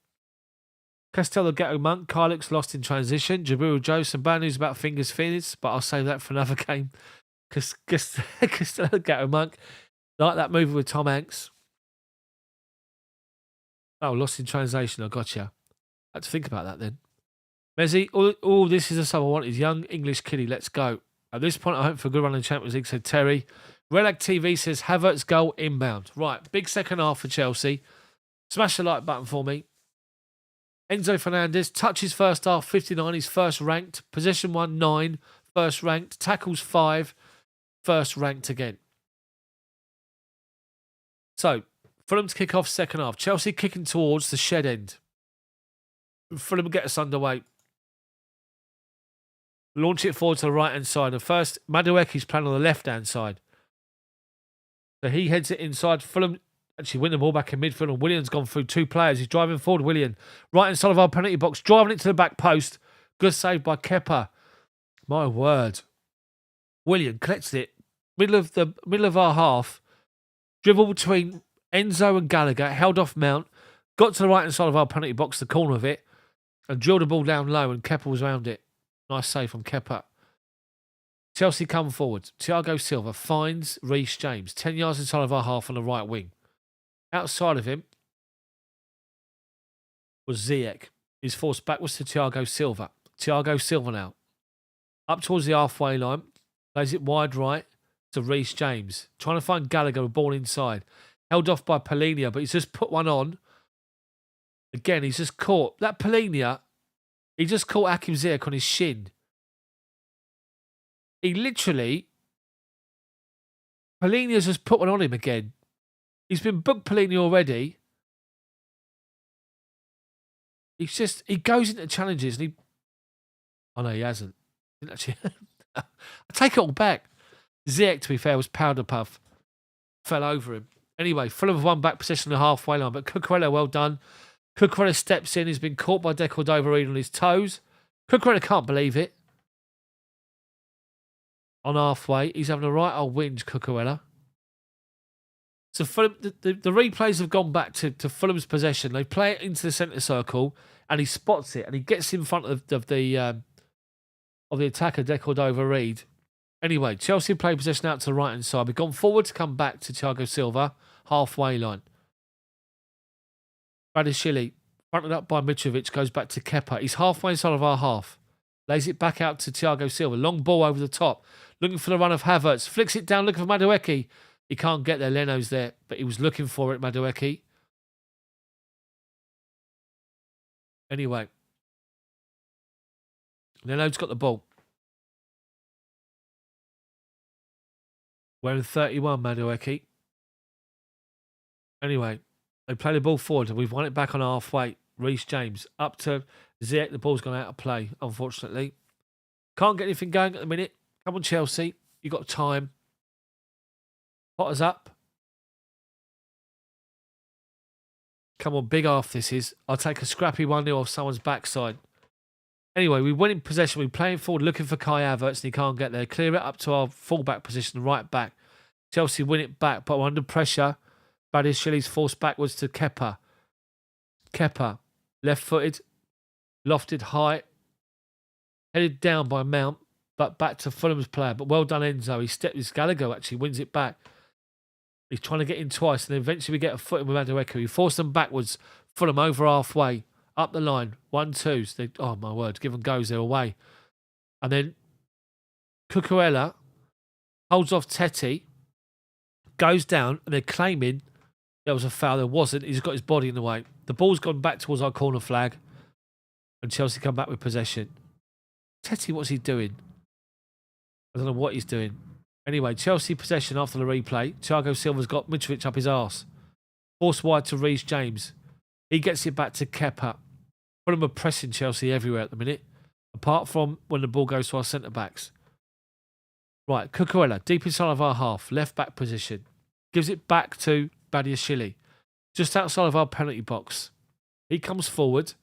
Castello Ghetto Monk, Kylix lost in transition. Jabril Joe, some bad news about fingers finished, but I'll save that for another game. Castello Ghetto Monk, like that movie with Tom Hanks. Oh, lost in translation. I gotcha. I had to think about that then. Mezzi, all this is the sub I want is young English kiddie. Let's go. At this point, I hope for a good run in the Champions League, said Terry. Relag TV says Havertz goal inbound. Right, big second half for Chelsea. Smash the like button for me. Enzo Fernandes, touches first half, 59, he's first ranked. Possession 1, 9, first ranked. Tackles 5, first ranked again. So, Fulham to kick off second half. Chelsea kicking towards the shed end. Fulham get us underway. Launch it forward to the right-hand side. And first, Madueke's playing on the left-hand side. So he heads it inside. Fulham actually win the ball back in midfield, and Willian's gone through 2 players. He's driving forward, Willian. Right-hand side of our penalty box, driving it to the back post. Good save by Kepa. My word. Willian collects it. Middle of our half. Dribble between Enzo and Gallagher. Held off Mount. Got to the right-hand side of our penalty box, the corner of it. And drilled the ball down low, and Kepa was around it. Nice save from Kepa. Chelsea come forward. Thiago Silva finds Reece James. 10 yards inside of our half on the right wing. Outside of him was Ziyech. He's forced backwards to Thiago Silva. Thiago Silva now. Up towards the halfway line. Plays it wide right to Reece James. Trying to find Gallagher, a ball inside. Held off by Polinia, but he's just put one on. Again, he's just caught. That Polinia, he just caught Hakim Ziyech on his shin. He literally, Polinia's just put one on him again. He's been booked Polinia already. He goes into challenges and oh no, he hasn't. Didn't actually. I take it all back. Ziyech, to be fair, was powder puff. Fell over him. Anyway, Fulham have won back possession on the halfway line, but Cucurella, well done. Cucurella steps in. He's been caught by Decordova-Reid on his toes. Cucurella can't believe it. On halfway, he's having a right old whinge, Cucurella. So Fulham, the replays have gone back to Fulham's possession. They play it into the centre circle, and he spots it, and he gets in front of the attacker, Decordova-Reid. Anyway, Chelsea play possession out to the right-hand side. We've gone forward to come back to Thiago Silva, halfway line. Bradishili, fronted up by Mitrovic, goes back to Kepa. He's halfway inside of our half. Lays it back out to Thiago Silva. Long ball over the top. Looking for the run of Havertz. Flicks it down, looking for Madueke. He can't get there. Leno's there, but he was looking for it, Madueke. Anyway. Leno's got the ball. Wearing 31, Madueke. Anyway, they play the ball forward, and we've won it back on halfway. Reece James up to Ziyech. The ball's gone out of play, unfortunately. Can't get anything going at the minute. Come on, Chelsea. You got time. Potter's up. Come on, big half this is. I'll take a scrappy 1-0 off someone's backside. Anyway, we win in possession. We're playing forward, looking for Kai Havertz, and he can't get there. Clear it up to our full-back position, right back. Chelsea win it back, but we're under pressure. Badiashili's forced backwards to Kepa. Kepa, left-footed, lofted high, headed down by Mount, but back to Fulham's player. But well done, Enzo. His Gallagher actually wins it back. He's trying to get in twice, and then eventually we get a foot in with Madueke. We force them backwards. Fulham over halfway, up the line, 1-2. Oh my word, give them goes, they're away. And then Cucurella holds off Teti, goes down, and they're claiming there was a foul. There wasn't. He's got his body in the way. The ball's gone back towards our corner flag, and Chelsea come back with possession. Teti, what's he doing? I don't know what he's doing. Anyway, Chelsea possession after the replay. Thiago Silva's got Mitrovic up his arse. Forced wide to Reece James. He gets it back to Kepa. Fulham are pressing Chelsea everywhere at the minute, apart from when the ball goes to our centre-backs. Right, Cucurella, deep inside of our half, left back position. Gives it back to Badiashile, just outside of our penalty box. He comes forward,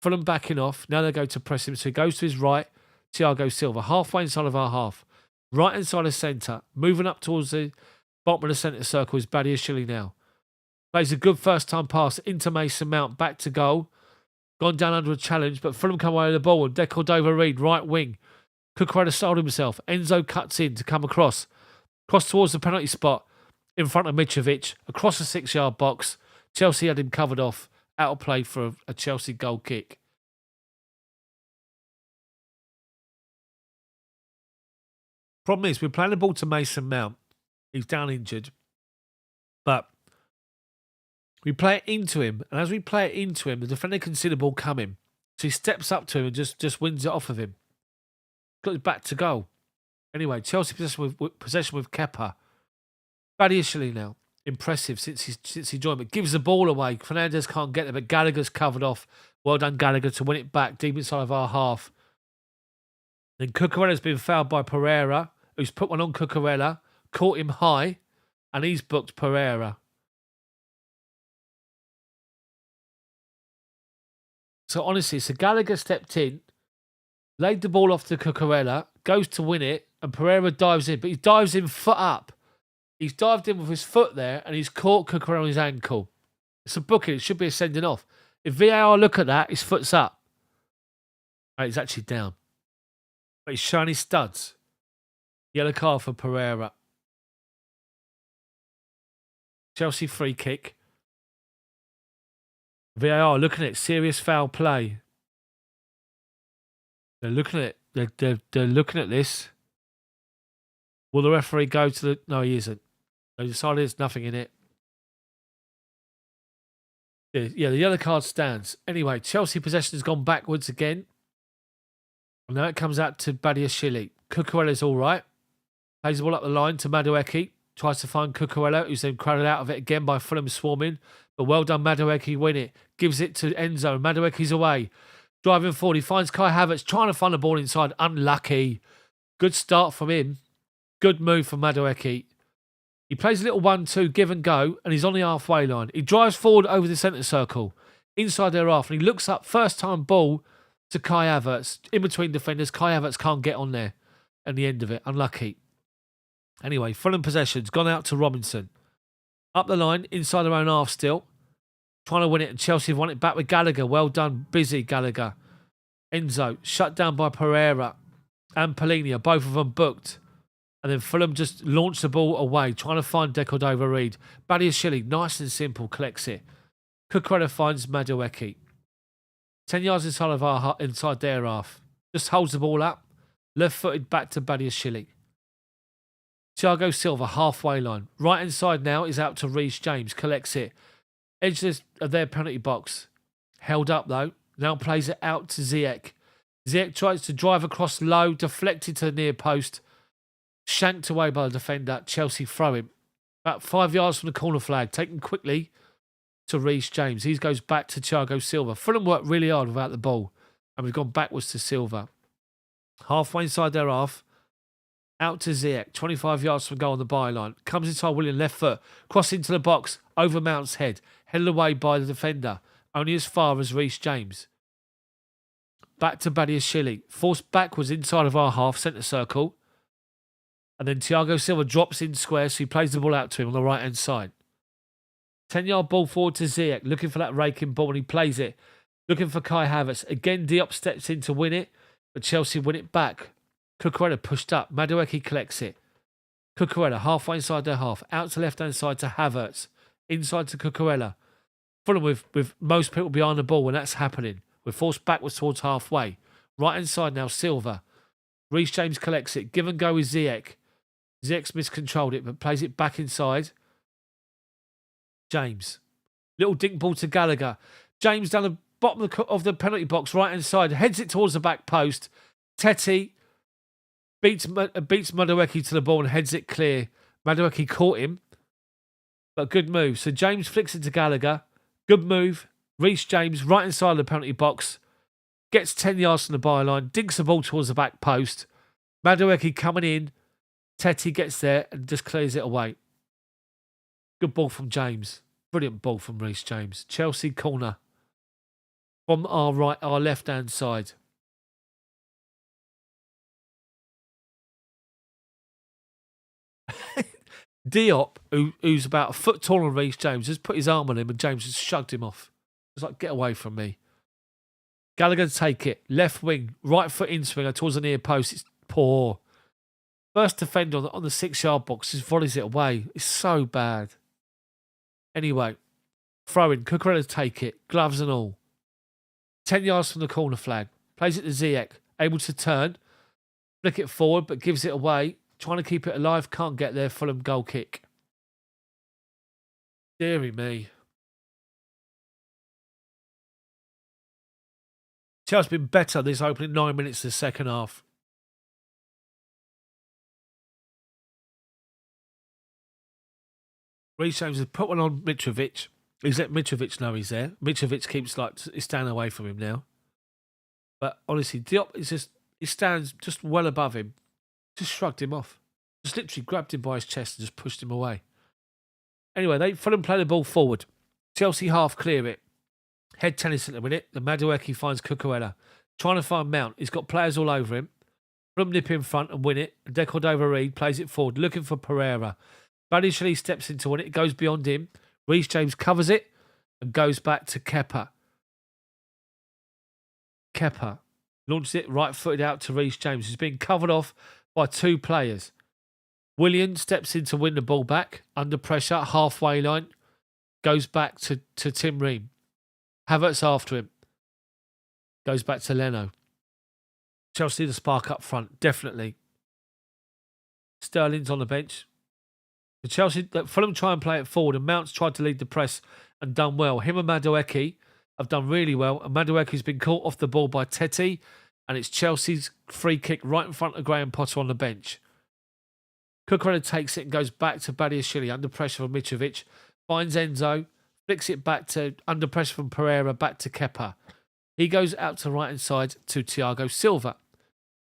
Fulham backing off. Now they go to press him, so he goes to his right. Thiago Silva, halfway inside of our half. Right inside of centre, moving up towards the bottom of the centre circle is Badiashile now. Plays a good first-time pass into Mason Mount, back to goal. Gone down under a challenge, but Fulham come away with the ball. And Cordova-Reid, right wing. Cucurella sold himself. Enzo cuts in to come across. Cross towards the penalty spot in front of Mitrovic. Across the 6-yard box. Chelsea had him covered off. Out of play for a Chelsea goal kick. Problem is, we're playing the ball to Mason Mount. He's down injured. But we play it into him. And as we play it into him, the defender can see the ball coming. So he steps up to him and just wins it off of him. Got it back to goal. Anyway, Chelsea possession with Kepa. Badiashile now. Impressive since he joined. But gives the ball away. Fernandes can't get it, but Gallagher's covered off. Well done, Gallagher, to win it back deep inside of our half. Then Cucurella's been fouled by Pereira, who's put one on Cucurella, caught him high, and he's booked Pereira. So honestly, Gallagher stepped in, laid the ball off to Cucurella, goes to win it, and Pereira dives in. But he dives in foot up. He's dived in with his foot there, and he's caught Cucurella on his ankle. It's a booking. It should be a sending off. If VAR look at that, his foot's up. Right, he's actually down. But he's showing his studs. Yellow card for Pereira. Chelsea free kick. VAR looking at it. Serious foul play. They're looking at it. They're looking at this. Will the referee go to the... No, he isn't. They decided there's nothing in it. Yeah, the yellow card stands. Anyway, Chelsea possession has gone backwards again. And now it comes out to Badiashile. Cucurella's all right. Plays the ball up the line to Madeke. Tries to find Cucurella, who's then crowded out of it again by Fulham swarming. But well done, Madeke, win it. Gives it to Enzo. Madueke's away. Driving forward. He finds Kai Havertz trying to find the ball inside. Unlucky. Good start from him. Good move from Madeke. He plays a little 1-2, give and go, and he's on the halfway line. He drives forward over the centre circle. Inside their half, and he looks up, first time ball to Kai Havertz. In between defenders, Kai Havertz can't get on there. And the end of it, unlucky. Anyway, Fulham possession's gone out to Robinson. Up the line, inside their own half still. Trying to win it, and Chelsea have won it back with Gallagher. Well done, busy Gallagher. Enzo, shut down by Pereira and Polina, both of them booked. And then Fulham just launched the ball away, trying to find Cordova-Reid. Badiashile, nice and simple, collects it. Cucurella finds Madeke. 10 yards inside their half. Just holds the ball up. Left-footed back to Badiashile. Thiago Silva, halfway line. Right inside now is out to Reece James. Collects it. Edge of their penalty box. Held up though. Now plays it out to Ziyech. Ziyech tries to drive across low. Deflected to the near post. Shanked away by the defender. Chelsea throw him. About 5 yards from the corner flag. Taken quickly to Reece James. He goes back to Thiago Silva. Fulham worked really hard without the ball. And we've gone backwards to Silva. Halfway inside their half. Out to Ziyech. 25 yards from goal on the byline. Comes inside William, left foot. Cross into the box. Over Mount's head. Headed away by the defender. Only as far as Reece James. Back to Badiashile. Forced backwards inside of our half. Centre circle. And then Thiago Silva drops in square, so he plays the ball out to him on the right-hand side. 10-yard ball forward to Ziyech, looking for that raking ball, and he plays it. Looking for Kai Havertz. Again, Diop steps in to win it, but Chelsea win it back. Cucurella pushed up. Madeke collects it. Cucurella halfway inside their half. Out to left-hand side to Havertz. Inside to Cucurella. Fulham with most people behind the ball when that's happening. We're forced backwards towards halfway. Right-hand side now, Silva. Reece James collects it. Give and go with Ziyech. Ziyech's miscontrolled it, but plays it back inside. James. Little dink ball to Gallagher. James down the bottom of the penalty box, right-hand side. Heads it towards the back post. Teti beats Madeke to the ball and heads it clear. Madeke caught him, but good move. So James flicks it to Gallagher. Good move. Reece James, right inside the penalty box. Gets 10 yards from the byline. Dinks the ball towards the back post. Madeke coming in. Teti gets there and just clears it away. Good ball from James. Brilliant ball from Reece James. Chelsea corner from our left-hand side. Diop, who's about a foot taller than Reece James, has put his arm on him and James has shrugged him off. It's like, get away from me. Gallagher to take it. Left wing, right foot in swinger towards the near post. It's poor. First defender on the 6-yard box just volleys it away. It's so bad. Anyway, throw in. Cucurella to take it. Gloves and all. 10 yards from the corner flag. Plays it to Ziyech. Able to turn. Flick it forward, but gives it away. Trying to keep it alive. Can't get there. Fulham goal kick. Deary me. Chelsea's been better this opening 9 minutes of the second half. Reece James has put one on Mitrovic. He's let Mitrovic know he's there. Mitrovic keeps he's standing away from him now. But honestly, Diop he stands just well above him. Just shrugged him off. Just literally grabbed him by his chest and just pushed him away. Anyway, Fulham play the ball forward. Chelsea half clear it. Head tennis at the minute. The Madeke finds Cucurella. Trying to find Mount. He's got players all over him. Fulham nip in front and win it. Decordova-Reid plays it forward, looking for Pereira. Badiashile steps into win it. It goes beyond him. Reece James covers it and goes back to Kepa. Kepa launches it right-footed out to Reece James, who's been covered off by 2 players. Willian steps in to win the ball back. Under pressure, halfway line. Goes back to Tim Ream. Havertz after him. Goes back to Leno. Chelsea the spark up front, definitely. Sterling's on the bench. Fulham try and play it forward, and Mount's tried to lead the press and done well. Him and Madeke have done really well, and Madueke's been caught off the ball by Teti, and it's Chelsea's free kick right in front of Graham Potter on the bench. Cucurella takes it and goes back to Badiashile under pressure from Mitrovic. Finds Enzo, flicks it back to under pressure from Pereira, back to Kepa. He goes out to right hand side to Thiago Silva.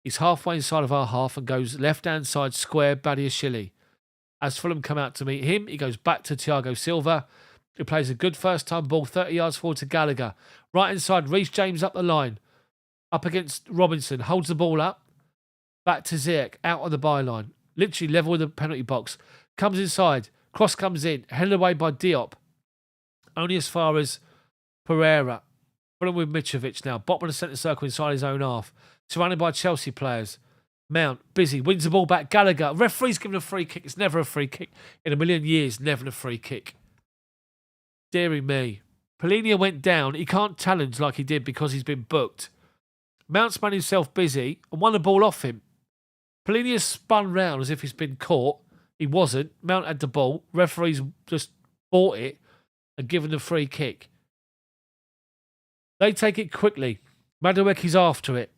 He's halfway inside of our half and goes left hand side square Badiashile. As Fulham come out to meet him, he goes back to Thiago Silva, who plays a good first time ball 30 yards forward to Gallagher. Right inside, Reece James up the line. Up against Robinson, holds the ball up. Back to Ziyech, out on the byline. Literally level with the penalty box. Comes inside, cross comes in, headed away by Diop. Only as far as Pereira. Fulham with Mitrovic now. Bottom of the centre circle inside his own half. Surrounded by Chelsea players. Mount, busy, wins the ball back. Gallagher, referee's given a free kick. It's never a free kick. In a million years, never a free kick. Deary me. Polinia went down. He can't challenge like he did because he's been booked. Mount's made himself busy and won the ball off him. Polinia spun round as if he's been caught. He wasn't. Mount had the ball. Referee's just bought it and given the free kick. They take it quickly. Madueke's after it.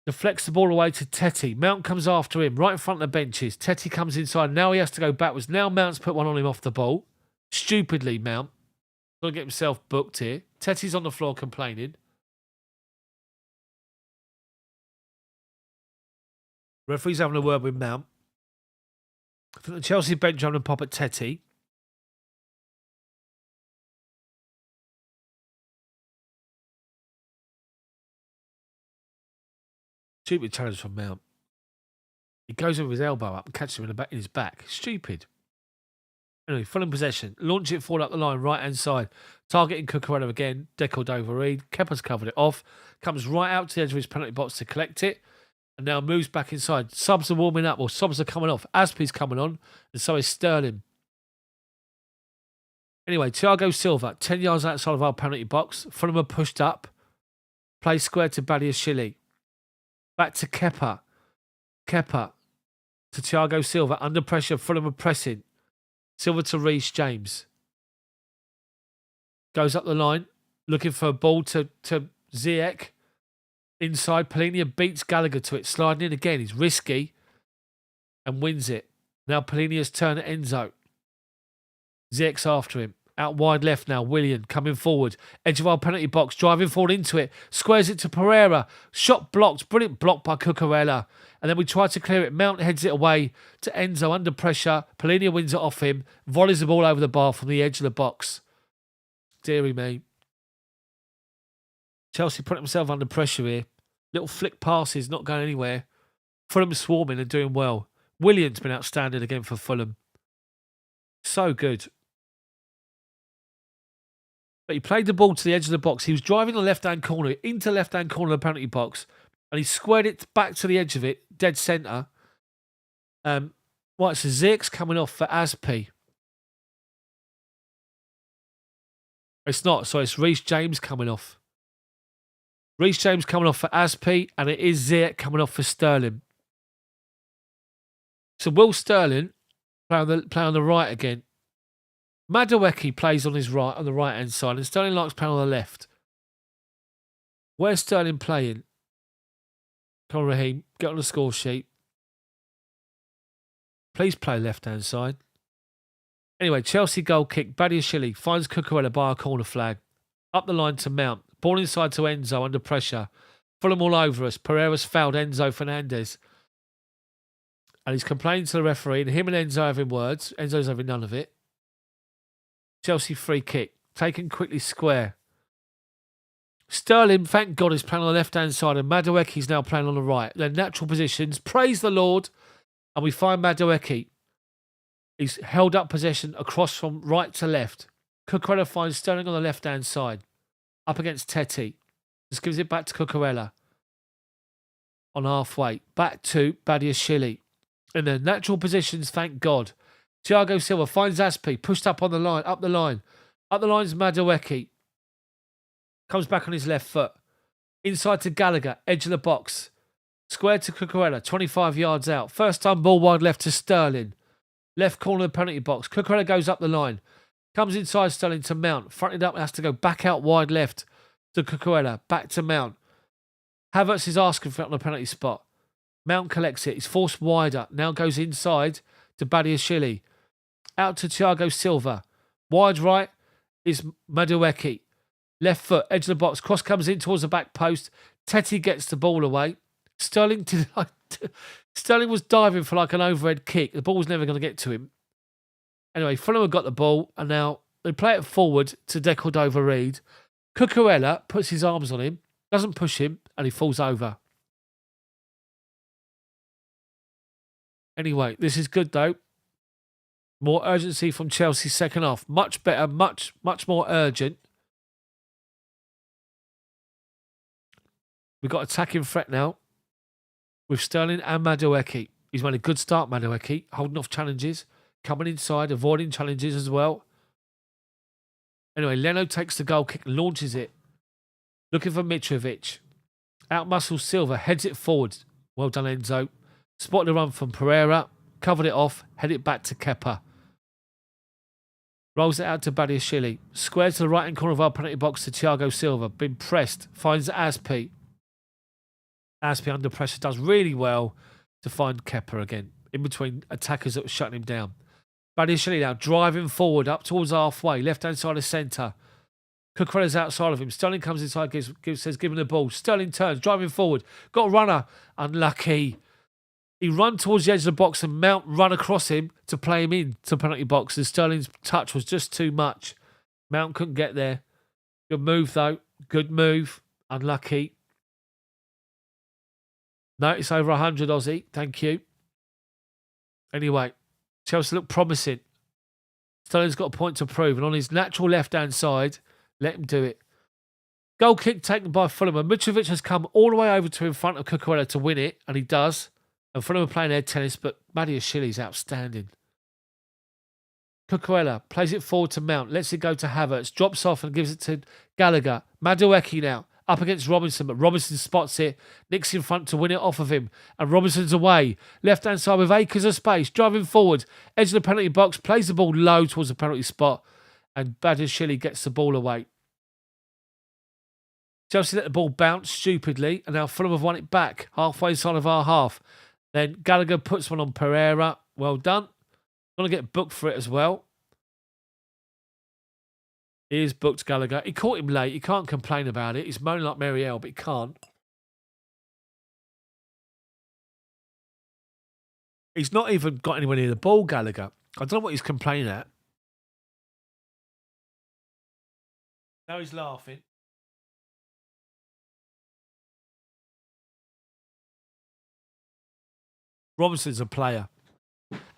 Deflects the ball away to Teti. Mount comes after him, right in front of the benches. Teti comes inside. Now he has to go backwards. Now Mount's put one on him off the ball. Stupidly, Mount. Going to get himself booked here. Teti's on the floor complaining. Referee's having a word with Mount. I think the Chelsea bench having a pop at Teti. Stupid challenge from Mount. He goes in with his elbow up and catches him in his back. Stupid. Anyway, full in possession. Launch it forward up the line, right hand side. Targeting Cucurella again. Decordova-Reid. Kepa's covered it off. Comes right out to the edge of his penalty box to collect it. And now moves back inside. Subs are warming up, or subs are coming off. Aspie's coming on, and so is Sterling. Anyway, Thiago Silva, 10 yards outside of our penalty box. Fulham are pushed up. Play square to Badiashile. Back to Kepa. Kepa to Thiago Silva. Under pressure, Fulham are pressing. Silva to Reece James. Goes up the line. Looking for a ball to Ziyech. Inside, Polinia beats Gallagher to it. Sliding in again. He's risky. And wins it. Now Polinia's turn at Enzo. Ziyech's after him. Out wide left now, Willian coming forward. Edge of our penalty box, driving forward into it. Squares it to Pereira. Shot blocked. Brilliant block by Cucurella. And then we try to clear it. Mount heads it away to Enzo under pressure. Polina wins it off him. Volleys the ball over the bar from the edge of the box. Deary me. Chelsea put himself under pressure here. Little flick passes, not going anywhere. Fulham swarming and doing well. Willian's been outstanding again for Fulham. So good. But he played the ball to the edge of the box. He was driving the left-hand corner, into left-hand corner of the penalty box, and he squared it back to the edge of it, dead centre. Right, so Ziyech's coming off for Aspi. It's not, so it's Reece James coming off. Reece James coming off for Aspi, and it is Ziyech coming off for Sterling. So Will Sterling play on the right again. Madeke plays on his right, on the right-hand side, and Sterling likes playing on the left. Where's Sterling playing? Come on, Raheem, get on the score sheet. Please play left-hand side. Anyway, Chelsea goal kick. Badiashile finds Cucurella by a corner flag. Up the line to Mount. Ball inside to Enzo under pressure. Fulham all over us. Pereira's fouled Enzo Fernandes. And he's complaining to the referee, and him and Enzo having words. Enzo's having none of it. Chelsea free kick. Taken quickly square. Sterling, thank God, is playing on the left-hand side, and Madueke's now playing on the right. Their natural positions. Praise the Lord. And we find Madueke. He's held up possession across from right to left. Cucurella finds Sterling on the left-hand side. Up against Teti. Just gives it back to Cucurella. On halfway. Back to Badiashile. In their natural positions, thank God. Thiago Silva finds Aspi, pushed up on the line, up the line. Up the line's Madueke. Comes back on his left foot. Inside to Gallagher, edge of the box. Square to Cucurella, 25 yards out. First time ball wide left to Sterling. Left corner of the penalty box. Cucurella goes up the line. Comes inside Sterling to Mount. Fronted up, has to go back out wide left to Cucurella. Back to Mount. Havertz is asking for it on the penalty spot. Mount collects it. He's forced wider. Now goes inside to Badiashile. Out to Thiago Silva. Wide right is Madueke. Left foot, edge of the box. Cross comes in towards the back post. Teti gets the ball away. Sterling was diving for like an overhead kick. The ball was never going to get to him. Anyway, Fulham have got the ball, and now they play it forward to De Cordova-Reid. Cucurella puts his arms on him, doesn't push him, and he falls over. Anyway, this is good though. More urgency from Chelsea's second half. Much better, much more urgent. We've got attacking threat now with Sterling and Madueke. He's made a good start, Madueke, holding off challenges, coming inside, avoiding challenges as well. Anyway, Leno takes the goal kick and launches it. Looking for Mitrovic. Outmuscles Silva, heads it forward. Well done, Enzo. Spotted the run from Pereira, covered it off, headed it back to Kepa. Rolls it out to Badiashile. Squares to the right-hand corner of our penalty box to Thiago Silva. Been pressed. Finds Aspi. Aspi under pressure does really well to find Kepa again. In between attackers that were shutting him down. Badiashile now driving forward up towards halfway. Left-hand side of centre. Cucurella's outside of him. Sterling comes inside, says give him the ball. Sterling turns, driving forward. Got a runner. Unlucky. He run towards the edge of the box and Mount run across him to play him in to the penalty box. And Sterling's touch was just too much. Mount couldn't get there. Good move, though. Good move. Unlucky. No, it's over 100 Aussie. Thank you. Anyway, Chelsea look promising. Sterling's got a point to prove. And on his natural left-hand side, let him do it. Goal kick taken by Fulham. And Mitrovic has come all the way over to in front of Cucurella to win it. And he does. And Fulham are playing head tennis, but Badiashile's outstanding. Cucurella plays it forward to Mount, lets it go to Havertz, drops off and gives it to Gallagher. Madueke now, up against Robinson, but Robinson spots it, nicks in front to win it off of him, and Robinson's away. Left-hand side with acres of space, driving forward, edge of the penalty box, plays the ball low towards the penalty spot, and Badiashile gets the ball away. Chelsea let the ball bounce stupidly, and now Fulham have won it back, halfway side of our half. Then Gallagher puts one on Pereira. Well done. Going to get booked for it as well. He is booked, Gallagher. He caught him late. He can't complain about it. He's moaning like Mary L, but he can't. He's not even got anywhere near the ball, Gallagher. I don't know what he's complaining at. Now he's laughing. Robinson's a player.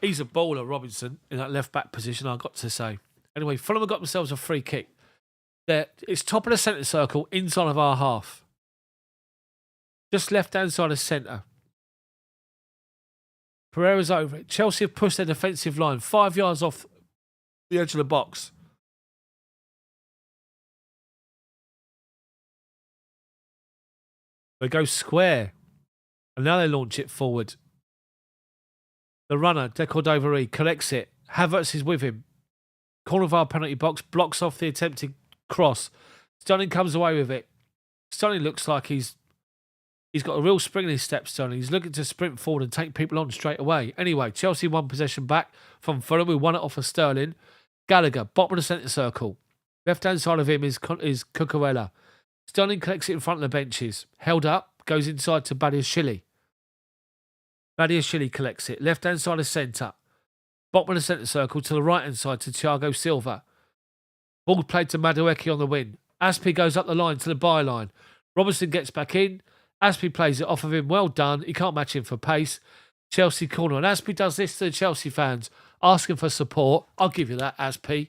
He's a baller, Robinson, in that left-back position, I've got to say. Anyway, Fulham have got themselves a free kick. It's top of the centre circle, inside of our half. Just left-hand side of centre. Pereira's over it. Chelsea have pushed their defensive line 5 yards off the edge of the box. They go square. And now they launch it forward. The runner, Decordovary, collects it. Havertz is with him. Corner of our penalty box, blocks off the attempted cross. Sterling comes away with it. Sterling looks like he's got a real spring in his step, Sterling. He's looking to sprint forward and take people on straight away. Anyway, Chelsea won possession back from Fulham. We won it off of Sterling. Gallagher, bottom of the centre circle. Left-hand side of him is Cucurella. Sterling collects it in front of the benches. Held up, goes inside to Badiashile. Badiashile collects it. Left-hand side of centre. Bottom of the centre circle to the right-hand side to Thiago Silva. Ball played to Madeke on the wing. Aspie goes up the line to the byline. Robinson gets back in. Aspie plays it off of him. Well done. He can't match him for pace. Chelsea corner. And Aspie does this to the Chelsea fans, asking for support. I'll give you that, Aspie.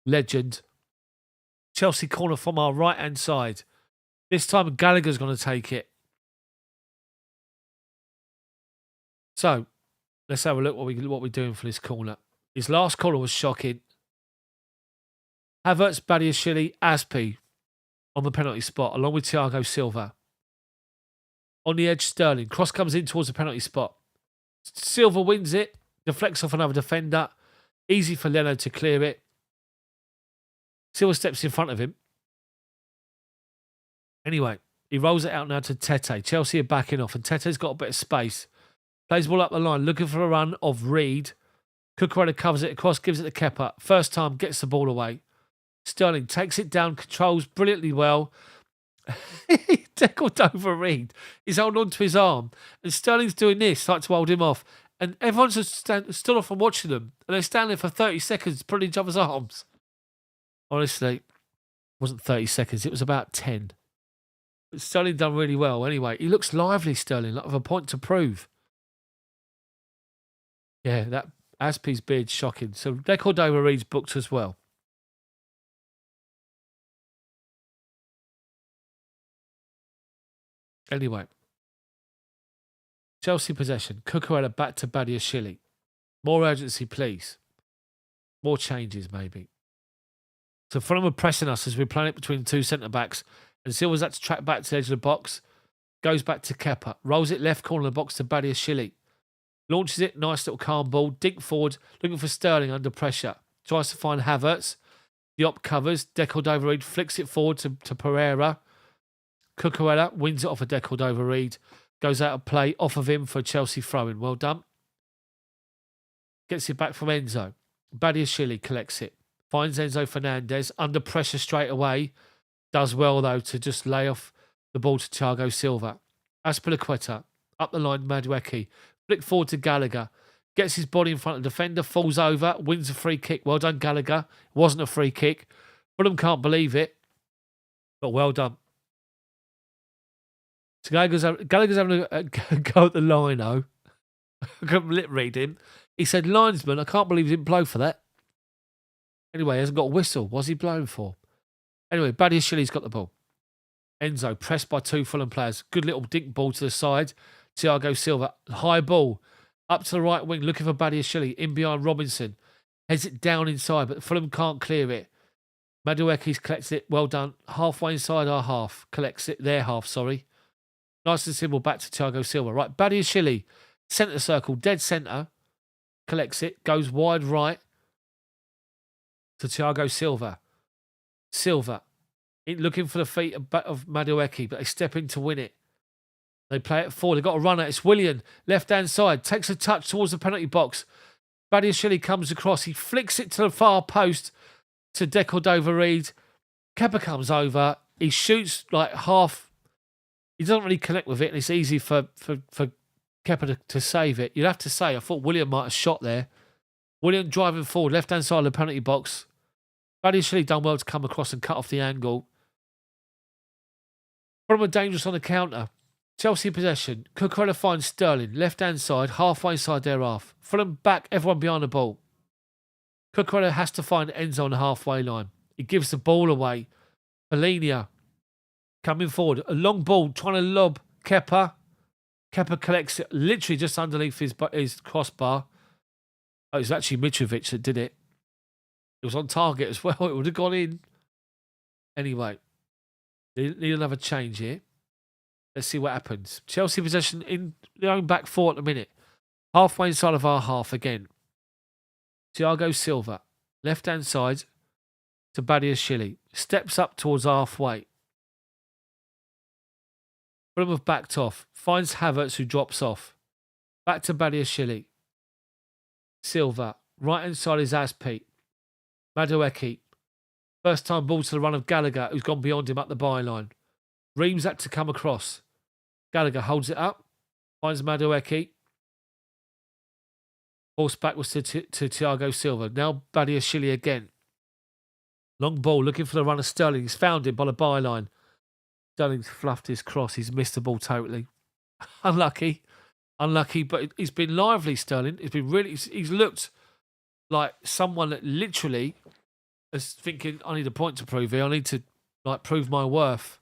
Legend. Chelsea corner from our right-hand side. This time Gallagher's going to take it. So, let's have a look what we're doing for this corner. His last corner was shocking. Havertz, Badiashile, Aspie on the penalty spot, along with Thiago Silva. On the edge, Sterling. Cross comes in towards the penalty spot. Silva wins it. Deflects off another defender. Easy for Leno to clear it. Silva steps in front of him. Anyway, he rolls it out now to Tete. Chelsea are backing off, and Tete's got a bit of space. Plays the ball up the line, looking for a run of Reed. Cucurella covers it across, gives it to Kepa. First time, gets the ball away. Sterling takes it down, controls brilliantly well. He tackled over Reed. He's holding on to his arm. And Sterling's doing this, like to hold him off. And everyone's just stood off and watching them. And they're standing there for 30 seconds, pulling each other's arms. Honestly, it wasn't 30 seconds. It was about 10. But Sterling done really well. Anyway, he looks lively, Sterling, like with a point to prove. Yeah, that Aspie's beard's shocking. So Decordova Reed's booked as well. Anyway, Chelsea possession. Cucurella back to Badiashile. More urgency, please. More changes, maybe. So Fulham are pressing us as we're playing it between two centre-backs. And Silva's had to track back to the edge of the box. Goes back to Kepa. Rolls it left corner of the box to Badiashile. Launches it. Nice little calm ball. Dink forward. Looking for Sterling under pressure. Tries to find Havertz. Diop covers. Decordova Reed flicks it forward to Pereira. Cucurella wins it off of Decordova Reed. Goes out of play off of him for Chelsea throw-in. Well done. Gets it back from Enzo. Badiashile collects it. Finds Enzo Fernandes. Under pressure straight away. Does well, though, to just lay off the ball to Thiago Silva. Azpilicueta. Up the line, Madeke. Flick forward to Gallagher. Gets his body in front of the defender. Falls over. Wins a free kick. Well done, Gallagher. It wasn't a free kick. Fulham can't believe it. But well done. So Gallagher's having a go at the lino. I couldn't lip read him. He said, linesman, I can't believe he didn't blow for that. Anyway, he hasn't got a whistle. What's he blowing for? Anyway, Badiashili's got the ball. Enzo, pressed by two Fulham players. Good little dink ball to the side. Thiago Silva, high ball. Up to the right wing, looking for Badiashile. In behind Robinson. Heads it down inside, but Fulham can't clear it. Madueke's collects it. Well done. Halfway inside our half. Collects it. Their half, sorry. Nice and simple back to Thiago Silva. Right, Badiashile, centre circle, dead centre. Collects it. Goes wide right to Thiago Silva. Silva, looking for the feet of Madueke, but they step in to win it. They play it forward. They've got a runner. It's Willian, left-hand side. Takes a touch towards the penalty box. Badiashile comes across. He flicks it to the far post to Decordova-Reid. Kepa comes over. He shoots like half. He doesn't really connect with it, and it's easy for Kepa to save it. You'd have to say, I thought Willian might have shot there. Willian driving forward, left-hand side of the penalty box. Badiashile done well to come across and cut off the angle. Fulham are dangerous on the counter. Chelsea possession. Cucurella finds Sterling, left-hand side, halfway side their half. Fulham back, everyone behind the ball. Cucurella has to find Enzo on the halfway line. He gives the ball away. Polina coming forward. A long ball, trying to lob Kepa. Kepa collects it literally just underneath his crossbar. Oh, it was actually Mitrovic that did it. It was on target as well. It would have gone in. Anyway, need another change here. Let's see what happens. Chelsea possession in their own back four at the minute. Halfway inside of our half again. Thiago Silva, left-hand side to Badiashile. Steps up towards halfway. Fulham have backed off. Finds Havertz, who drops off. Back to Badiashile. Silva. Right-hand side is Aspi. Madeke. First time ball to the run of Gallagher, who's gone beyond him up the byline. Reams had to come across. Gallagher holds it up. Finds Madeke. Force backwards to Thiago Silva. Now Badiashile again. Long ball, looking for the run of Sterling. He's found him by the byline. Sterling's fluffed his cross. He's missed the ball totally. Unlucky, but he's been lively, Sterling. He's been really. He's looked like someone that literally is thinking, I need a point to prove here. I need to prove my worth.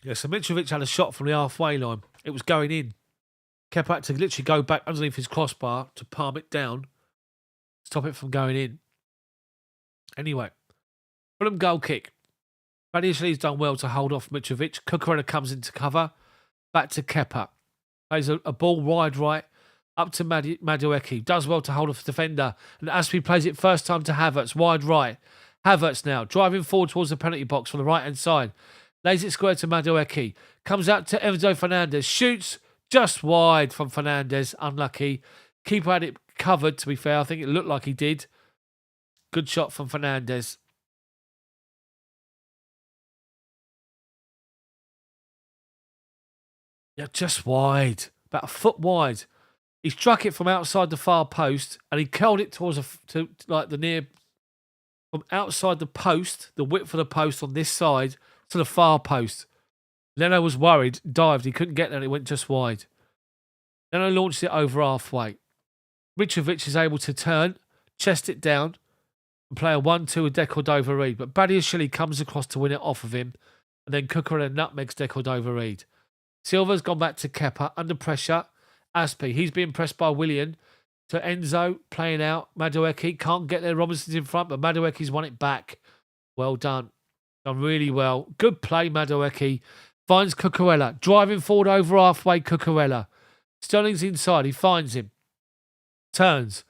Yeah, so Mitrovic had a shot from the halfway line. It was going in. Kepa had to literally go back underneath his crossbar to palm it down, stop it from going in. Anyway, Fulham goal kick. Badiashale's done well to hold off Mitrovic. Cucurella comes into cover. Back to Kepa. Plays a ball wide right. Up to Madeke. Does well to hold off the defender. And Aspi plays it first time to Havertz. Wide right. Havertz now. Driving forward towards the penalty box from the right-hand side. Lays it square to Madeke. Comes out to Enzo Fernandes. Shoots just wide from Fernandes. Unlucky. Keeper had it covered, to be fair. I think it looked like he did. Good shot from Fernandes. Yeah, just wide. About a foot wide. He struck it from outside the far post and he curled it towards the near, from outside the post, the width of the post on this side to the far post. Leno was worried, dived, he couldn't get there and it went just wide. Leno launched it over halfway. Mitrovic is able to turn, chest it down, and play a 1-2 with Decordova-Reid. But Badiashile comes across to win it off of him, and then Cucurella nutmegs Decordova-Reid. Silva's gone back to Kepa, under pressure. Aspi, he's being pressed by Willian. To Enzo, playing out. Madeke can't get there. Robinson's in front, but Madueke's won it back. Well done. Done really well. Good play, Madeke. Finds Cucurella. Driving forward over halfway, Cucurella. Sterling's inside. He finds him. Turns.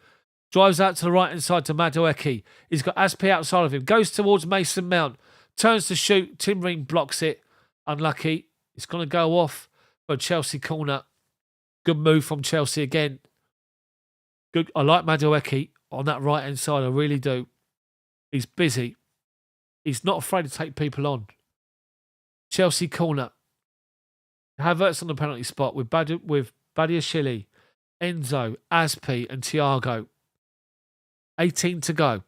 Drives out to the right-hand side to Madeke. He's got Aspi outside of him. Goes towards Mason Mount. Turns to shoot. Tim Ream blocks it. Unlucky. It's going to go off for a Chelsea corner. Good move from Chelsea again. Good. I like Madeke on that right-hand side. I really do. He's busy. He's not afraid to take people on. Chelsea corner. Havertz on the penalty spot with Badiashile, Enzo, Aspi and Thiago. 18 to go.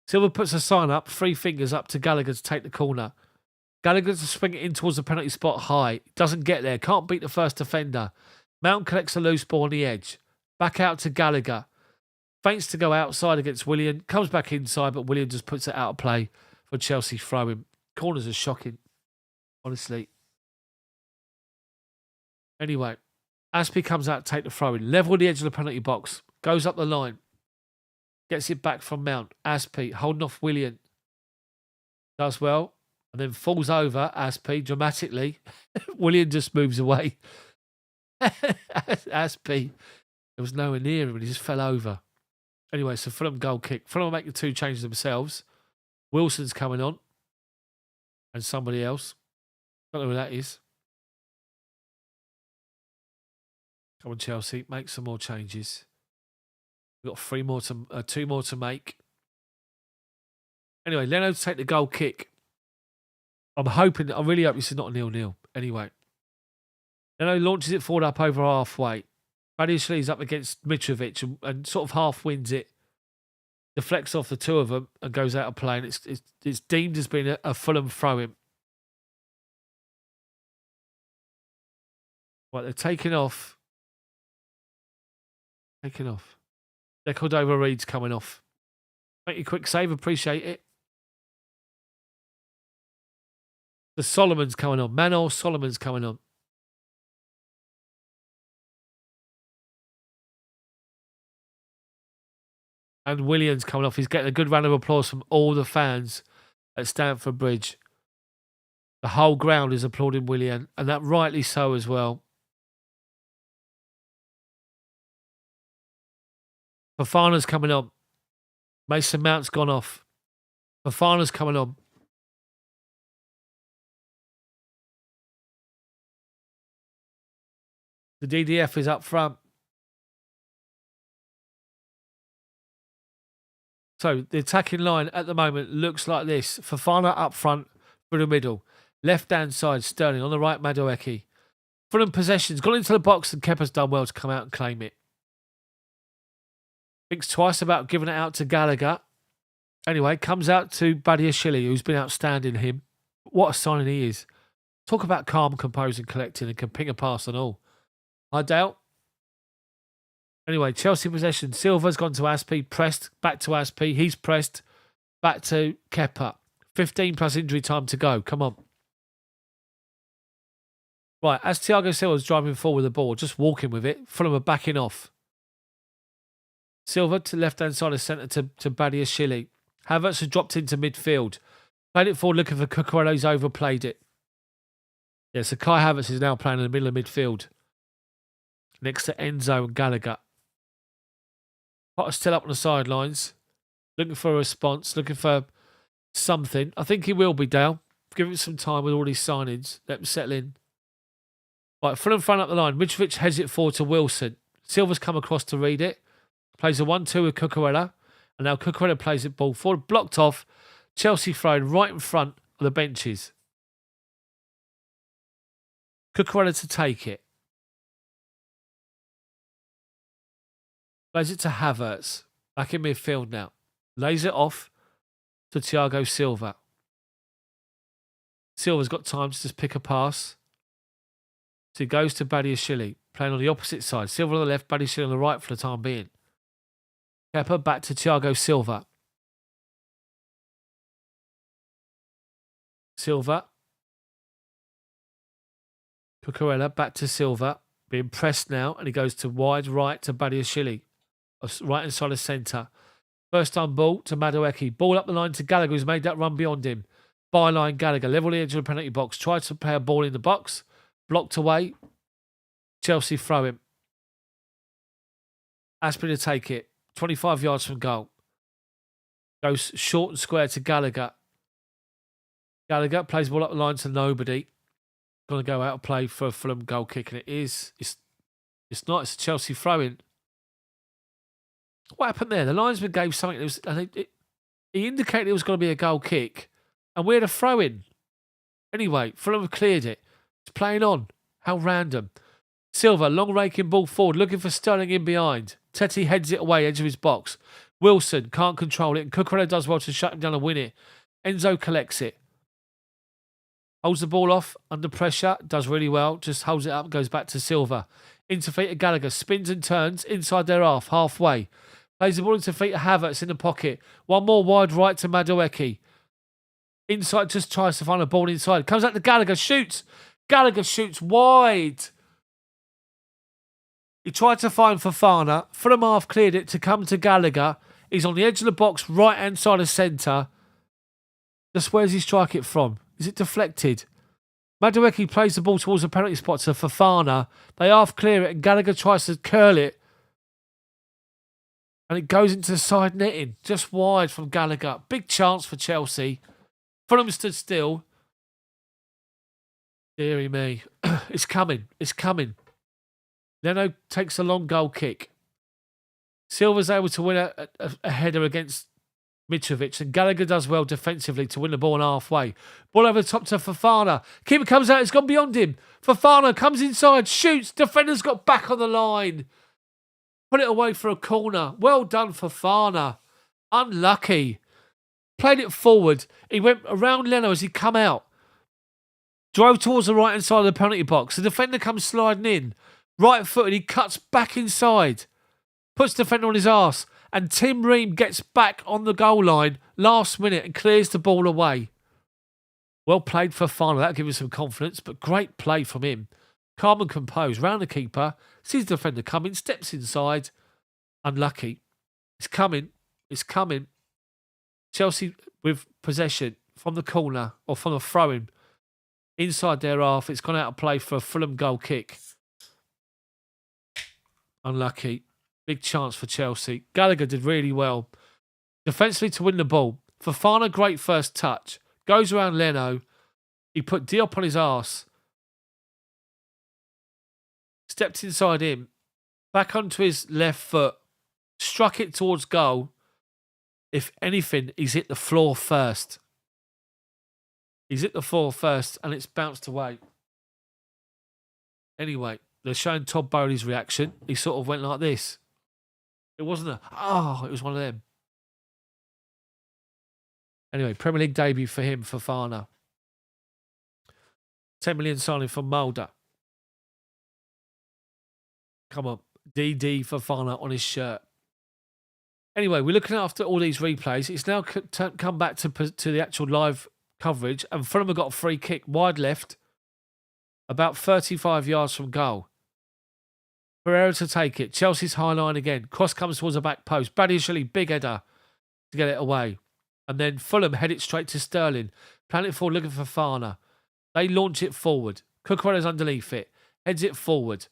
Silva puts a sign up, 3 fingers up to Gallagher to take the corner. Gallagher to swing it in towards the penalty spot high. Doesn't get there. Can't beat the first defender. Mount collects a loose ball on the edge. Back out to Gallagher. Feints to go outside against Willian. Comes back inside, but Willian just puts it out of play for Chelsea throwing. Corners are shocking, honestly. Anyway, Aspi comes out to take the throw-in. Level the edge of the penalty box. Goes up the line. Gets it back from Mount. Aspi holding off Willian. Does well. And then falls over Aspi dramatically. Willian just moves away. Aspi. There was nowhere near him and he just fell over. Anyway, so Fulham goal kick. Fulham make the 2 changes themselves. Wilson's coming on. And somebody else. Don't know who that is. Come on, Chelsea, make some more changes. We've got two more to make. Anyway, Leno to take the goal kick. I really hope this is not a 0-0. Anyway, Leno launches it forward up over halfway. Badiashili's up against Mitrovic and sort of half wins it. Deflects off the two of them and goes out of play. And it's deemed as being a Fulham throw-in. Right, they're taking off. Their Cordova Reed's coming off. Make a quick save, appreciate it. The Solomon's coming on. Manor Solomon's coming on. And Williams coming off. He's getting a good round of applause from all the fans at Stamford Bridge. The whole ground is applauding Willian, and that rightly so as well. Fofana's coming on. Mason Mount's gone off. Fofana's coming on. The DDF is up front. So the attacking line at the moment looks like this. Fofana up front through the middle. Left-hand side, Sterling. On the right, Madeke. Fulham possession's gone into the box and Kepa's done well to come out and claim it. Thinks twice about giving it out to Gallagher. Anyway, comes out to Badiashile, who's been outstanding him. What a signing he is. Talk about calm, composed and collecting and can ping a pass and all. I doubt. Anyway, Chelsea possession. Silva's gone to Aspi, pressed, back to Aspi. He's pressed, back to Kepa. 15 plus injury time to go. Come on. Right, as Thiago Silva's driving forward with the ball, just walking with it, Fulham are backing off. Silva to left-hand side of centre to Badiashile. Havertz has dropped into midfield. Played it forward looking for Cucurella, who's overplayed it. Yeah, so Kai Havertz is now playing in the middle of midfield. Next to Enzo and Gallagher. Potter's still up on the sidelines. Looking for a response. Looking for something. I think he will be, Dale. Give it some time with all these signings. Let him settle in. Right, Fulham front up the line. Mitrovic heads it forward to Wilson. Silva's come across to read it. Plays a 1-2 with Cucurella. And now Cucurella plays it ball forward. Blocked off. Chelsea thrown right in front of the benches. Cucurella to take it. Plays it to Havertz. Back in midfield now. Lays it off to Thiago Silva. Silva's got time to just pick a pass. So he goes to Badiashile. Playing on the opposite side. Silva on the left, Badiashile on the right for the time being. Kepa back to Thiago Silva. Silva. Cucurella back to Silva. Being pressed now. And he goes to wide right to Badiashile. Right inside the centre. First time ball to Madeke. Ball up the line to Gallagher, who's made that run beyond him. Byline Gallagher. Level the edge of the penalty box. Tried to play a ball in the box. Blocked away. Chelsea throw him. Aspi to take it. 25 yards from goal. Goes short and square to Gallagher. Gallagher plays the ball up the line to nobody. Going to go out of play for a Fulham goal kick. And it's not. It's a Chelsea throw-in. What happened there? The linesman gave something. He indicated it was going to be a goal kick. And we had a throw-in. Anyway, Fulham have cleared it. It's playing on. How random. Silva, long raking ball forward, looking for Sterling in behind. Teti heads it away, edge of his box. Wilson can't control it, and Cucurella does well to shut him down and win it. Enzo collects it. Holds the ball off, under pressure, does really well, just holds it up and goes back to Silva. Into feet of Gallagher, spins and turns, inside their halfway. Plays the ball into feet of Havertz in the pocket. One more wide right to Madeke. Inside, just tries to find a ball inside. Comes out to Gallagher, shoots. Gallagher shoots wide. He tried to find Fofana. Fulham half cleared it to come to Gallagher. He's on the edge of the box, right-hand side of centre. Just where's he strike it from? Is it deflected? Madeke plays the ball towards the penalty spot to Fofana. They half clear it and Gallagher tries to curl it. And it goes into the side netting, just wide from Gallagher. Big chance for Chelsea. Fulham stood still. Deary me. It's coming. It's coming. Leno takes a long goal kick. Silva's able to win a header against Mitrovic, and Gallagher does well defensively to win the ball on halfway. Ball over the top to Fofana. Keeper comes out, it's gone beyond him. Fofana comes inside, shoots. Defender's got back on the line. Put it away for a corner. Well done, Fofana. Unlucky. Played it forward. He went around Leno as he come out. Drove towards the right-hand side of the penalty box. The defender comes sliding in. Right foot, and he cuts back inside. Puts the defender on his arse. And Tim Ream gets back on the goal line last minute and clears the ball away. Well played for Fofana. That'll give him some confidence, but great play from him. Calm and composed. Round the keeper. Sees the defender coming. Steps inside. Unlucky. It's coming. It's coming. Chelsea with possession from the corner or from the throw-in. Inside their half. It's gone out of play for a Fulham goal kick. Unlucky. Big chance for Chelsea. Gallagher did really well. Defensively to win the ball. Fofana, great first touch. Goes around Leno. He put Diop on his arse. Stepped inside him. Back onto his left foot. Struck it towards goal. If anything, he's hit the floor first. He's hit the floor first and it's bounced away. Anyway, they're showing Todd Bowley's reaction. He sort of went like this. It wasn't it was one of them. Anyway, Premier League debut for him, Fofana. 10 million signing from Mulder. Come on. DD Fofana on his shirt. Anyway, we're looking after all these replays. It's now come back to the actual live coverage, and Fulham have got a free kick wide left, about 35 yards from goal. Pereira to take it. Chelsea's high line again. Cross comes towards the back post. Badiashile, big header to get it away. And then Fulham head it straight to Sterling. Playing it forward, looking for Fofana. They launch it forward. Cucurella's underneath it. Heads it forward.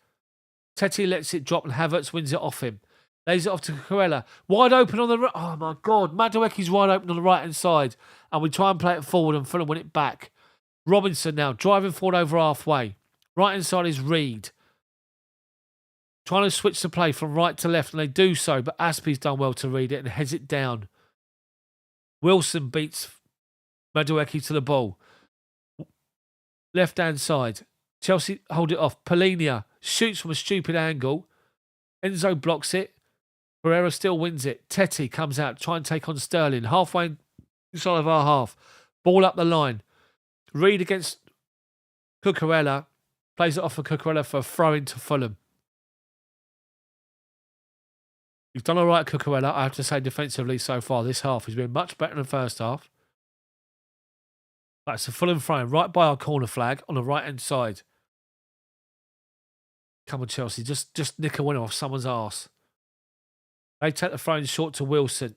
Tete lets it drop and Havertz wins it off him. Lays it off to Cucurella. Wide open on the right. Oh my God. Madueke's wide open on the right-hand side. And we try and play it forward and Fulham win it back. Robinson now driving forward over halfway. Right-hand side is Reed. Trying to switch the play from right to left, and they do so, but Aspie's done well to read it and heads it down. Wilson beats Madueke to the ball. Left-hand side. Chelsea hold it off. Polinia shoots from a stupid angle. Enzo blocks it. Pereira still wins it. Tete comes out, try and take on Sterling. Halfway inside of our half. Ball up the line. Reed against Cucurella. Plays it off for Cucurella for a throw into Fulham. He's done all right, Cucurella. I have to say, defensively so far this half. He's been much better than the first half. That's a Fulham throw right by our corner flag on the right-hand side. Come on, Chelsea. Just nick a winner off someone's arse. They take the throw in short to Wilson.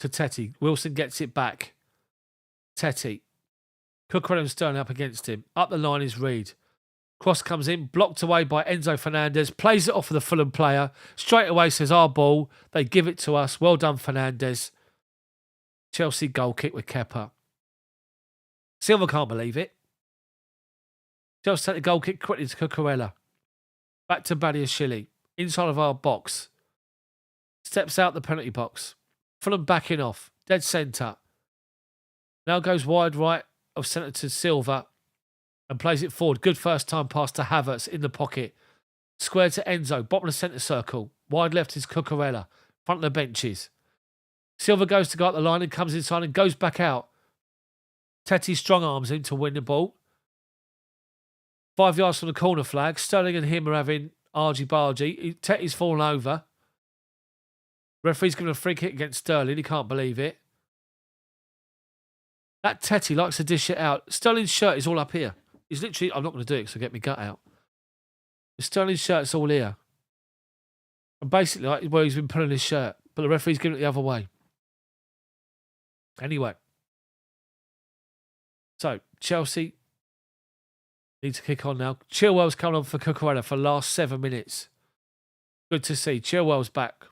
To Tete. Wilson gets it back. Tete. Cucurella and Sterling up against him. Up the line is Reed. Cross comes in, blocked away by Enzo Fernandes, plays it off for the Fulham player, straight away says our ball, they give it to us, well done Fernandes. Chelsea goal kick with Kepa. Silva can't believe it. Chelsea take the goal kick quickly to Cucurella. Back to Badiashile, inside of our box. Steps out the penalty box. Fulham backing off, dead centre. Now goes wide right of centre to Silva. And plays it forward. Good first time pass to Havertz in the pocket. Square to Enzo. Bottom of the centre circle. Wide left is Cucurella. Front of the benches. Silva goes to go up the line and comes inside and goes back out. Tete strong arms him to win the ball. 5 yards from the corner flag. Sterling and him are having argy-bargy. Tete's fallen over. Referee's given a free kick against Sterling. He can't believe it. That Tete likes to dish it out. Sterling's shirt is all up here. He's literally, I'm not going to do it because I'll get my gut out. Sterling's shirt's all here. And basically, like, where he's been pulling his shirt. But the referee's giving it the other way. Anyway. So, Chelsea need to kick on now. Chilwell's coming on for Cucurella for the last 7 minutes. Good to see. Chilwell's back.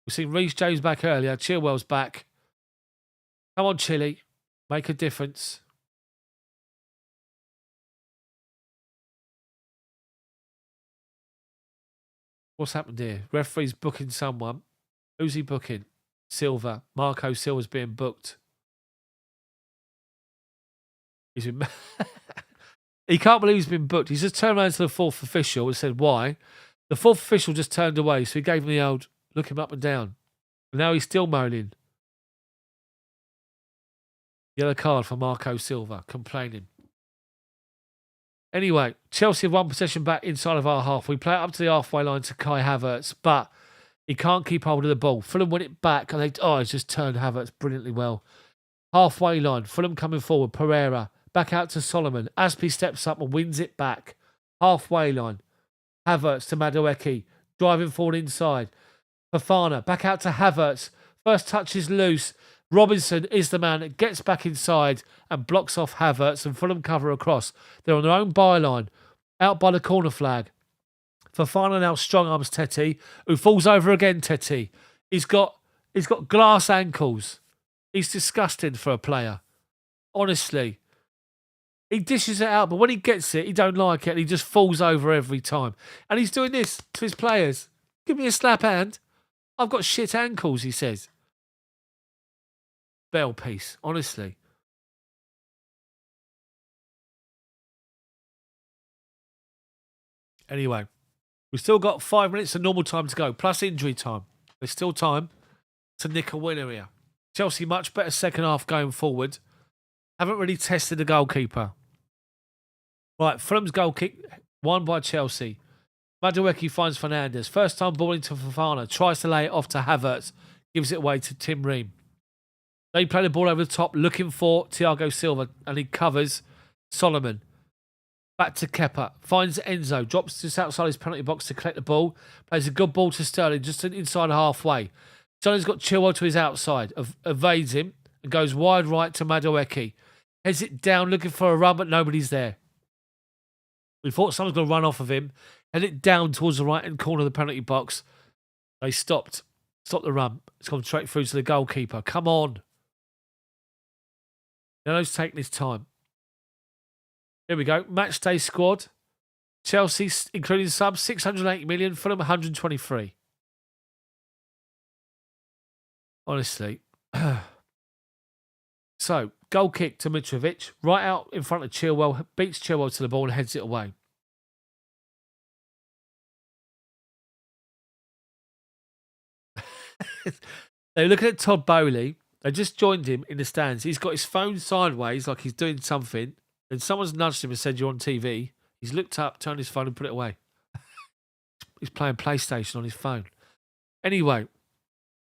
We've seen Reece James back earlier. Chilwell's back. Come on, Chile. Make a difference. What's happened here? Referee's booking someone. Who's he booking? Silva. Marco Silva's being booked. He's been... He can't believe he's been booked. He's just turned around to the fourth official and said, why? The fourth official just turned away, so he gave him the old look him up and down. And now he's still moaning. Yellow card for Marco Silva, complaining. Anyway, Chelsea have one possession back inside of our half. We play it up to the halfway line to Kai Havertz, but he can't keep hold of the ball. Fulham win it back, and he's just turned Havertz brilliantly well. Halfway line, Fulham coming forward. Pereira, back out to Solomon. Aspie steps up and wins it back. Halfway line, Havertz to Madeke, driving forward inside. Fofana, back out to Havertz. First touch is loose. Robinson is the man that gets back inside and blocks off Havertz, and Fulham cover across. They're on their own byline, out by the corner flag. Fofana now strong arms Teti, who falls over again. Teti, he's got glass ankles. He's disgusting for a player. Honestly, he dishes it out, but when he gets it, he don't like it, and he just falls over every time. And he's doing this to his players. Give me a slap hand. I've got shit ankles, he says. Bell piece, honestly. Anyway, we've still got 5 minutes of normal time to go, plus injury time. There's still time to nick a winner here. Chelsea much better second half going forward. Haven't really tested the goalkeeper. Right, Fulham's goal kick, won by Chelsea. Madeke finds Fernandes. First time ball into Fofana. Tries to lay it off to Havertz. Gives it away to Tim Ream. They play the ball over the top, looking for Thiago Silva, and he covers Solomon. Back to Kepa. Finds Enzo. Drops just outside his penalty box to collect the ball. Plays a good ball to Sterling, just inside halfway. Sterling's got Chilwell to his outside. Evades him and goes wide right to Madeke. Heads it down, looking for a run, but nobody's there. We thought someone's going to run off of him. Head it down towards the right-hand corner of the penalty box. They stopped. Stopped the run. It's gone straight through to the goalkeeper. Come on. Nono's taking his time. Here we go. Match day squad. Chelsea, including subs, 680 million. Fulham, 123. Honestly. So, goal kick to Mitrovic. Right out in front of Chilwell. Beats Chilwell to the ball and heads it away. They're looking at Todd Bowley. They just joined him in the stands. He's got his phone sideways like he's doing something. And someone's nudged him and said, you're on TV. He's looked up, turned his phone and put it away. He's playing PlayStation on his phone. Anyway,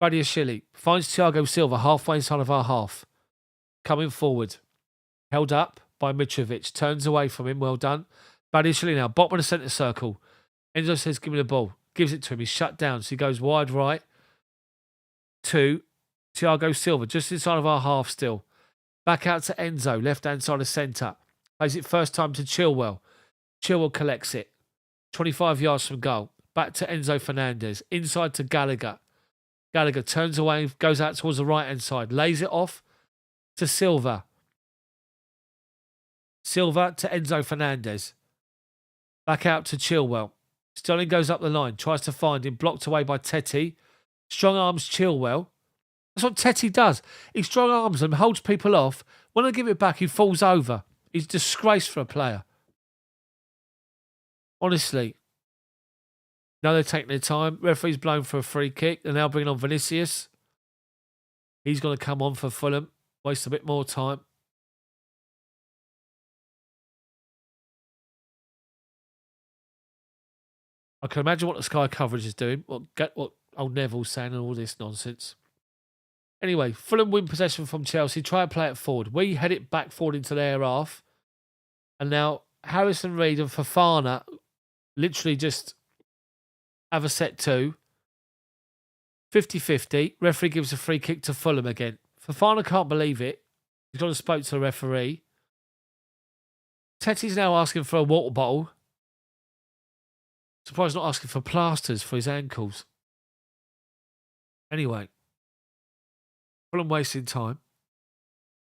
Badiashile finds Thiago Silva halfway inside of our half. Coming forward. Held up by Mitrovic. Turns away from him. Well done. Badiashile now, bottom of the centre circle. Enzo says, give me the ball. Gives it to him. He's shut down. So he goes wide right to Thiago Silva, just inside of our half still. Back out to Enzo, left-hand side of centre. Plays it first time to Chilwell. Chilwell collects it. 25 yards from goal. Back to Enzo Fernandes. Inside to Gallagher. Gallagher turns away, goes out towards the right-hand side. Lays it off to Silva. Silva to Enzo Fernandes. Back out to Chilwell. Sterling goes up the line. Tries to find him. Blocked away by Teti. Strong arms Chilwell. That's what Teti does. He strong arms them, holds people off. When I give it back, he falls over. He's a disgrace for a player. Honestly. Now they're taking their time. Referee's blown for a free kick. They're now bringing on Vinicius. He's going to come on for Fulham. Waste a bit more time. I can imagine what the Sky coverage is doing. What old Neville's saying and all this nonsense. Anyway, Fulham win possession from Chelsea. Try and play it forward. We head it back forward into their half. And now Harrison Reed and Fofana literally just have a set two. 50-50. Referee gives a free kick to Fulham again. Fofana can't believe it. He's gone and spoke to the referee. Teti's now asking for a water bottle. Surprised not asking for plasters for his ankles. Anyway. Fulham wasting time.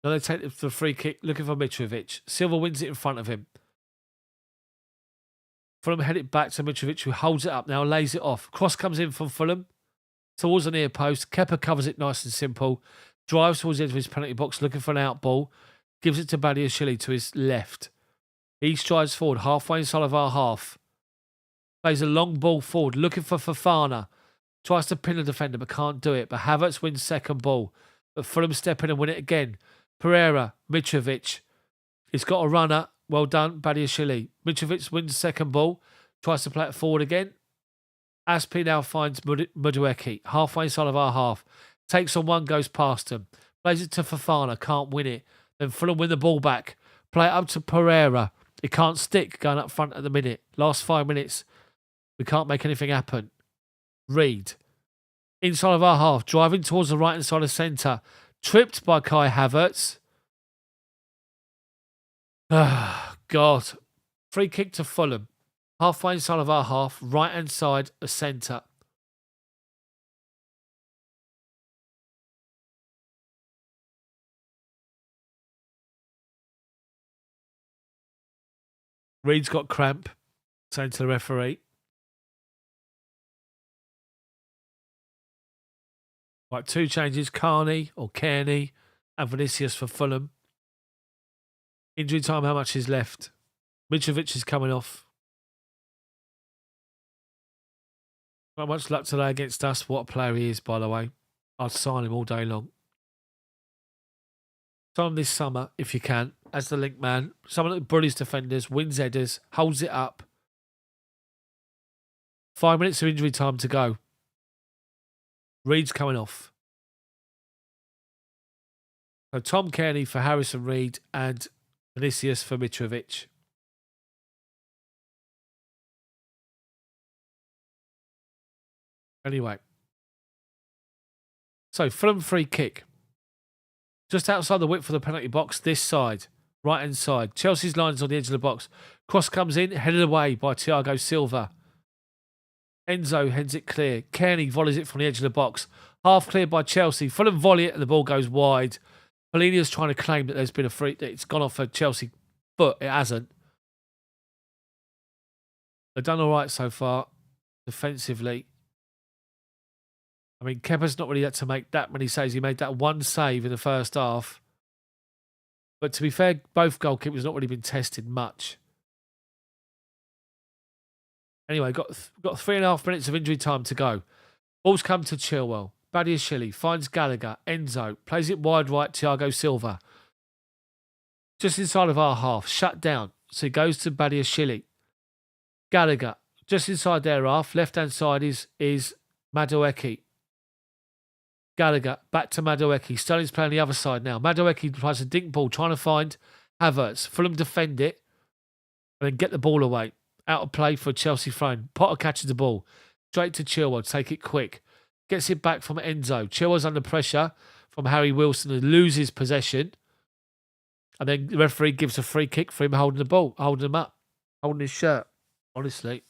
Now they take the free kick, looking for Mitrovic. Silva wins it in front of him. Fulham head it back to Mitrovic, who holds it up now, lays it off. Cross comes in from Fulham towards the near post. Kepa covers it nice and simple. Drives towards the edge of his penalty box, looking for an out ball. Gives it to Badiashile to his left. He strides forward, halfway inside of our half. Plays a long ball forward, looking for Fofana. Tries to pin the defender, but can't do it. But Havertz wins second ball. But Fulham step in and win it again. Pereira, Mitrovic. He's got a runner. Well done, Badiashile. Mitrovic wins second ball. Tries to play it forward again. Aspi now finds Madeke, halfway inside of our half. Takes on one, goes past him. Plays it to Fofana, can't win it. Then Fulham win the ball back. Play it up to Pereira. It can't stick going up front at the minute. Last 5 minutes, we can't make anything happen. Reed. Inside of our half, driving towards the right-hand side of centre. Tripped by Kai Havertz. Ah, God. Free kick to Fulham. Halfway inside of our half, right-hand side of centre. Reed's got cramp, saying to the referee. Right, 2 changes. Kearney and Vinicius for Fulham. Injury time, how much is left? Mitrovic is coming off. Not much luck today against us. What a player he is, by the way. I'd sign him all day long. Sign him this summer, if you can, as the link man. Someone that bullies defenders, wins headers, holds it up. 5 minutes of injury time to go. Reed's coming off. So Tom Kearney for Harrison Reed and Vinicius for Mitrovic. Anyway. So Fulham free kick. Just outside the width of the penalty box, this side. Right-hand side. Chelsea's line's on the edge of the box. Cross comes in, headed away by Thiago Silva. Enzo heads it clear. Kearney volleys it from the edge of the box. Half cleared by Chelsea. Fulham volley it and the ball goes wide. Polinia's trying to claim that there's been a free... that it's gone off a Chelsea foot. It hasn't. They've done all right so far, defensively. I mean, Kepa's not really had to make that many saves. He made that one save in the first half. But to be fair, both goalkeepers not really been tested much. Anyway, got 3.5 minutes of injury time to go. Ball's come to Chilwell. Badiashile finds Gallagher. Enzo plays it wide right. Thiago Silva. Just inside of our half. Shut down. So he goes to Badiashile. Gallagher. Just inside their half. Left-hand side is Madeke. Gallagher. Back to Madeke. Sterling's playing the other side now. Madeke tries a dink ball. Trying to find Havertz. Fulham defend it. And then get the ball away. Out of play for a Chelsea throw. Potter catches the ball. Straight to Chilwell. Take it quick. Gets it back from Enzo. Chilwell's under pressure from Harry Wilson and loses possession. And then the referee gives a free kick for him holding the ball, holding him up, holding his shirt. Honestly.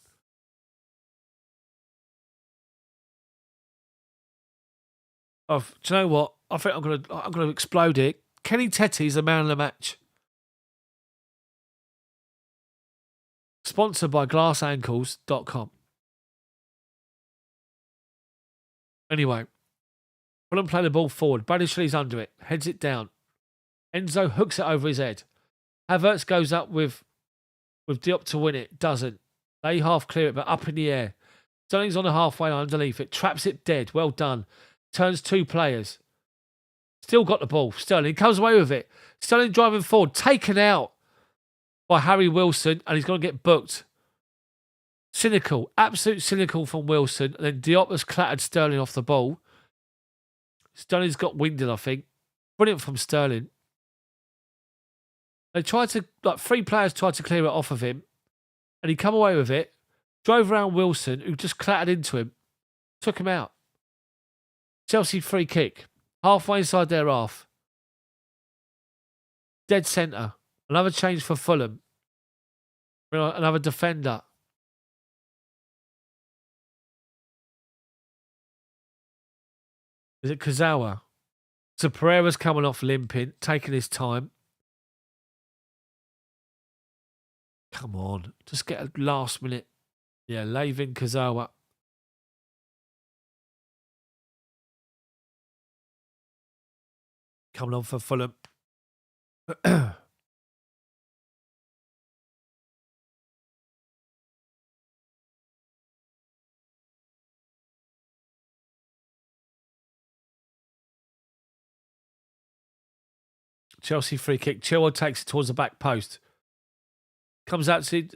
Oh, do you know what? I think I'm gonna explode it. Kenny Tetty's the man of the match. Sponsored by glassankles.com. Anyway, Fulham play the ball forward. Badiashale's under it. Heads it down. Enzo hooks it over his head. Havertz goes up with Diop to win it. Doesn't. They half clear it, but up in the air. Sterling's on the halfway line underneath it. Traps it dead. Well done. Turns 2 players. Still got the ball. Sterling comes away with it. Sterling driving forward. Taken out by Harry Wilson. And he's going to get booked. Cynical. Absolute cynical from Wilson. And then Diop has clattered Sterling off the ball. Sterling's got winded, I think. Brilliant from Sterling. They tried to... 3 players tried to clear it off of him. And he come away with it. Drove around Wilson, who just clattered into him. Took him out. Chelsea free kick. Halfway inside their half. Dead centre. Another change for Fulham. Another defender. Is it Kazawa? So Pereira's coming off limping, taking his time. Come on. Just get a last minute. Yeah, Lavin Kazawa. Coming on for Fulham. Chelsea free kick. Chilwell takes it towards the back post. Comes out to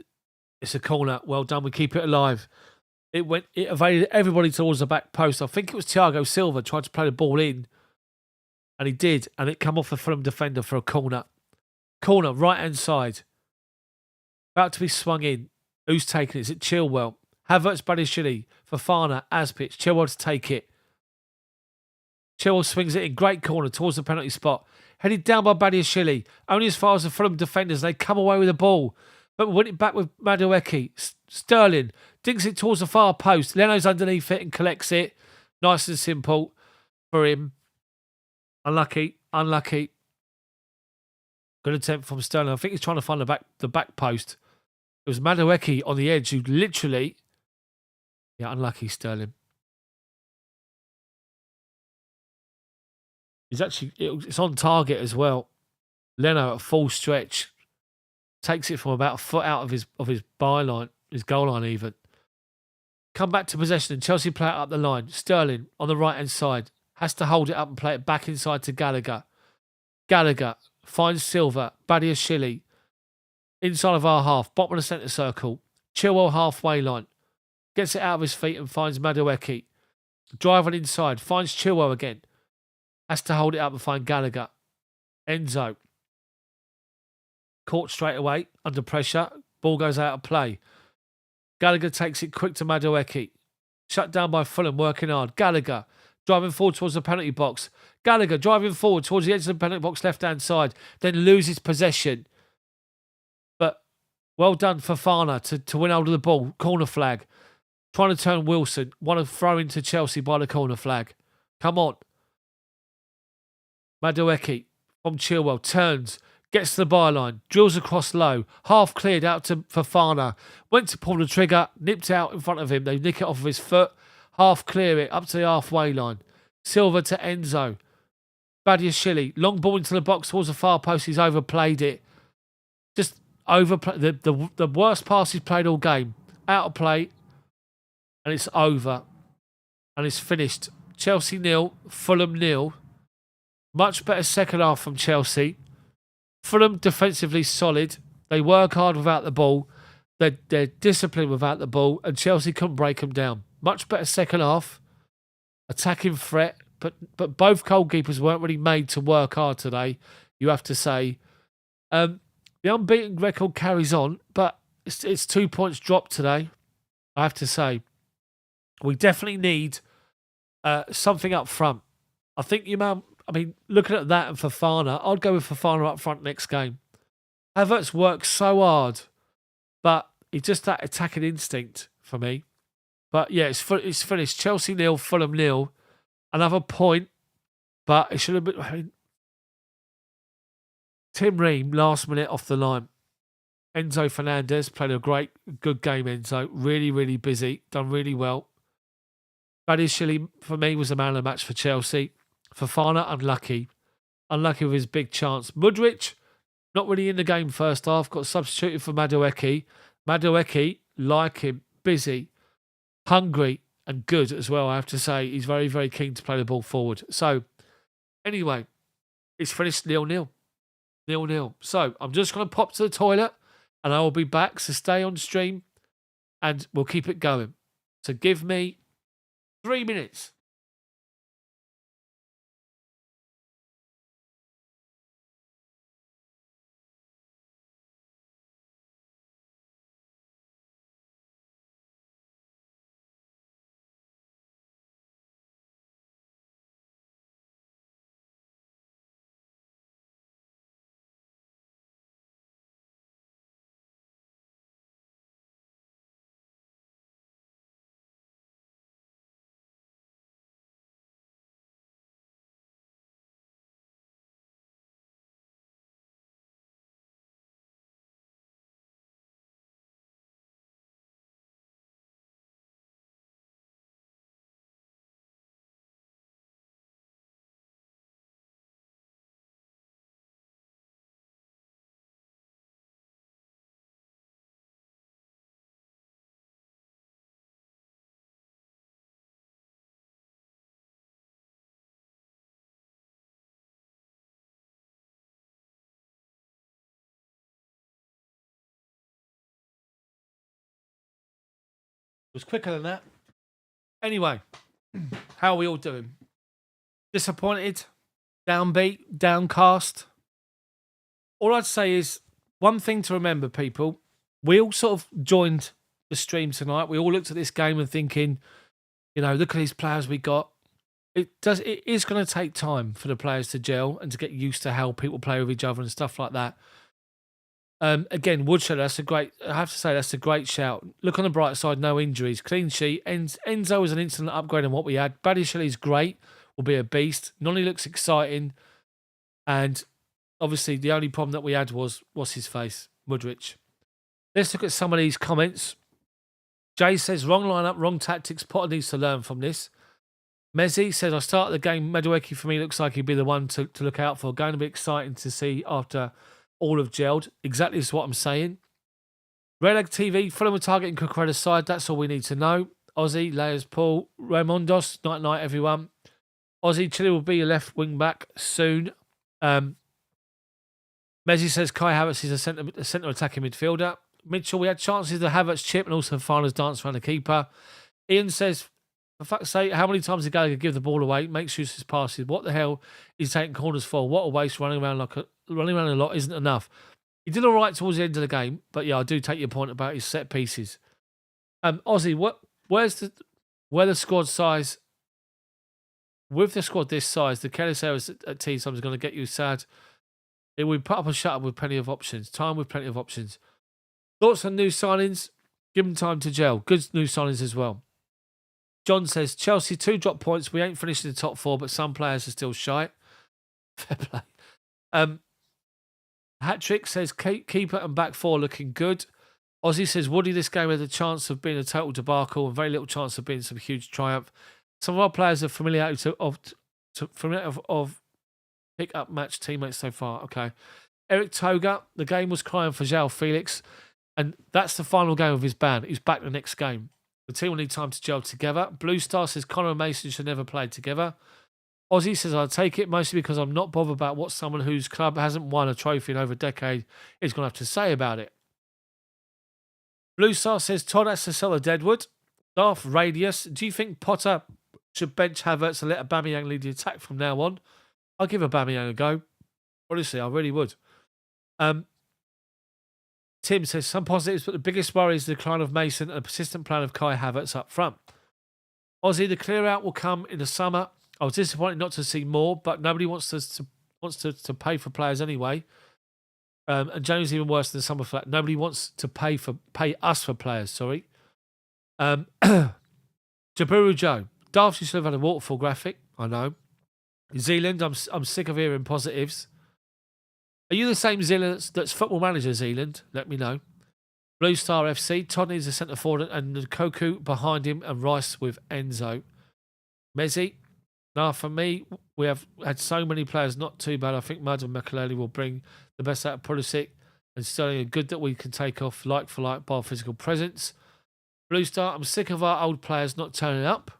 it's a corner. Well done. We keep it alive. It evaded everybody towards the back post. I think it was Thiago Silva tried to play the ball in. And he did. And it come off a Fulham defender for a corner. Corner, right hand side. About to be swung in. Who's taking it? Is it Chilwell? Havertz, Badiashile, Fofana, Aspich. Chilwell to take it. Chilwell swings it in. Great corner towards the penalty spot. Headed down by Badiashile. Only as far as the Fulham defenders. They come away with the ball. But win it back with Madeke. Sterling dinks it towards the far post. Leno's underneath it and collects it. Nice and simple for him. Unlucky. Good attempt from Sterling. I think he's trying to find the back post. It was Madeke on the edge who literally... Yeah, unlucky Sterling. He's actually... It's on target as well. Leno at full stretch. Takes it from about a foot out of his byline, his goal line even. Come back to possession and Chelsea play it up the line. Sterling on the right-hand side. Has to hold it up and play it back inside to Gallagher. Gallagher finds Silva. Badiashile. Inside of our half. Bottom of the centre circle. Chilwell halfway line. Gets it out of his feet and finds Madeke. Driving inside. Finds Chilwell again. Has to hold it up and find Gallagher. Enzo. Caught straight away. Under pressure. Ball goes out of play. Gallagher takes it quick to Madeke. Shut down by Fulham. Working hard. Gallagher. Driving forward towards the penalty box. Gallagher driving forward towards the edge of the penalty box, left-hand side. Then loses possession. But well done for Fofana to win hold of the ball. Corner flag. Trying to turn Wilson. Want to throw into Chelsea by the corner flag. Come on. Madeke from Chilwell. Turns. Gets to the byline. Drills across low. Half cleared out to Fofana. Went to pull the trigger. Nipped out in front of him. They nick it off of his foot. Half clear it up to the halfway line. Silva to Enzo. Badiashile. Long ball into the box towards the far post. He's overplayed it. Just overplayed. The worst pass he's played all game. Out of play. And it's over. And it's finished. Chelsea 0. Fulham 0. Much better second half from Chelsea. Fulham defensively solid. They work hard without the ball. They're disciplined without the ball. And Chelsea couldn't break them down. Much better second half. Attacking threat. But both goalkeepers weren't really made to work hard today, you have to say. The unbeaten record carries on, but it's 2 points dropped today, I have to say. We definitely need something up front. I think looking at that and Fofana, I'd go with Fofana up front next game. Havertz works so hard, but it's just that attacking instinct for me. But yeah, it's finished. Chelsea 0, Fulham 0. Another point, but it should have been... Tim Ream, last minute off the line. Enzo Fernandes played a good game, Enzo. Really, really busy. Done really well. Badiashile, for me, was the man of the match for Chelsea. Fofana, unlucky. Unlucky with his big chance. Mudryk, not really in the game first half. Got substituted for Madeke. Madeke, like him, busy, hungry, and good as well, I have to say. He's very, very keen to play the ball forward. So, anyway, it's finished 0-0. 0-0. So, I'm just going to pop to the toilet and I will be back. So, stay on stream and we'll keep it going. So, give me 3 minutes. was quicker than that. Anyway, how are we all doing? Disappointed? Downbeat? Downcast? All I'd say is one thing to remember, people. We all sort of joined the stream tonight. We all looked at this game and thinking, you know, look at these players we got. It is going to take time for the players to gel and to get used to how people play with each other and stuff like that. Again, Woodshed, I have to say, that's a great shout. Look on the bright side, no injuries. Clean sheet. Enzo was an instant upgrade on what we had. Badiashile great, will be a beast. Noni looks exciting. And obviously, the only problem that we had was his face, Mudryk. Let's look at some of these comments. Jay says, wrong lineup, wrong tactics. Potter needs to learn from this. Mezzi says, I started the game. Madeke for me looks like he'd be the one to look out for. Going to be exciting to see after all have gelled. Exactly is what I'm saying. Red Egg TV, Fulham are targeting Cucurella's side. That's all we need to know. Ozzy, Layers, Paul, Raimondos, night, everyone. Ozzy, Chile will be your left wing back soon. Mezzi says, Kai Havertz is a centre attacking midfielder. Mitchell, we had chances to Havertz chip and also Fana's dance around the keeper. Ian says, for fuck's sake, how many times did Gallagher give the ball away? Makes use of his passes. What the hell is taking corners for? What a waste. Running around a lot isn't enough. He did all right towards the end of the game, but yeah, I do take your point about his set pieces. Ozzy, where the squad size? With the squad this size, the careless errors at T times is going to get you sad. It will put up and shut up with plenty of options. Time with plenty of options. Thoughts on new signings? Give them time to gel. Good new signings as well. John says, Chelsea 2 drop points. We ain't finished in the top 4, but some players are still shy. Fair play. Hat-trick says, keeper and back 4 looking good. Ozzy says, Woody, this game had a chance of being a total debacle and very little chance of being some huge triumph. Some of our players are familiar of pick up match teammates so far. Okay. Eric Toga, the game was crying for João Felix, and that's the final game of his ban. He's back the next game. The team will need time to gel together. Blue Star says Connor and Mason should never play together. Ozzy says, I'll take it mostly because I'm not bothered about what someone whose club hasn't won a trophy in over a decade is going to have to say about it. Blue Star says, Todd has to sell a Deadwood. Daft Radius, do you think Potter should bench Havertz and let Aubameyang lead the attack from now on? I'll give Aubameyang a go. Honestly, I really would. Tim says, some positives, but the biggest worry is the decline of Mason and a persistent plan of Kai Havertz up front. Ozzy, the clear out will come in the summer. I was disappointed not to see more, but nobody wants to pay for players anyway. And James even worse than the summer for that. Nobody wants to pay us for players, sorry. Jaburu Joe. Daft, you should have had a waterfall graphic. I know. Zealand, I'm sick of hearing positives. Are you the same Zealand that's football manager, Zealand? Let me know. Blue Star FC. Todd needs a centre forward and Koku behind him and Rice with Enzo. Mezzi. Now, for me, we have had so many players, not too bad. I think Mud and Mykhailo will bring the best out of Pulisic and Sterling are good that we can take off like for like by our physical presence. Blue Star, I'm sick of our old players not turning up.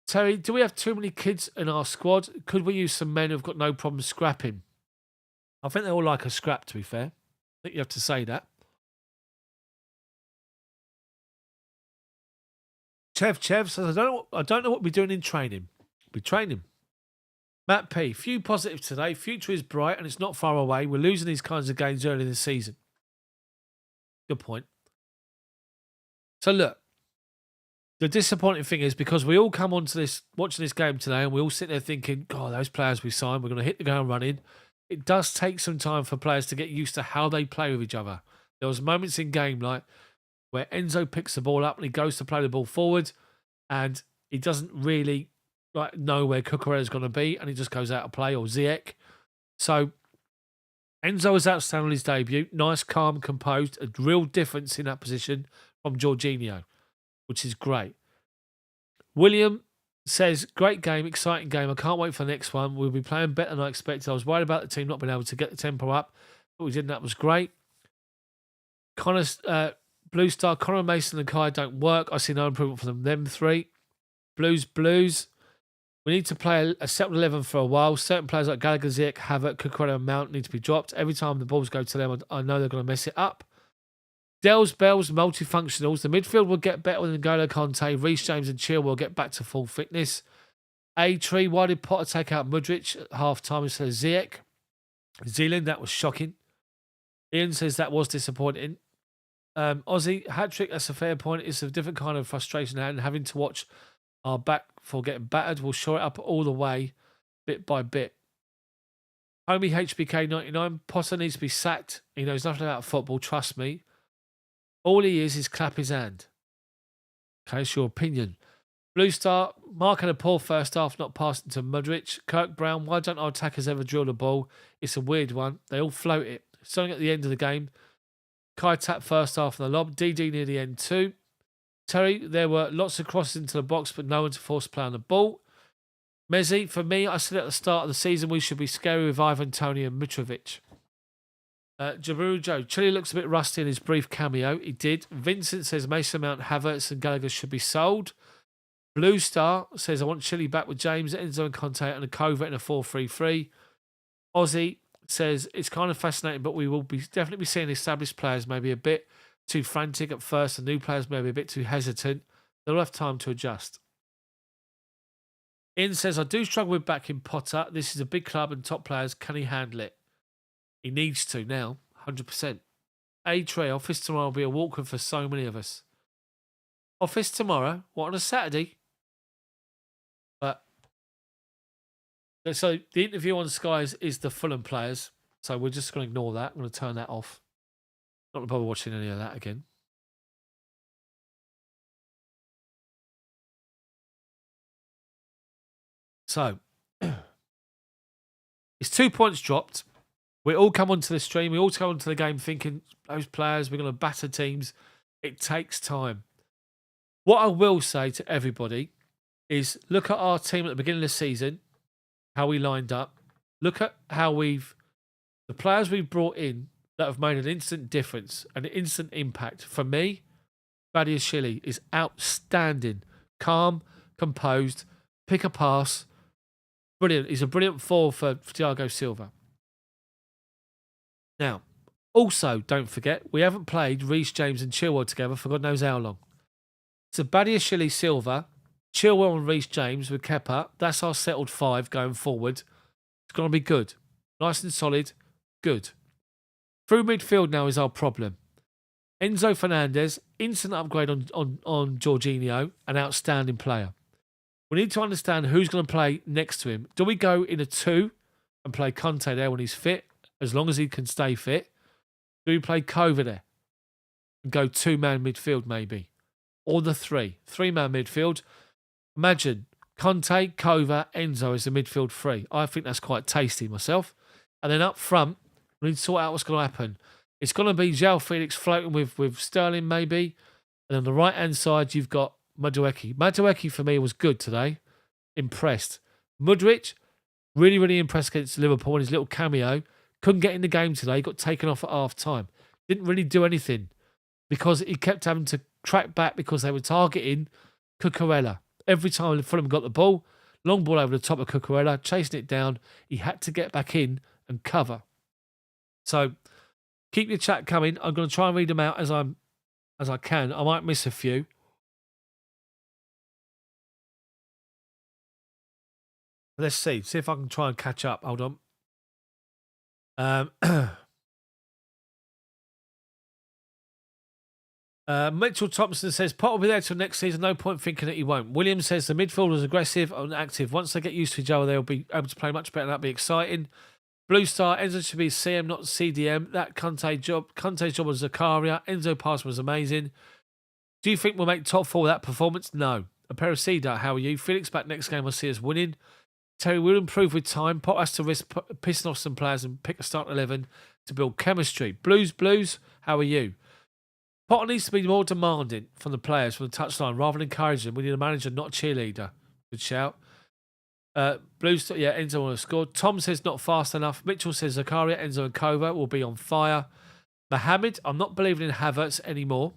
Terry, do we have too many kids in our squad? Could we use some men who've got no problem scrapping? I think they all like a scrap, to be fair. I think you have to say that. Chev says, I don't know what we're doing in training. We're training. Matt P, few positives today. Future is bright and it's not far away. We're losing these kinds of games early in the season. Good point. So look, the disappointing thing is because we all come onto this, watching this game today, and we all sit there thinking, God, those players we signed, we're going to hit the ground running. It does take some time for players to get used to how they play with each other. There was moments in game like where Enzo picks the ball up and he goes to play the ball forward and he doesn't really know where Cucurella's going to be and he just goes out of play, or Ziyech. So Enzo was outstanding on his debut. Nice, calm, composed. A real difference in that position from Jorginho, which is great. William says, great game, exciting game. I can't wait for the next one. We'll be playing better than I expected. I was worried about the team not being able to get the tempo up, but we did, and that was great. Connor, Blue Star, Connor, Mason and Kai don't work. I see no improvement for them three. Blues. We need to play a settled 11 for a while. Certain players like Gallagher, Ziyech, Havertz, Cucurella and Mount need to be dropped. Every time the balls go to them, I know they're going to mess it up. Dells, Bells, multifunctionals. The midfield will get better with N'Golo Conte. Reece James and Chilwell will get back to full fitness. A-Tree, why did Potter take out Mudryk at half-time instead of Ziyech? Zealand, that was shocking. Ian says that was disappointing. Aussie, hat-trick, that's a fair point. It's a different kind of frustration, and having to watch our back for getting battered will shore it up all the way, bit by bit. Homie HBK99, Potter needs to be sacked. He knows nothing about football, trust me. All he is clap his hand. Okay, it's your opinion. Blue Star, Mark had a poor first half, not passing to Mudryk. Kirk Brown, why don't our attackers ever drill the ball? It's a weird one. They all float it. Something at the end of the game. Kai tapped first half on the lob. DD near the end too. Terry, there were lots of crosses into the box, but no one to force play on the ball. Mezzi, for me, I said at the start of the season we should be scary with Ivan Toney and Mitrovic. Jabiru Joe, Chile looks a bit rusty in his brief cameo. He did. Vincent says Mason Mount, Havertz and Gallagher should be sold. Blue Star says I want Chile back with James, Enzo and Conte and a covert in a 4-3-3. Aussie says it's kind of fascinating, but we will be definitely be seeing established players maybe a bit too frantic at first and new players maybe a bit too hesitant. They'll have time to adjust. Ian says, I do struggle with backing Potter. This is a big club and top players. Can he handle it? He needs to now, 100%. A-Tray, office tomorrow will be a walker for so many of us. Office tomorrow? What, on a Saturday? But so the interview on Sky is the Fulham players. So we're just going to ignore that. I'm going to turn that off. Not going to bother watching any of that again. So it's 2 points dropped. We all come onto the stream. We all come onto the game thinking those players, we're going to batter teams. It takes time. What I will say to everybody is look at our team at the beginning of the season, how we lined up. Look at how the players we've brought in that have made an instant difference, an instant impact. For me, Badiashile is outstanding. Calm, composed, pick a pass. Brilliant. He's a brilliant foil for Thiago Silva. Now, also, don't forget, we haven't played Reece James and Chilwell together for God knows how long. So Badiashile Silva, Chilwell and Reece James with Kepa, that's our settled five going forward. It's going to be good. Nice and solid. Good. Through midfield now is our problem. Enzo Fernandes, instant upgrade on Jorginho, an outstanding player. We need to understand who's going to play next to him. Do we go in a 2 and play Conte there when he's fit, as long as he can stay fit? Do we play Kova there and go 2-man midfield maybe? Or the 3? 3-man midfield. Imagine Conte, Kova, Enzo as the midfield 3. I think that's quite tasty myself. And then up front, we need to sort out what's going to happen. It's going to be João Felix floating with Sterling maybe. And on the right-hand side, you've got Madeke. Madeke for me was good today. Impressed. Mudryk, really, really impressed against Liverpool in his little cameo. Couldn't get in the game today. Got taken off at half-time. Didn't really do anything because he kept having to track back because they were targeting Cucurella. Every time Fulham got the ball, long ball over the top of Cucurella, chasing it down. He had to get back in and cover. So keep your chat coming. I'm going to try and read them out as I can. I might miss a few. Let's see if I can try and catch up. Hold on. Mitchell Thompson says, Potter will be there till next season. No point thinking that he won't. Williams says the midfield was aggressive and active. Once they get used to each other, they'll be able to play much better and that'll be exciting. Blue Star, Enzo should be CM, not CDM. That Conte's job was Zakaria. Enzo pass was amazing. Do you think we'll make top 4 with that performance? No. A pair of Cedar, how are you? Felix back next game, I'll see us winning. Terry will improve with time. Potter has to risk pissing off some players and pick a start 11 to build chemistry. Blues, how are you? Potter needs to be more demanding from the players from the touchline rather than encouraging them. We need a manager, not a cheerleader. Good shout. Blues, yeah, Enzo will have scored. Tom says not fast enough. Mitchell says Zakaria, Enzo and Kova will be on fire. Mohammed, I'm not believing in Havertz anymore.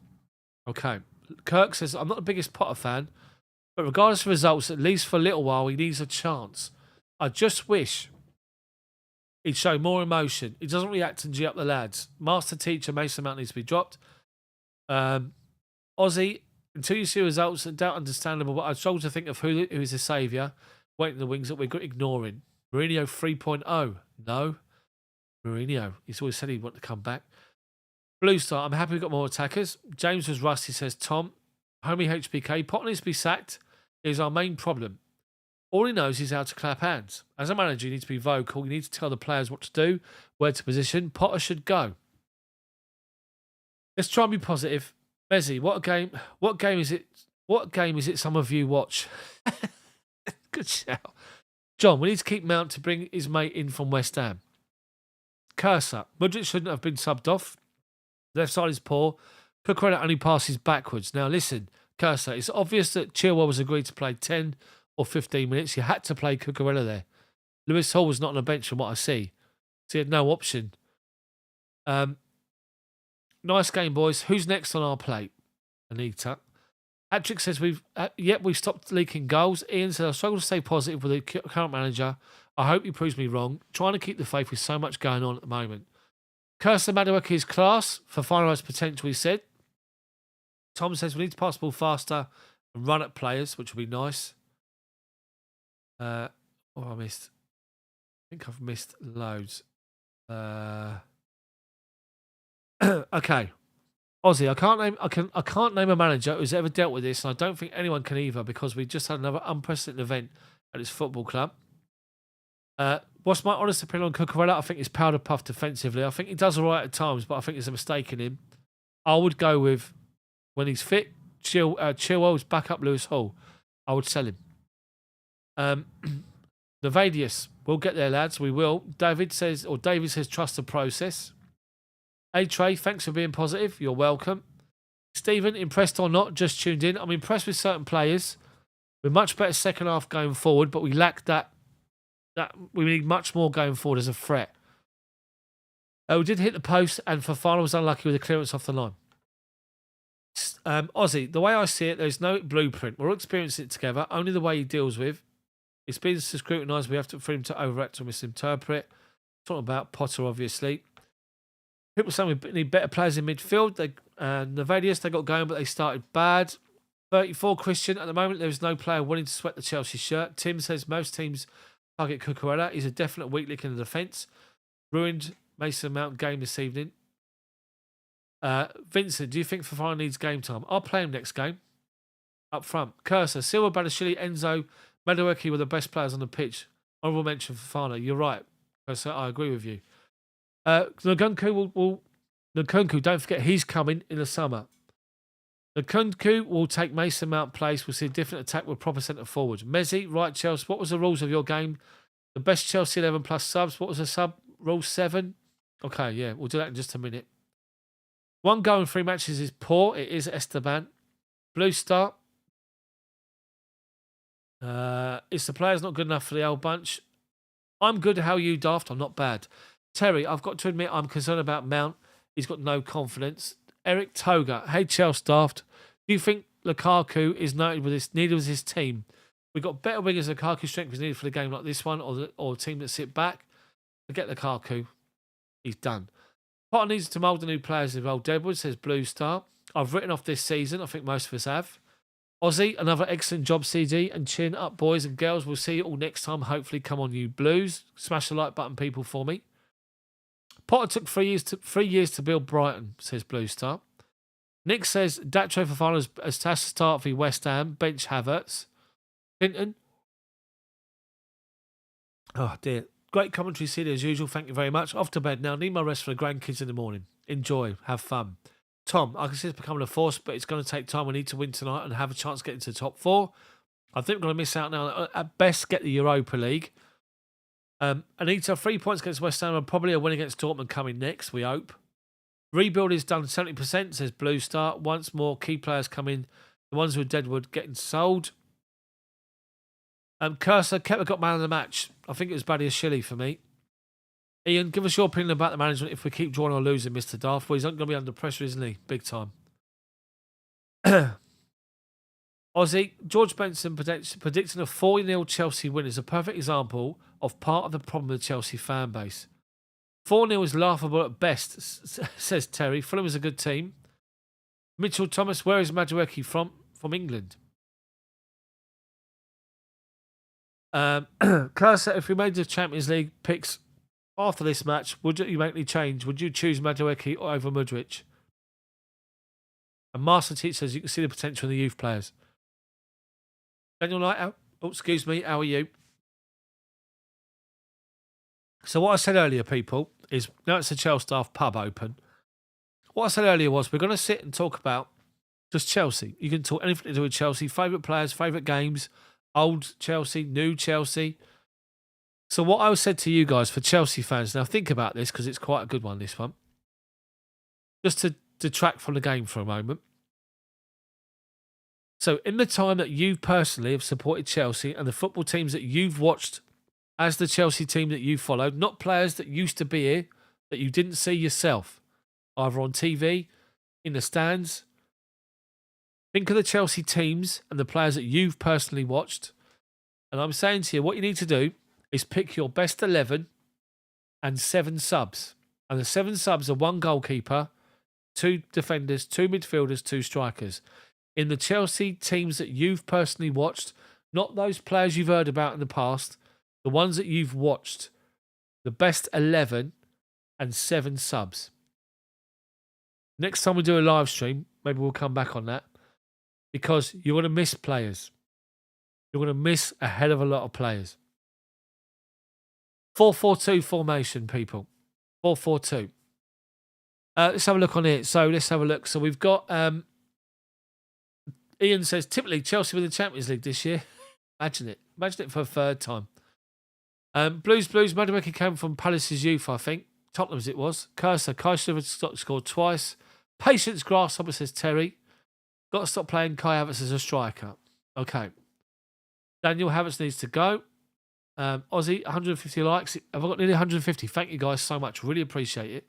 Okay. Kirk says, I'm not the biggest Potter fan, but regardless of results, at least for a little while, he needs a chance. I just wish he'd show more emotion. He doesn't react and G up the lads. Master teacher Mason Mount needs to be dropped. Aussie, until you see results, doubt understandable, but I struggle to think of who is the saviour waiting in the wings that we're ignoring. Mourinho 3.0. No. Mourinho. He's always said he'd want to come back. Blue Star, I'm happy we've got more attackers. James was rusty, says Tom. Homie HBK, Potter needs to be sacked. Is our main problem. All he knows is how to clap hands. As a manager, you need to be vocal. You need to tell the players what to do, where to position. Potter should go. Let's try and be positive. Bezzy, what game is it? What game is it some of you watch? Good shout. John, we need to keep Mount to bring his mate in from West Ham. Cursor, Mudryk shouldn't have been subbed off. Left side is poor. Cucurella only passes backwards. Now listen, Cursor, it's obvious that Chilwell was agreed to play 10 or 15 minutes. You had to play Cucurella there. Lewis Hall was not on the bench from what I see. So he had no option. Nice game, boys. Who's next on our plate? Anita. Patrick says we've stopped leaking goals. Ian says I struggle to stay positive with the current manager. I hope he proves me wrong. Trying to keep the faith with so much going on at the moment. Noni Madeke is class for finalised potential, he said. Tom says we need to pass the ball faster and run at players, which would be nice. What have I missed? I think I've missed loads. Okay. Aussie, I can't name a manager who's ever dealt with this, and I don't think anyone can either because we just had another unprecedented event at this football club. What's my honest opinion on Cucurella? I think he's powder puff defensively. I think he does all right at times, but I think there's a mistake in him. I would go with, when he's fit, Chilwell's back up Lewis Hall. I would sell him. Nevadius, we'll get there, lads. We will. David says trust the process. Hey Trey, thanks for being positive. You're welcome. Stephen, impressed or not, just tuned in. I'm impressed with certain players. We're much better second half going forward, but we lack that we need much more going forward as a threat. We did hit the post, and Fofana was unlucky with the clearance off the line. Aussie, the way I see it, there's no blueprint. We're all experiencing it together. Only the way he deals with. It's been scrutinised. We have to for him to overact or misinterpret. Talking about Potter, obviously. People saying we need better players in midfield. Nevadius, they got going, but they started bad. 34, Christian. At the moment, there is no player willing to sweat the Chelsea shirt. Tim says most teams target Cucurella. He's a definite weak link in the defence. Ruined Mason Mount game this evening. Vincent, do you think Fofana needs game time? I'll play him next game. Up front. Cursor, Silva, Badashili, Enzo, Madeke were the best players on the pitch. Honourable mention Fofana. You're right. Cursor, I agree with you. Nkunku don't forget he's coming in the summer. Nkunku will take Mason Mount place. We'll see a different attack with proper centre forward. Mezzi, right, Chelsea. What was the rules of your game? The best Chelsea 11 plus subs. What was the sub? Rule 7? Okay, yeah, we'll do that in just a minute. 1 goal in 3 matches is poor. It is Esteban. Blue Star. Is the players not good enough for the old bunch? I'm good. How are you, Daft? I'm not bad. Terry, I've got to admit I'm concerned about Mount. He's got no confidence. Eric Toga, hey ChelsDaft, do you think Lukaku is needed with his team? We've got better wingers. Lukaku's strength is needed for the game like this one, or a team that sit back. Forget Lukaku. He's done. Potter needs to mould the new players as well. Deadwood says Blue Star. I've written off this season. I think most of us have. Aussie, another excellent job, CD. And chin up, boys and girls. We'll see you all next time. Hopefully, come on, you Blues. Smash the like button, people, for me. Potter took 3 years to build Brighton, says Blue Star. Nick says Datro Fofana has to start for West Ham. Bench Havertz. Clinton. Oh, dear. Great commentary, CD, as usual. Thank you very much. Off to bed now. Need my rest for the grandkids in the morning. Enjoy. Have fun. Tom, I can see it's becoming a force, but it's going to take time. We need to win tonight and have a chance to get into the top 4. I think we're going to miss out now. At best, get the Europa League. Anita, 3 points against West Ham and probably a win against Dortmund coming next, we hope. Rebuild is done 70%, says Blue Star. Once more, key players come in. The ones who are Deadwood getting sold. Cursor, Kepa got man of the match. I think it was Badiashile for me. Ian, give us your opinion about the management if we keep drawing or losing, Mr. Daft. Well, he's not going to be under pressure, isn't he? Big time. Aussie, George Benson predicting a 4-0 Chelsea win is a perfect example of part of the problem with the Chelsea fan base. 4-0 is laughable at best, says Terry. Fulham is a good team. Mitchell Thomas, where is Madeke from? From England. Cursor, if we made the Champions League picks after this match, would you make any change? Would you choose Madeke over Mudryk? And Master Teach says you can see the potential in the youth players. Daniel Knight, excuse me, how are you? So what I said earlier, people, is now it's the ChelsDaft pub open. What I said earlier was we're going to sit and talk about just Chelsea. You can talk anything to do with Chelsea, favourite players, favourite games, old Chelsea, new Chelsea. So what I said to you guys for Chelsea fans, now think about this because it's quite a good one, this one. Just to detract from the game for a moment. So in the time that you personally have supported Chelsea and the football teams that you've watched as the Chelsea team that you followed, not players that used to be here that you didn't see yourself, either on TV, in the stands. Think of the Chelsea teams and the players that you've personally watched. And I'm saying to you, what you need to do is pick your best 11 and 7 subs. And the 7 subs are 1 goalkeeper, 2 defenders, 2 midfielders, 2 strikers. In the Chelsea teams that you've personally watched, not those players you've heard about in the past, the ones that you've watched, the best 11 and 7 subs. Next time we do a live stream, maybe we'll come back on that, because you're going to miss players. You're going to miss a hell of a lot of players. 4-4-2 formation, people. 4-4-2. Let's have a look on it. So let's have a look. So we've got... Ian says, typically Chelsea win the Champions League this year. Imagine it. Imagine it for a third time. Blues. Madeke came from Palace's youth, I think. Tottenham's it was. Cursor. Kai Havertz scored twice. Patience Grasshopper says Terry. Got to stop playing Kai Havertz as a striker. Okay. Daniel Havertz needs to go. Aussie, 150 likes. Have I got nearly 150? Thank you guys so much. Really appreciate it.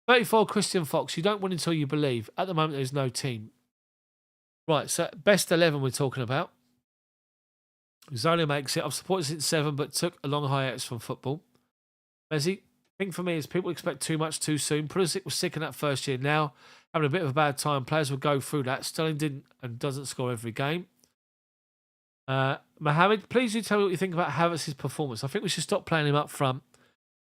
34 Christian Fox. You don't win until you believe. At the moment, there's no team. Right, so best 11 we're talking about. Zola makes it. I've supported since 7, but took a long hiatus from football. Messi, thing for me is people expect too much too soon. Pulisic was sick in that first year. Now, having a bit of a bad time. Players will go through that. Sterling didn't and doesn't score every game. Mohammed, please do tell me what you think about Havertz's performance. I think we should stop playing him up front.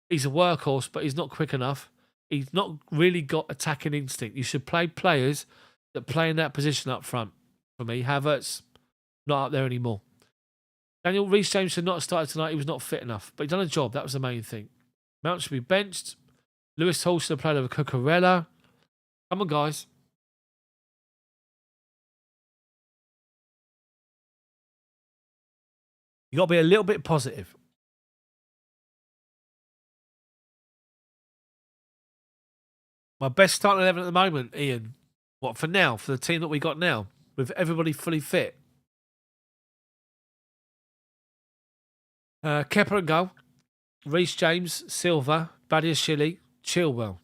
He's a workhorse, but he's not quick enough. He's not really got attacking instinct. You should play players that play in that position up front. For me, Havertz, not up there anymore. Daniel Reece James should not have started tonight. He was not fit enough, but he done a job. That was the main thing. Mount should be benched. Lewis Hall should have played over Cucurella. Come on, guys. You got to be a little bit positive. My best starting 11 at the moment, Ian. What, for now? For the team that we got now? With everybody fully fit? Kepa and goal. Reece James, Silva, Badiashile, Chilwell.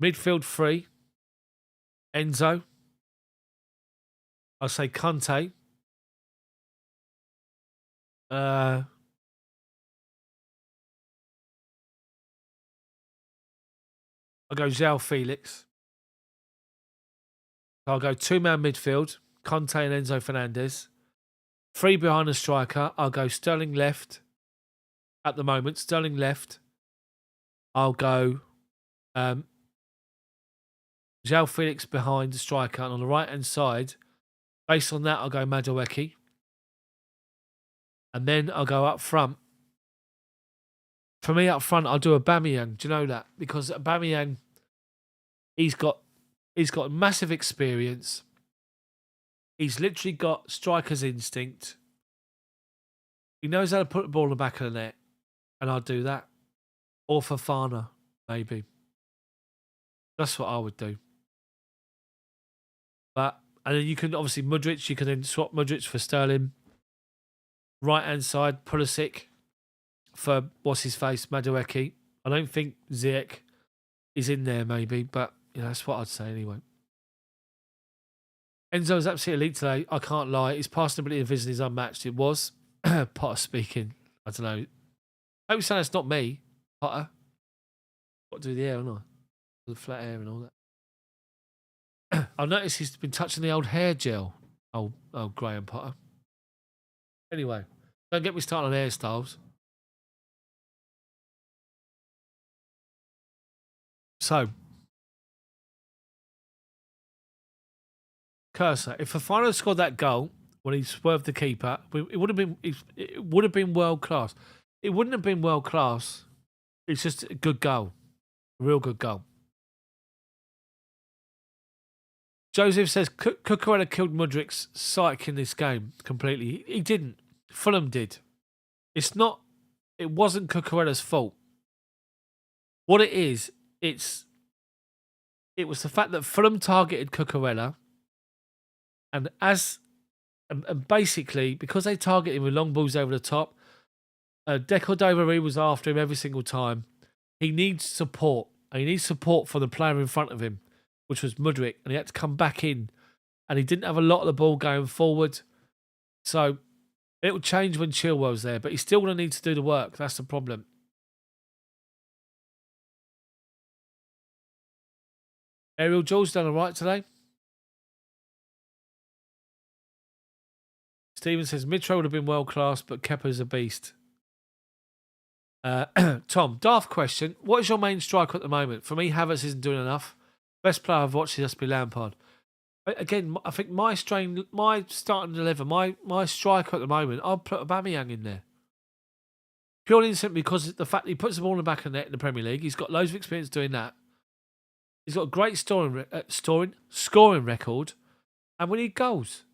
Midfield 3. Enzo. I'll say Conte. I'll go João Felix. I'll go 2-man midfield, Conte and Enzo Fernandes. 3 behind the striker. I'll go Sterling left. At the moment, Sterling left. I'll go João Felix behind the striker. And on the right-hand side, based on that, I'll go Madeke. And then I'll go up front. For me, up front, I'll do Aubameyang. Do you know that? Because Aubameyang, he's got massive experience. He's literally got striker's instinct. He knows how to put the ball in the back of the net. And I'll do that. Or Fofana, maybe. That's what I would do. And then you can, obviously, Mudryk, you can then swap Mudryk for Sterling. Right-hand side, Pulisic for, what's his face, Madeke. I don't think Ziyech is in there, maybe, but you know, that's what I'd say anyway. Enzo is absolutely elite today. I can't lie. His passing ability and vision is unmatched. It was. Potter speaking. I don't know. I hope you're saying it's not me, Potter. Got to do the hair, haven't I? The flat hair and all that. I noticed he's been touching the old hair gel. Oh, Graham Potter. Anyway, don't get me started on hairstyles. So, Cursor, if Fofana scored that goal when he swerved the keeper, it would have been world class. It wouldn't have been world class. It's just a good goal, a real good goal. Joseph says Cucurella killed Mudryk's psyche in this game completely. He didn't. Fulham did. It wasn't Cucurella's fault. What it is, it was the fact that Fulham targeted Cucurella, and basically because they targeted him with long balls over the top, Deco Doveri was after him every single time. He needs support, and he needs support from the player in front of him, which was Mudryk, and he had to come back in, and he didn't have a lot of the ball going forward. So it will change when Chilwell's there, but he's still going to need to do the work. That's the problem. Ariel Jules done all right today. Steven says Mitro would have been world class, but Kepa's a beast. Tom, Daft question. What is your main striker at the moment? For me, Havertz isn't doing enough. Best player I've watched has to be Lampard. Again, I think my starting 11, my striker at the moment, I'll put Aubameyang in there. Purely and simply because the fact that he puts the ball in the back of the net in the Premier League, he's got loads of experience doing that. He's got a great scoring record, and we need goals.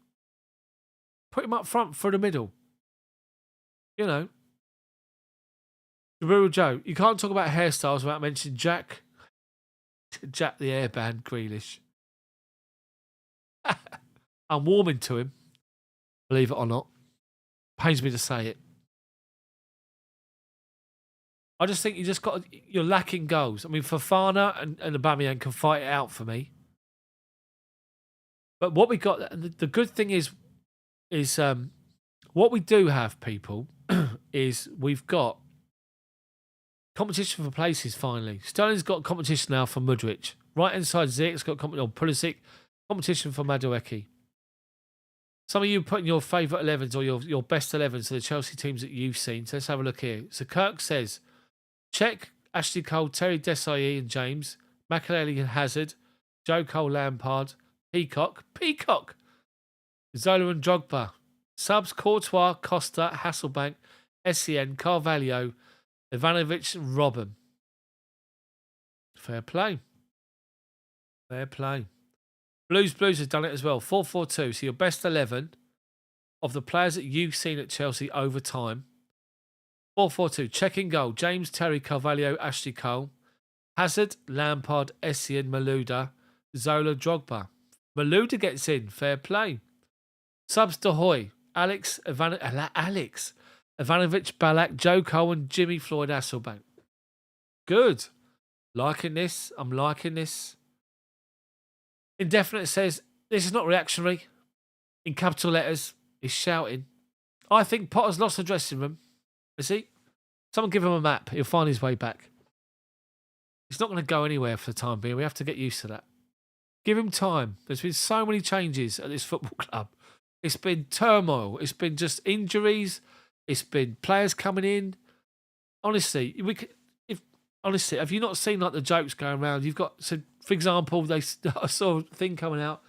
Put him up front for the middle. You know. Real Joe, you can't talk about hairstyles without mentioning Jack the airband Grealish. I'm warming to him, believe it or not. Pains me to say it. I just think you're lacking goals. I mean, Fofana and Aubameyang can fight it out for me. But what we got, the good thing is what we do have, people, is we've got competition for places finally. Sterling's got competition now for Mudryk. Right inside Ziyech's got Pulisic, competition for Madeke. Some of you putting your favourite 11s or your best 11s to the Chelsea teams that you've seen. So let's have a look here. So Kirk says, check Ashley Cole, Terry Desai and James, Mykhailo and Hazard, Joe Cole, Lampard, Peacock, Zola and Drogba, subs Courtois, Costa, Hasselbank, Sen, Carvalho, Ivanovic and Robben. Fair play. Blues have done it as well. 4-4-2. So your best 11 of the players that you've seen at Chelsea over time. 4-4-2. Checking goal. James, Terry, Carvalho, Ashley Cole. Hazard, Lampard, Essien, Malouda, Zola, Drogba. Malouda gets in. Fair play. Subs De Hoy, Alex, Ivanovic, Ballack, Joe Cole and Jimmy Floyd Hasselbank. Good. Liking this. I'm liking this. Indefinite says, this is not reactionary. In capital letters, he's shouting. I think Potter's lost the dressing room. Is he? Someone give him a map. He'll find his way back. He's not going to go anywhere for the time being. We have to get used to that. Give him time. There's been so many changes at this football club. It's been turmoil. It's been just injuries. It's been players coming in. Honestly, have you not seen like the jokes going around? You've got, so for example, I saw a thing coming out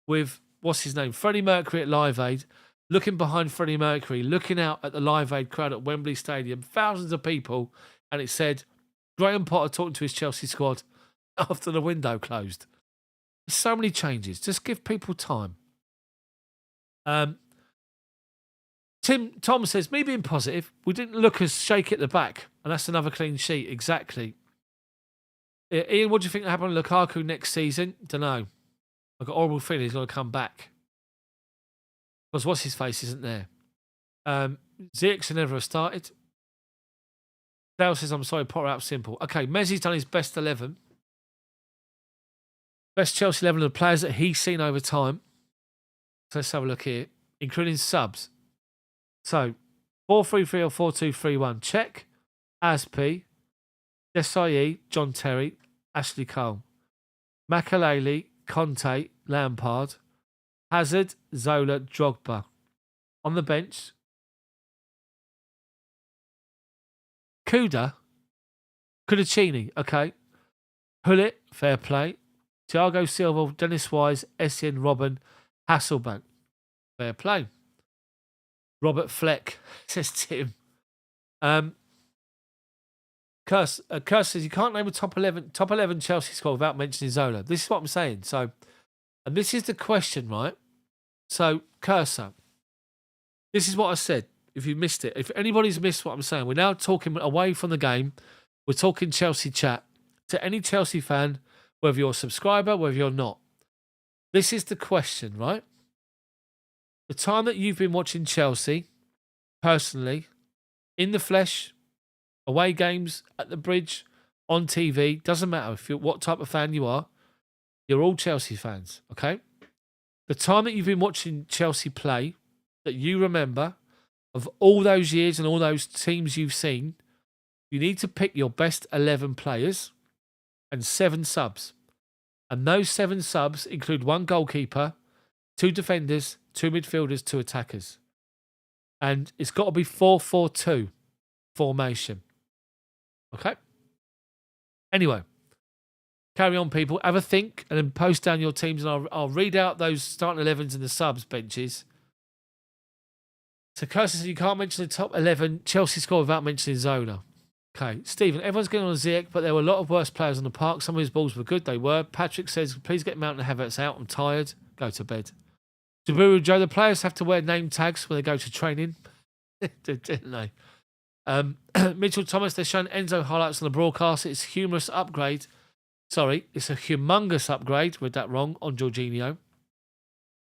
with, what's his name? Freddie Mercury at Live Aid, looking behind Freddie Mercury, looking out at the Live Aid crowd at Wembley Stadium, thousands of people, and it said, Graham Potter talking to his Chelsea squad after the window closed. There's so many changes. Just give people time. Tom says, me being positive, we didn't look as shaky at the back, and that's another clean sheet. Exactly. Ian, what do you think will happen to Lukaku next season? Don't know. I've got a horrible feeling he's going to come back. Because what's his face isn't there. Ziyech never have started. Dale says, I'm sorry, Potter out simple. Okay, Messi's done his best 11. Best Chelsea 11 of the players that he's seen over time. So let's have a look here, including subs. So, 4-3-3 or 4-2-3-1. Check, Aspi, Desai, John Terry, Ashley Cole, Makaleli, Conte, Lampard, Hazard, Zola, Drogba. On the bench, Kuda, Kudacini, okay. Hullet, fair play. Thiago Silva, Dennis Wise, Essien, Robben, Hasselbank, fair play. Robert Fleck, says Tim. Curse says you can't name a top 11 Chelsea squad without mentioning Zola. This is what I'm saying. So, and this is the question, right? So, Cursor, this is what I said. If you missed it, if anybody's missed what I'm saying, we're now talking away from the game. We're talking Chelsea chat to any Chelsea fan, whether you're a subscriber, whether you're not. This is the question, right? The time that you've been watching Chelsea, personally, in the flesh, away games, at the bridge, on TV, doesn't matter what type of fan you are, you're all Chelsea fans, okay? The time that you've been watching Chelsea play, that you remember, of all those years and all those teams you've seen, you need to pick your best 11 players and 7 subs. And those 7 subs include 1 goalkeeper, 2 defenders, 2 midfielders, 2 attackers. And it's got to be 4-4-2 formation. Okay? Anyway, carry on, people. Have a think and then post down your teams and I'll read out those starting 11s and the subs benches. So, Kirsten says you can't mention the top 11 Chelsea squad without mentioning Zola. Okay, Stephen, everyone's getting on Ziyech, but there were a lot of worse players on the park. Some of his balls were good, they were. Patrick says, please get Mount and Havertz out. I'm tired. Go to bed. Jaburu Joe, the players have to wear name tags when they go to training. Didn't they? Mitchell Thomas, they're showing Enzo highlights on the broadcast. It's a humorous upgrade. Sorry, it's a humongous upgrade. Read that wrong on Jorginho.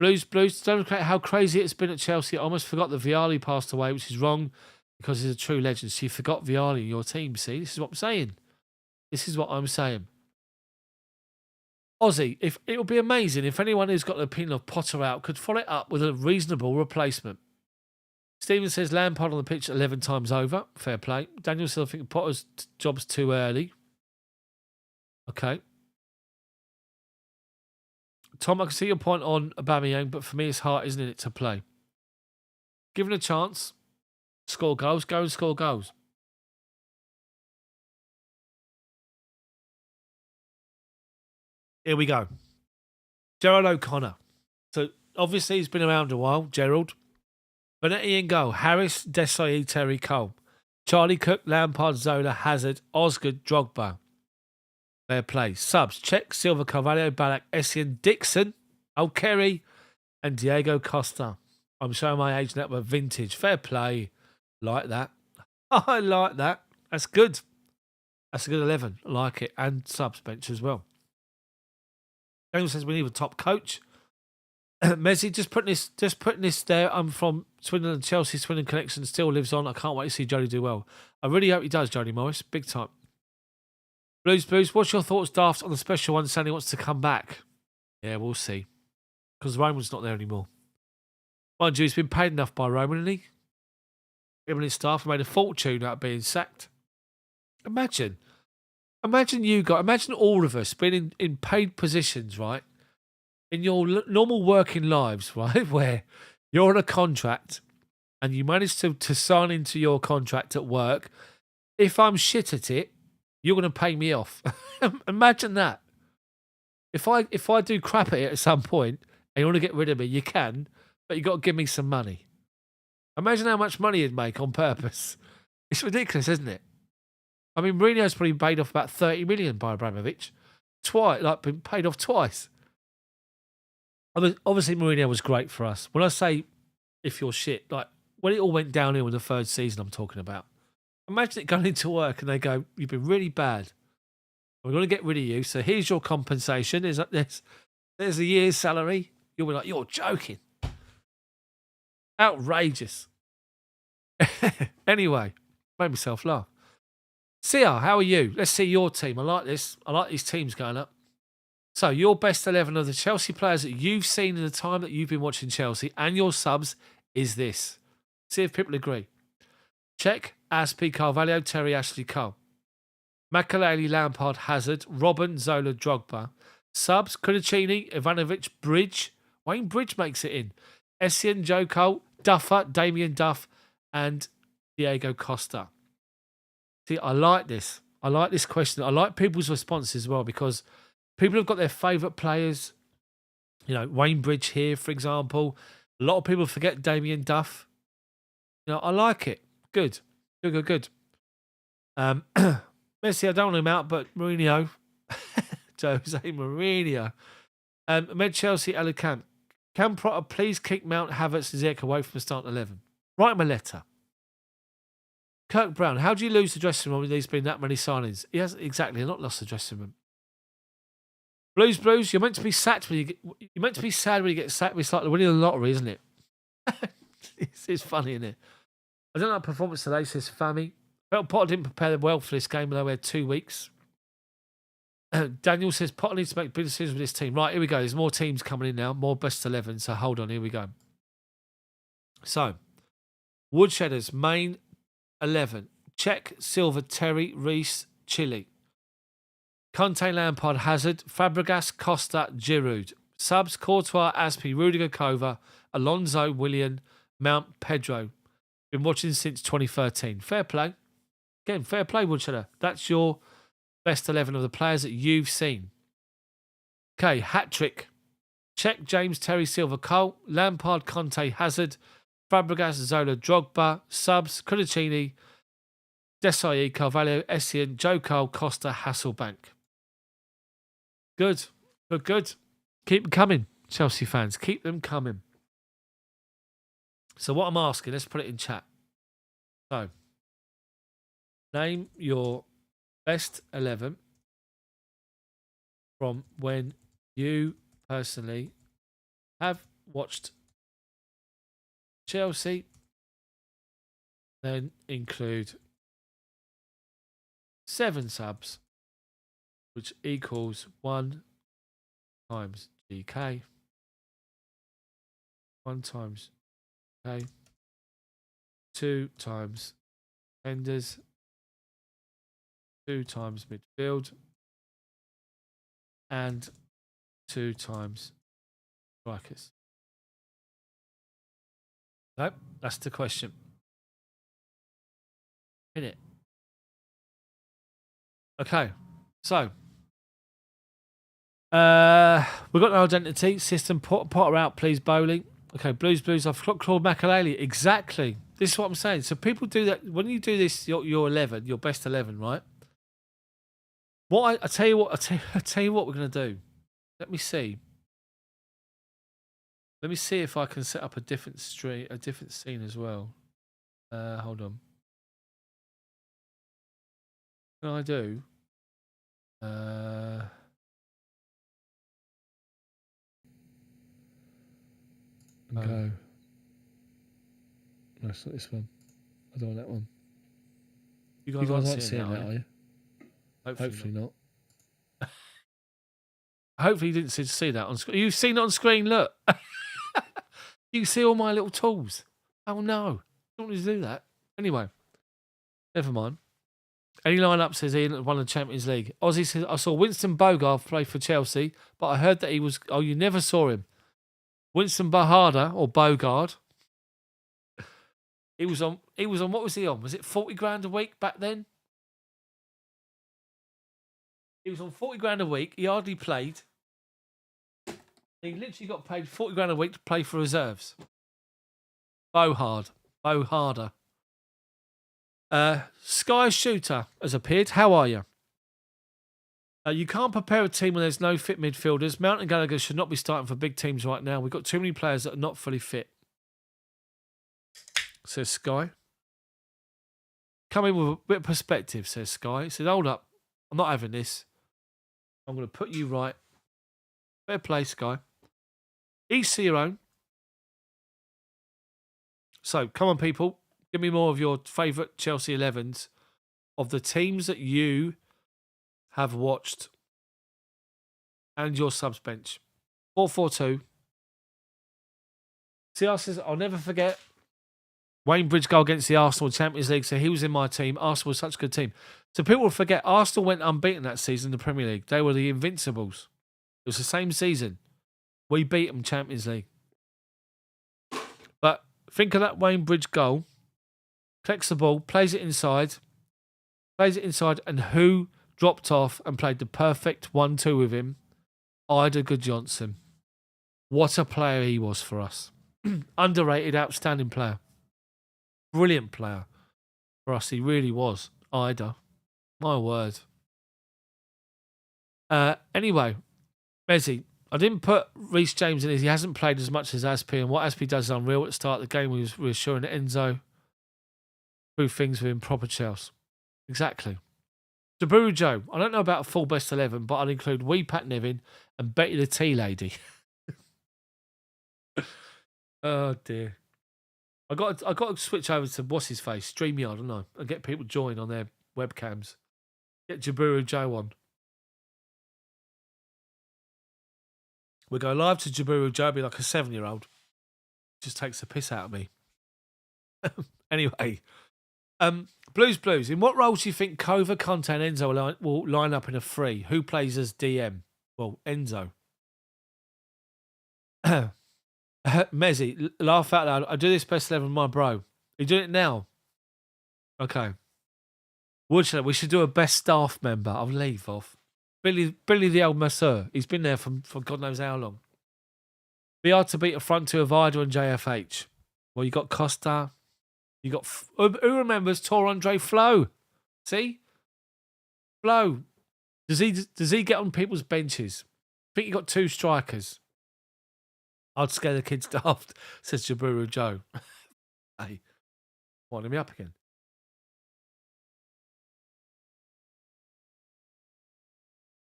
Blues, don't look at how crazy it's been at Chelsea. I almost forgot that Vialli passed away, which is wrong because he's a true legend. So you forgot Vialli in your team, see? This is what I'm saying. This is what I'm saying. Ozzy, if it would be amazing if anyone who's got an opinion of Potter out could follow it up with a reasonable replacement. Stephen says Lampard on the pitch 11 times over. Fair play. Daniel still thinks Potter's job's too early. Okay. Tom, I can see your point on Aubameyang, but for me it's hard, isn't it, to play? Given a chance, score goals, go and score goals. Here we go. Gerald O'Connor. So, obviously he's been around a while, Gerald. Bonetti in goal. Harris, Desailly, Terry Cole. Charlie Cook, Lampard, Zola, Hazard, Osgood, Drogba. Fair play. Subs. Czech, Silva, Carvalho, Ballack, Essien, Dixon, Kerry, and Diego Costa. I'm showing my age now, but vintage. Fair play. Like that. I like that. That's good. That's a good 11. I like it. And subs bench as well. Daniel says we need a top coach. Messi, just putting this there. I'm from Swindon and Chelsea. Swindon connection still lives on. I can't wait to see Jody do well. I really hope he does, Jody Morris. Big time. Blues, what's your thoughts, Daft, on the special one saying he wants to come back? Yeah, we'll see. Because Roman's not there anymore. Mind you, he's been paid enough by Roman, hasn't he? Him and his staff have made a fortune out of being sacked. Imagine all of us being in paid positions, right? In your normal working lives, right? Where you're on a contract and you manage to sign into your contract at work. If I'm shit at it, you're going to pay me off. Imagine that. If I do crap at it at some point and you want to get rid of me, you can, but you got to give me some money. Imagine how much money you'd make on purpose. It's ridiculous, isn't it? I mean, Mourinho's probably paid off about 30 million by Abramovich. Been paid off twice. Obviously, Mourinho was great for us. When I say if you're shit, like when it all went downhill in the third season I'm talking about, imagine it going into work and they go, you've been really bad. We're going to get rid of you. So here's your compensation. There's a year's salary. You'll be like, you're joking. Outrageous. Anyway, made myself laugh. Sia, how are you? Let's see your team. I like this. I like these teams going up. So your best 11 of the Chelsea players that you've seen in the time that you've been watching Chelsea and your subs is this. See if people agree. Czech, Aspi, Carvalho, Terry, Ashley, Cole. Mykhailo, Lampard, Hazard, Robben, Zola, Drogba. Subs, Kudicini, Ivanovic, Bridge. Wayne Bridge makes it in. Essien, Joe Cole, Duffer, Damien Duff, and Diego Costa. See, I like this. I like this question. I like people's responses as well because people have got their favourite players. You know, Wayne Bridge here, for example. A lot of people forget Damien Duff. You know, I like it. Good. Good. Messi, I don't want him out, but Mourinho. Jose Mourinho. Med Chelsea, Alicante. Can Potter please kick Mount, Havertz and Ziyech away from the start 11? Write him a letter. Kirk Brown, how do you lose the dressing room when there's been that many signings? He has exactly not lost the dressing room. Blues, you're meant to be sacked when you're meant to be sad when you get sacked. It's like winning the lottery, isn't it? it's funny, isn't it? I don't like performance today, says Fami. Felt Potter didn't prepare them well for this game, although we had 2 weeks. Daniel says Potter needs to make big decisions with this team. Right, here we go. There's more teams coming in now, more best 11. So hold on, here we go. So, Woodshedders, main 11. Czech, Silva, Terry, Reese, Chile. Conte, Lampard, Hazard, Fabregas, Costa, Giroud. Subs, Courtois, Aspi, Rudiger, Kova, Alonso, Willian, Mount, Pedro. Been watching since 2013. Fair play. Again, fair play, Woodshedder. That's your best 11 of the players that you've seen. Okay, hat trick. Czech, James, Terry, Silva, Cole, Lampard, Conte, Hazard, Fabregas, Zola, Drogba, Subs, Kudicini, Desai, Carvalho, Essien, Joe Cole, Costa, Hasselbank. Good. Keep them coming, Chelsea fans. Keep them coming. So what I'm asking, let's put it in chat. So, name your best 11 from when you personally have watched Chelsea, then include 7 subs, which equals 1 times GK, 1 times GK, 2 times defenders, 2 times midfield, and 2 times strikers. Nope, that's the question. In it. Okay, so we've got no identity. System Potter out, please, bowling. Okay, Blues. I've got Claude Mykhailo. Exactly. This is what I'm saying. So people do that when you do this. Your 11, your best 11, right? I tell you what we're gonna do. Let me see. Let me see if I can set up a different scene as well. Hold on. Can I do? Go. No, it's not this one. I don't want that one. You guys aren't seeing that, are you? Hopefully not. Hopefully you didn't see that on screen. You've seen it on screen, look. You see all my little tools. Oh no. I don't want to do that. Anyway. Never mind. Any lineup says he won the Champions League. Ozzy says, I saw Winston Bogarde play for Chelsea, but I heard that he was... Oh, you never saw him. Winston Bogarde, or Bogarde. He was on... What was he on? Was it 40 grand a week back then? He was on 40 grand a week. He hardly played. He literally got paid 40 grand a week to play for reserves. Bogarde. Sky Shooter has appeared. How are you? You can't prepare a team when there's no fit midfielders. Mount and Gallagher should not be starting for big teams right now. We've got too many players that are not fully fit. Says Sky. Come in with a bit of perspective, says Sky. He said, hold up. I'm not having this. I'm going to put you right. Fair play, Sky. Each to your own. So, come on, people. Give me more of your favourite Chelsea 11s of the teams that you have watched and your subs bench. 4-4-2. CR says, I'll never forget Wayne Bridge goal against the Arsenal Champions League. So he was in my team. Arsenal was such a good team. So people will forget Arsenal went unbeaten that season in the Premier League. They were the Invincibles. It was the same season. We beat them Champions League. But think of that Wayne Bridge goal. Collects the ball, plays it inside, and who dropped off and played the perfect 1-2 with him? Ida Johnson. What a player he was for us. Underrated, outstanding player. Brilliant player for us. He really was. Ida. My word. Anyway, Messi. I didn't put Reece James in. He hasn't played as much as Aspi, and what Aspi does is unreal. At the start of the game, we was reassuring Enzo through things with improper Chels. Exactly. Jaburu Joe. I don't know about a full best 11, but I'll include Wee Pat Nevin and Betty the Tea Lady. Oh dear. I got to switch over to what's his face, StreamYard, don't I? And get people join on their webcams. Get Jaburu Joe on. We go live to Jaburu Joe, be like a 7-year-old. Just takes the piss out of me. Anyway, Blues. In what roles do you think Kova, Conte, and Enzo will line up in a 3? Who plays as DM? Well, Enzo. Mezzi, laugh out loud. I do this best 11 with my bro. Are you doing it now? Okay. Woodshire, we should do a best staff member. I'll leave off. Billy the old masseur. He's been there for God knows how long. Be hard to beat a front two of Ida and JFH. Well, you got Costa. You got... Who remembers Tor Andre Flo? See? Flo. Does he get on people's benches? I think you got 2 strikers. I'd scare the kids daft, says Jaburu Joe. Hey, winding me up again.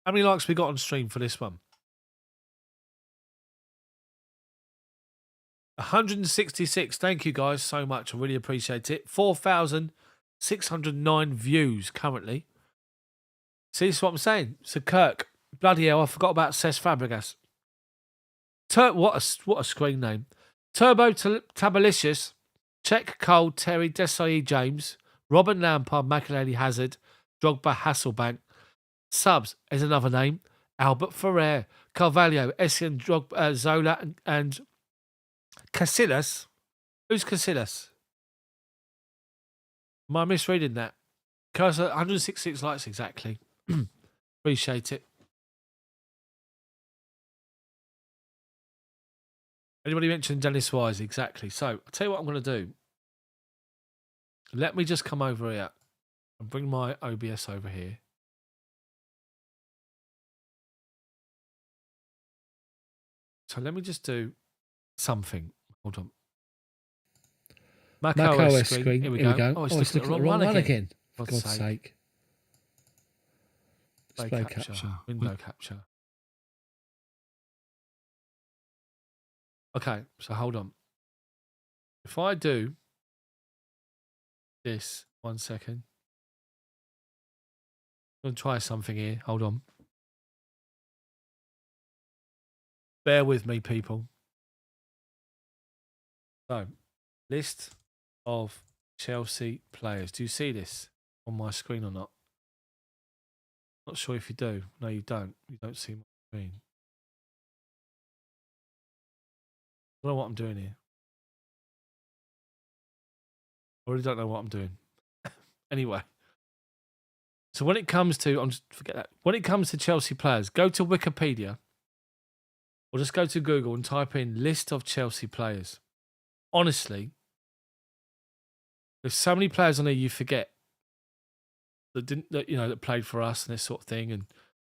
How many likes we got on stream for this one? 166. Thank you guys so much. I really appreciate it. 4,609 views currently. See, this is what I'm saying. So Kirk, bloody hell, I forgot about Cesc Fabregas. What a screen name. Turbo Tabalicious, Czech Cole, Terry, Desai James, Robin Lampard, Makelele Hazard, Drogba Hasselbank. Subs is another name. Albert Ferrer, Carvalho, Essien, Drogba, Zola, and Casillas. Who's Casillas? Am I misreading that? 166 likes exactly. Appreciate it. Anybody mentioned Dennis Wise? Exactly. So, I'll tell you what I'm going to do. Let me just come over here and bring my OBS over here. So, let me just do something. Hold on. Mac OS screen. Here we go. Oh, it's looking at the wrong one again. For God's sake. Display capture. Window capture. Okay, so hold on. If I do this, 1 second. I'm going to try something here. Hold on. Bear with me, people. So, list of Chelsea players. Do you see this on my screen or not? Not sure if you do. No, you don't. You don't see my screen. I don't know what I'm doing here. I really don't know what I'm doing. Anyway. So when it comes to, forget that. When it comes to Chelsea players, go to Wikipedia or just go to Google and type in list of Chelsea players. Honestly, there's so many players on there you forget that played for us and this sort of thing. And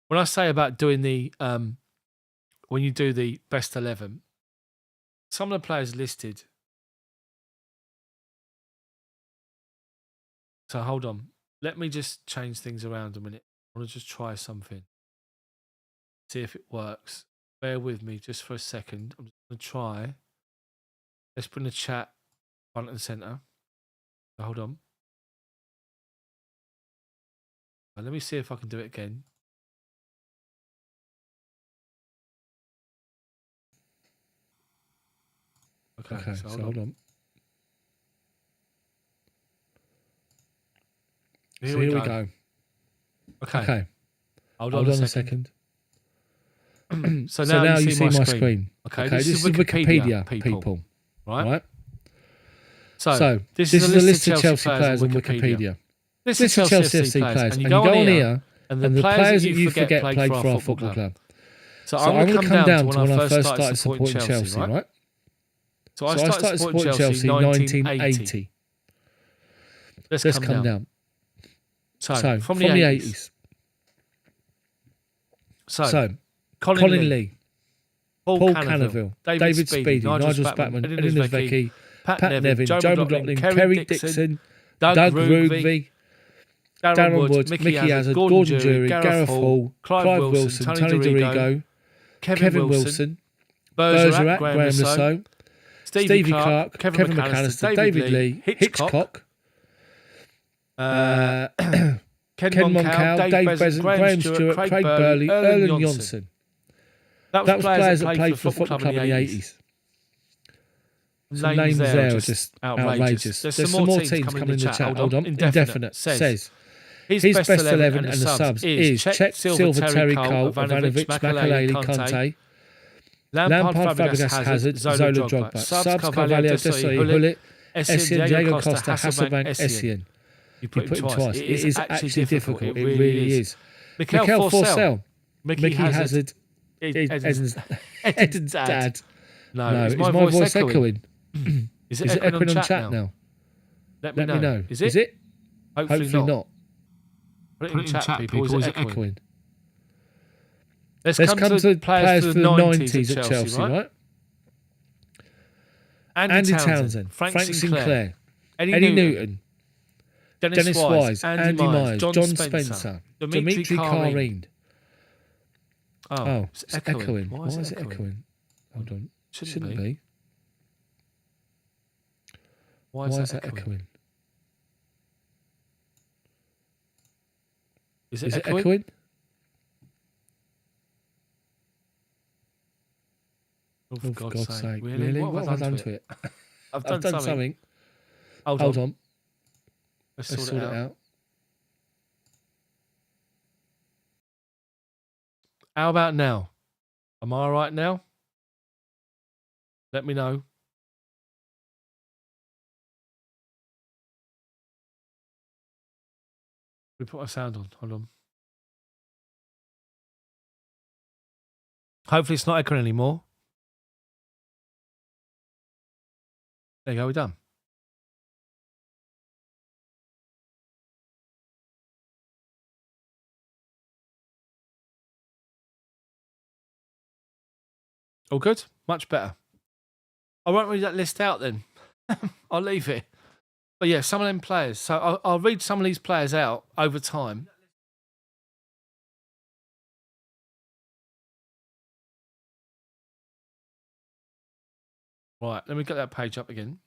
when I say about doing the when you do the best 11, some of the players listed. So hold on. Let me just change things around a minute. I want to just try something. See if it works. Bear with me just for a second. I'm just going to try. Let's bring the chat front and center. Hold on. Let me see if I can do it again. Okay, so hold on. Here we go. Okay. Hold on a second. So now you see my screen. Okay, this is Wikipedia, people. Right? So this is a list of Chelsea players on Wikipedia. This is Chelsea FC players. And you go on here, and the players that you forget played for our football club. So I'm going to come down to when I first started supporting Chelsea, right? So I started supporting Chelsea in 1980. Let's come down. So from the 80s. So Colin Lee, Paul Canaville, David Speedy, Nigel Spatman, Edin Zvecki, Pat Nevin, Joe McLaughlin, Kerry Dixon, Doug Rugby, Darren Woods, Mickey Hazard, Gordon Jury, Gareth Hall, Clive Wilson, Tony Dorigo, Kevin Wilson, Bergerac, Graham Lasso, Stevie Clark, Kevin McAllister, David Lee, Hitchcock, Ken Moncal, Dave Besant, Graham Stewart, Craig Burley, Erlen Johnson. That was players that played for the football club in the 80s. Some names there are just outrageous. There's some more teams coming in the chat. Hold on. Indefinite says his best 11 and the subs is Cech, Silva, Terry, Cole, Ivanovic, Makelele, Conte, Lampard, Fabregas, Hazard, Zola, Drogba, subs Carvalho, Desailly, Hullet, Essien, Diego Costa, Hasselbank, Essien. You put it twice. It is actually difficult. It really is. Mykhailo Forsell. Mickey Hazard. Edin's dad. No, is my voice echoing? Is it echoing on chat now? Let me know. Is it? Hopefully not. Put it in chat, people. Is it echoing? Let's come to players for the 90s at Chelsea, right? Andy Townsend, Frank Sinclair, Eddie Newton, Dennis Wise, Andy Myers, John Spencer, Dimitri Karine. Oh, it's echoing. Why is it echoing? Hold on. Shouldn't be. Why is that echoing? Is it echoing? Oh, for God's sake. Really? What have I done to it? I've done something. Hold on. Let's sort it out. How about now? Am I all right now? Let me know. We put our sound on. Hold on. Hopefully it's not echoing anymore. There you go, we're done. All good? Much better. I won't read that list out then. I'll leave it. But yeah, some of them players. So I'll read some of these players out over time. Right, let me get that page up again.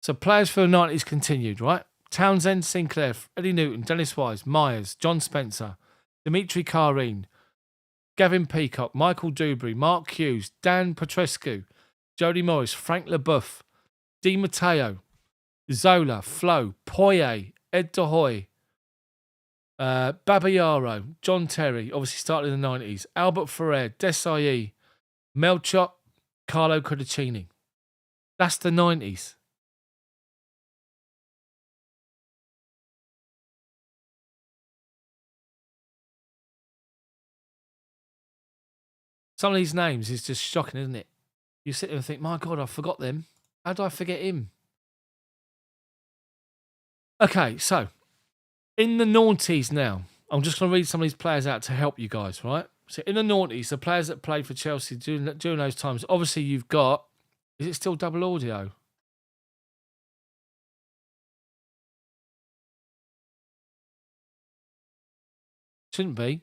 So players for the 90s continued, right? Townsend, Sinclair, Eddie Newton, Dennis Wise, Myers, John Spencer, Dimitri Karine, Gavin Peacock, Michael Dewberry, Mark Hughes, Dan Petrescu, Jody Morris, Frank LeBeuf, Di Matteo, Zola, Flo, Poirier, Ed De Hoy, Babayaro, John Terry, obviously started in the 90s, Albert Ferrer, Desailly, Melchot, Carlo Cudicini. That's the 90s. Some of these names is just shocking, isn't it? You sit there and think, my God, I forgot them. How do I forget him? Okay, so in the noughties now, I'm just going to read some of these players out to help you guys, right? So in the noughties, the players that played for Chelsea during those times, obviously you've got, is it still double audio? Shouldn't be.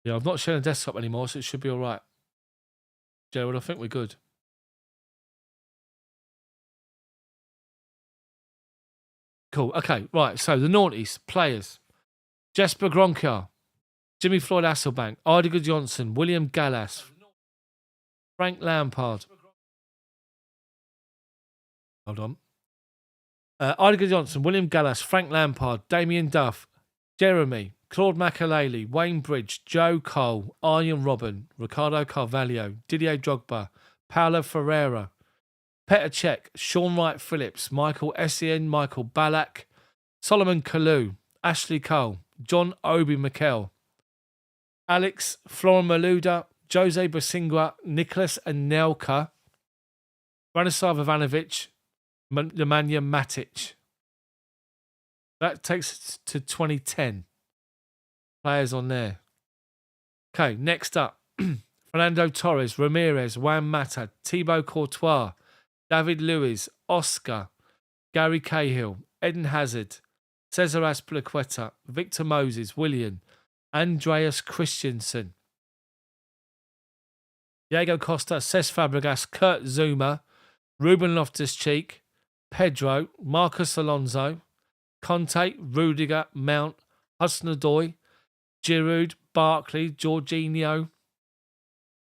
Yeah, I've not shown a desktop anymore, so it should be all right. Gerald, I think we're good. Cool. Okay, right. So the noughties, players. Jesper Gronka, Jimmy Floyd Hasselbank, Idiger Johnson, William Gallas, Frank Lampard. Hold on. Idiger Johnson, William Gallas, Frank Lampard, Damien Duff, Jeremy, Claude Makelele, Wayne Bridge, Joe Cole, Arjen Robben, Ricardo Carvalho, Didier Drogba, Paulo Ferreira, Petr Cech, Sean Wright-Phillips, Michael Essien, Michael Ballack, Solomon Kalou, Ashley Cole, John Obi Mikel, Alex Florin Maluda, Jose Bosingua, Nicholas Anelka, Branislav Ivanovic, Nemanja Matic. That takes us to 2010 players on there. Okay, next up. Fernando Torres, Ramirez, Juan Mata, Thibaut Courtois, David Luiz, Oscar, Gary Cahill, Eden Hazard, Cesar Azpilicueta, Victor Moses, Willian, Andreas Christensen, Diego Costa, Cesc Fabregas, Kurt Zuma, Ruben Loftus-Cheek, Pedro, Marcus Alonso, Conte, Rudiger, Mount, Hudson-Odoi, Giroud, Barkley, Jorginho.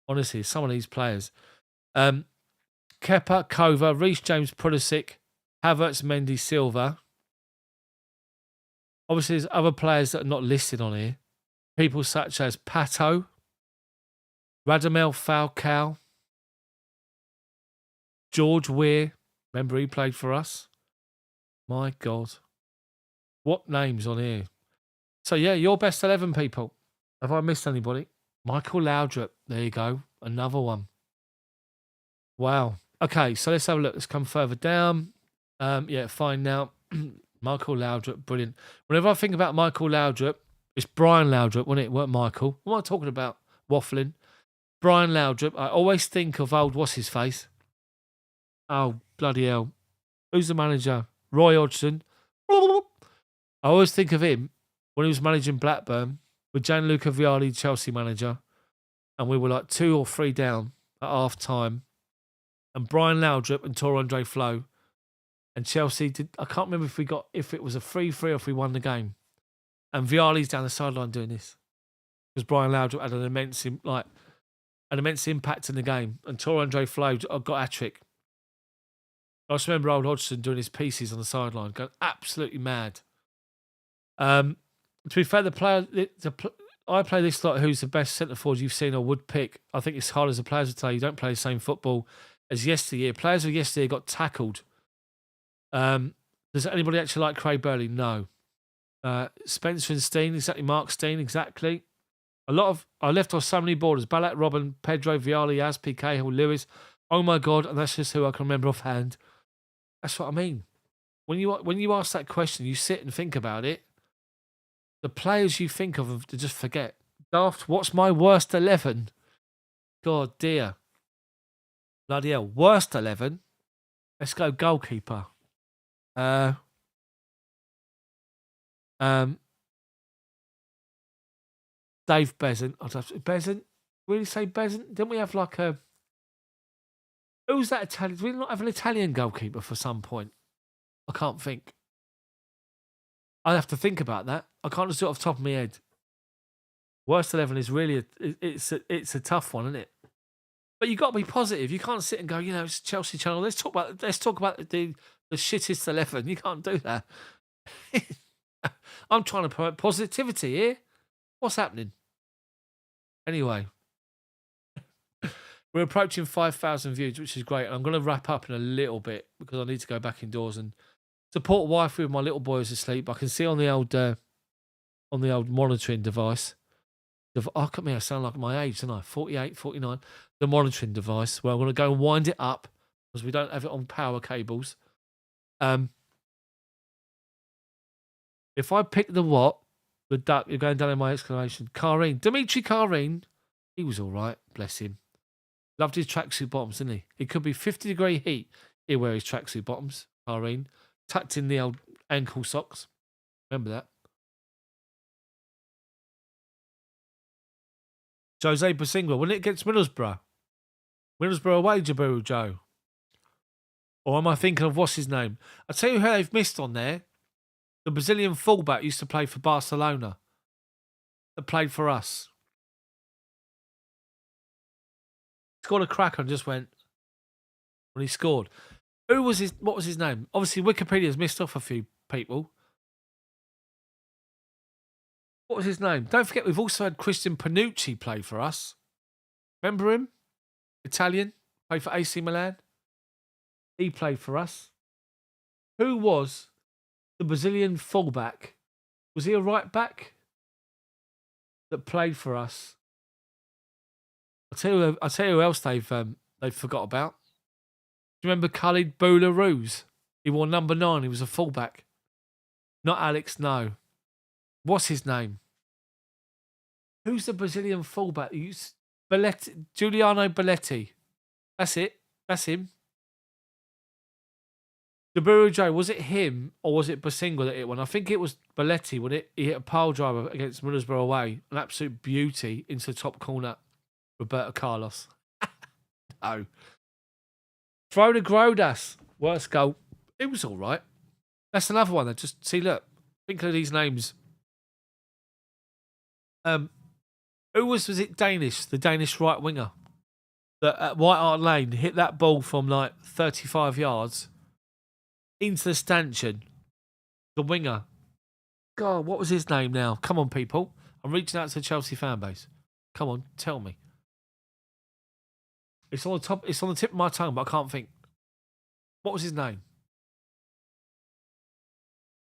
Honestly, some of these players. Kepa, Kova, Reece James, Pulisic, Havertz, Mendy, Silva. Obviously, there's other players that are not listed on here. People such as Pato, Radamel Falcao, George Weah. Remember, he played for us. My God. What names on here? So, yeah, your best 11 people. Have I missed anybody? Michael Laudrup. There you go. Another one. Wow. Okay, so let's have a look. Let's come further down. Yeah, fine now. Michael Laudrup, brilliant. Whenever I think about Michael Laudrup, it's Brian Laudrup, wasn't it? Weren't Michael? What am I talking about? Waffling. Brian Laudrup. I always think of old, what's his face? Oh, bloody hell. Who's the manager? Roy Hodgson. I always think of him when he was managing Blackburn with Gianluca Vialli, Chelsea manager, and we were like 2 or 3 down at half time. And Brian Laudrup and Tor Andre Flo and Chelsea did. I can't remember if it was a 3-3 or if we won the game. And Vialli's down the sideline doing this because Brian Laudrup had an immense impact in the game, and Tor Andre Flo got a trick. I just remember old Hodgson doing his pieces on the sideline, going absolutely mad. To be fair, I play this lot. Who's the best centre forward you've seen or would pick? I think it's hard as the players would tell you. Don't play the same football as yesteryear. Players of yesteryear got tackled. Does anybody actually like Craig Burley? No. Spencer and Steen, exactly. Mark Steen, exactly. I left off so many borders. Ballack, Robben, Pedro, Vialli, Aspi, Cahill, Lewis. Oh my God, and that's just who I can remember offhand. That's what I mean. When you ask that question, you sit and think about it. The players you think of to just forget. Daft, what's my worst 11? God dear. Bloody hell. Worst 11? Let's go goalkeeper. Dave Bezant. Bezant? Really say Bezant? Didn't we have like a... Who's that Italian? Did we not have an Italian goalkeeper for some point? I can't think. I'd have to think about that. I can't just do it off the top of my head. Worst 11 is really it's a tough one, isn't it? But you got to be positive. You can't sit and go, it's Chelsea Channel. Let's talk about the shittest 11. You can't do that. I'm trying to promote positivity here. What's happening? Anyway, we're approaching 5,000 views, which is great. And I'm going to wrap up in a little bit because I need to go back indoors and support wife with my little boy who's asleep. I can see on the old monitoring device. Look at me, I sound like my age, don't I? 48, 49. The monitoring device. Well, I'm going to go and wind it up because we don't have it on power cables. If I pick the duck, you're going down in my exclamation. Dimitri Karine. He was all right, bless him. Loved his tracksuit bottoms, didn't he? It could be 50-degree heat. He'd wear his tracksuit bottoms, Karine. Tucked in the old ankle socks. Remember that? Jose Bosingua, when it gets Middlesbrough. Middlesbrough away, Jabiru Joe. Or am I thinking of what's his name? I'll tell you who they've missed on there. The Brazilian fullback used to play for Barcelona. That played for us. Scored a cracker and just went when he scored. What was his name? Obviously, Wikipedia's missed off a few people. What was his name? Don't forget, we've also had Christian Panucci play for us. Remember him? Italian. Played for AC Milan. He played for us. Who was the Brazilian fullback? Was he a right back that played for us? I'll tell you who else they've forgot about. Do you remember Khalid Boularus? He wore number 9. He was a fullback. Not Alex, no. What's his name? Who's the Brazilian fullback? Giuliano Belletti. That's it. That's him. Daburu Joe, was it him or was it Basinga that hit one? I think it was Belletti, wasn't it? He hit a pile driver against Middlesbrough away. An absolute beauty into the top corner. Roberto Carlos. No. Throw the Grodas. Worst goal. It was all right. That's another one. That just see, look. Think of these names. Who was it Danish? The Danish right winger that at White Hart Lane hit that ball from like 35 yards into the stanchion. The winger. God, what was his name now? Come on, people. I'm reaching out to the Chelsea fan base. Come on, tell me. It's on the top. It's on the tip of my tongue, but I can't think. What was his name?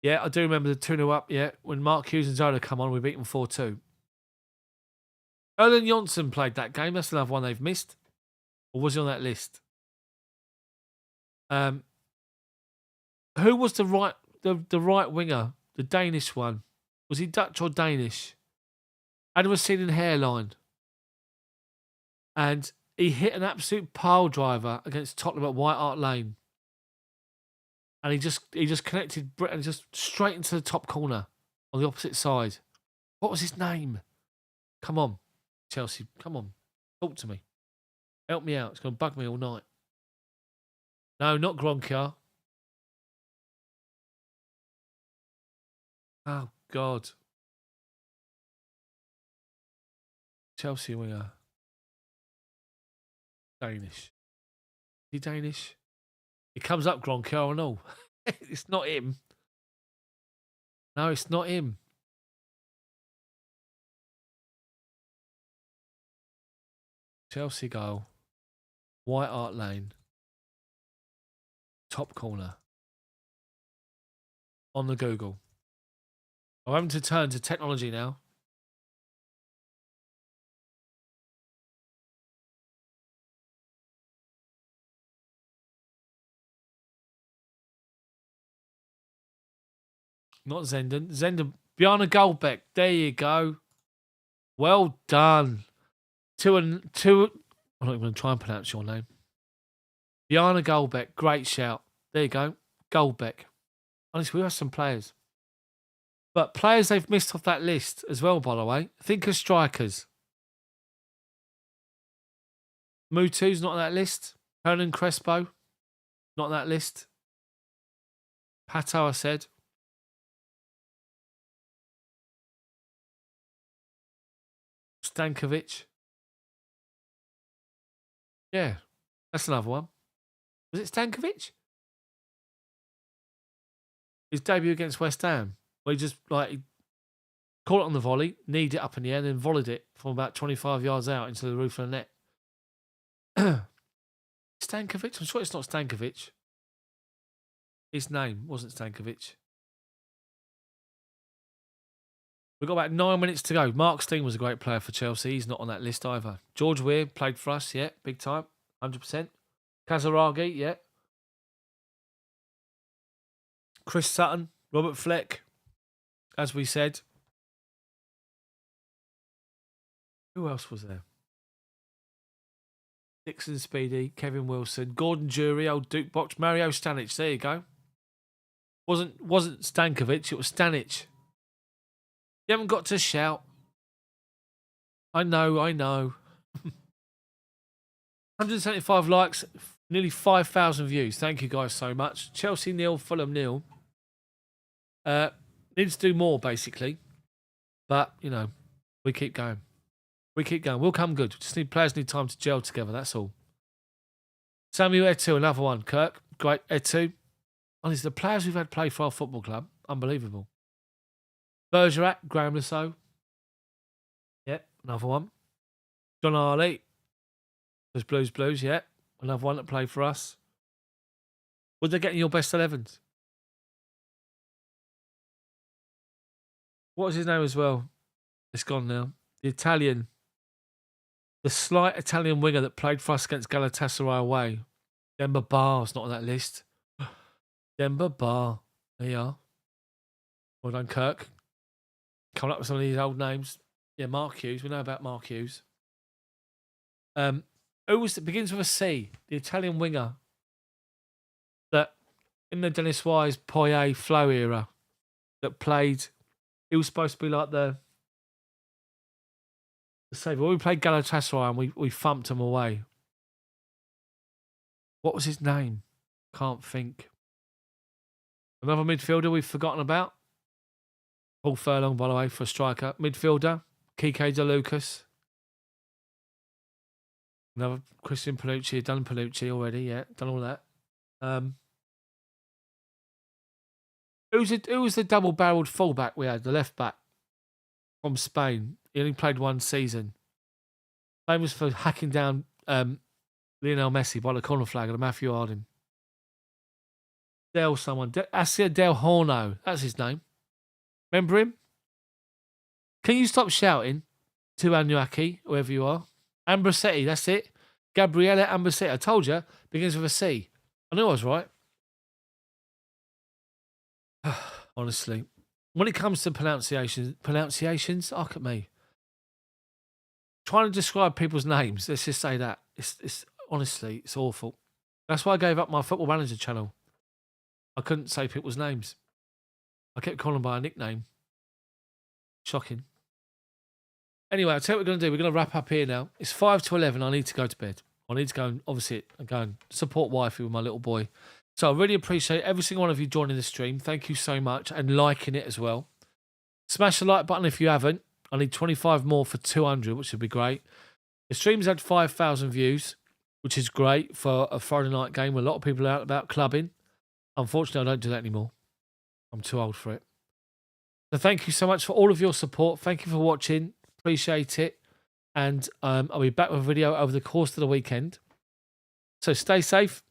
Yeah, I do remember the 2-0 up. Yeah, when Mark Hughes and Zola come on, we beat them 4-2. Erlen Jonsson played that game. That's another one they've missed. Or was he on that list? Who was the right winger? The Danish one. Was he Dutch or Danish? Had a receding hairline. And he hit an absolute pile driver against Tottenham at White Hart Lane. And he just connected Britain just straight into the top corner on the opposite side. What was his name? Come on, Chelsea. Come on. Talk to me. Help me out. It's going to bug me all night. No, not Gronkiar. Oh, God. Chelsea winger. Danish. Is he Danish? He comes up Gronkiar and all. It's not him. No, it's not him. Chelsea goal. White Hart Lane. Top corner. On the Google. I'm having to turn to technology now. Not Zenden. Zenden. Bjarne Goldbeck. There you go. Well done. Two. I'm not even going to try and pronounce your name. Bjarne Goldbeck. Great shout. There you go. Goldbeck. Honestly, we have some players. But players they've missed off that list as well, by the way. Think of strikers. Mutu's not on that list. Hernan Crespo. Not on that list. Pato, I said. Stankovic. Yeah, that's another one. Was it Stankovic? His debut against West Ham, where he just caught it on the volley, kneed it up in the air, and then volleyed it from about 25 yards out into the roof of the net. Stankovic? I'm sure it's not Stankovic. His name wasn't Stankovic. We've got about 9 minutes to go. Mark Steen was a great player for Chelsea. He's not on that list either. George Weir played for us, yeah, big time, 100%. Kazaragi, yeah. Chris Sutton, Robert Fleck, as we said. Who else was there? Dixon Speedy, Kevin Wilson, Gordon Jury, old Duke Box, Mario Stanic. There you go. Wasn't Stankovic, it was Stanic. You haven't got to shout. I know. 175 likes, nearly 5,000 views. Thank you guys so much. Chelsea 0, Fulham 0. Needs to do more, basically. But, we keep going. We'll come good. Players need time to gel together, that's all. Samuel Eto'o, another one. Kirk, great. Eto'o. Honestly, the players we've had play for our football club, unbelievable. Bergerac, Graham Lasso. Yep, another one. John Harley. There's Blues, yeah. Another one that played for us. Would they get in your best 11s? What was his name as well? It's gone now. The slight Italian winger that played for us against Galatasaray away. Demba Ba's not on that list. Demba Ba. There you are. Well done, Kirk. Coming up with some of these old names. Yeah, Mark Hughes. We know about Mark Hughes. Who was it? Begins with a C. The Italian winger that in the Dennis Wise, Poyet, Flo era that played. He was supposed to be like the saviour. Well, we played Galatasaray and we thumped him away. What was his name? Can't think. Another midfielder we've forgotten about. Paul Furlong, by the way, for a striker. Midfielder, Kike De Lucas. Another Christian Panucci. Done Panucci already, yeah. Done all that. Who was the double-barreled fullback we had, the left-back from Spain? He only played one season. Famous for hacking down Lionel Messi by the corner flag of Matthew Harding. Del Horno. That's his name. Remember him? Can you stop shouting to Anuaki, whoever you are? Ambrosetti, that's it. Gabriele Ambrosetti. I told you, begins with a C. I knew I was right. Honestly. When it comes to pronunciations, look at me. Trying to describe people's names, let's just say that. It's honestly, it's awful. That's why I gave up my Football Manager channel. I couldn't say people's names. I kept calling them by a nickname. Shocking. Anyway, I'll tell you what we're going to do. We're going to wrap up here now. It's 5 to 11. I need to go to bed. I need to go and, obviously, go and support wifey with my little boy. So I really appreciate every single one of you joining the stream. Thank you so much. And liking it as well. Smash the like button if you haven't. I need 25 more for 200, which would be great. The stream's had 5,000 views, which is great for a Friday night game where a lot of people are out about clubbing. Unfortunately, I don't do that anymore. I'm too old for it. So thank you so much for all of your support. Thank you for watching. Appreciate it. And I'll be back with a video over the course of the weekend. So stay safe.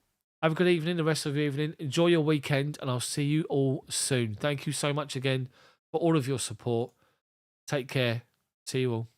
Have a good evening, the rest of your evening. Enjoy your weekend, and I'll see you all soon. Thank you so much again for all of your support. Take care. See you all.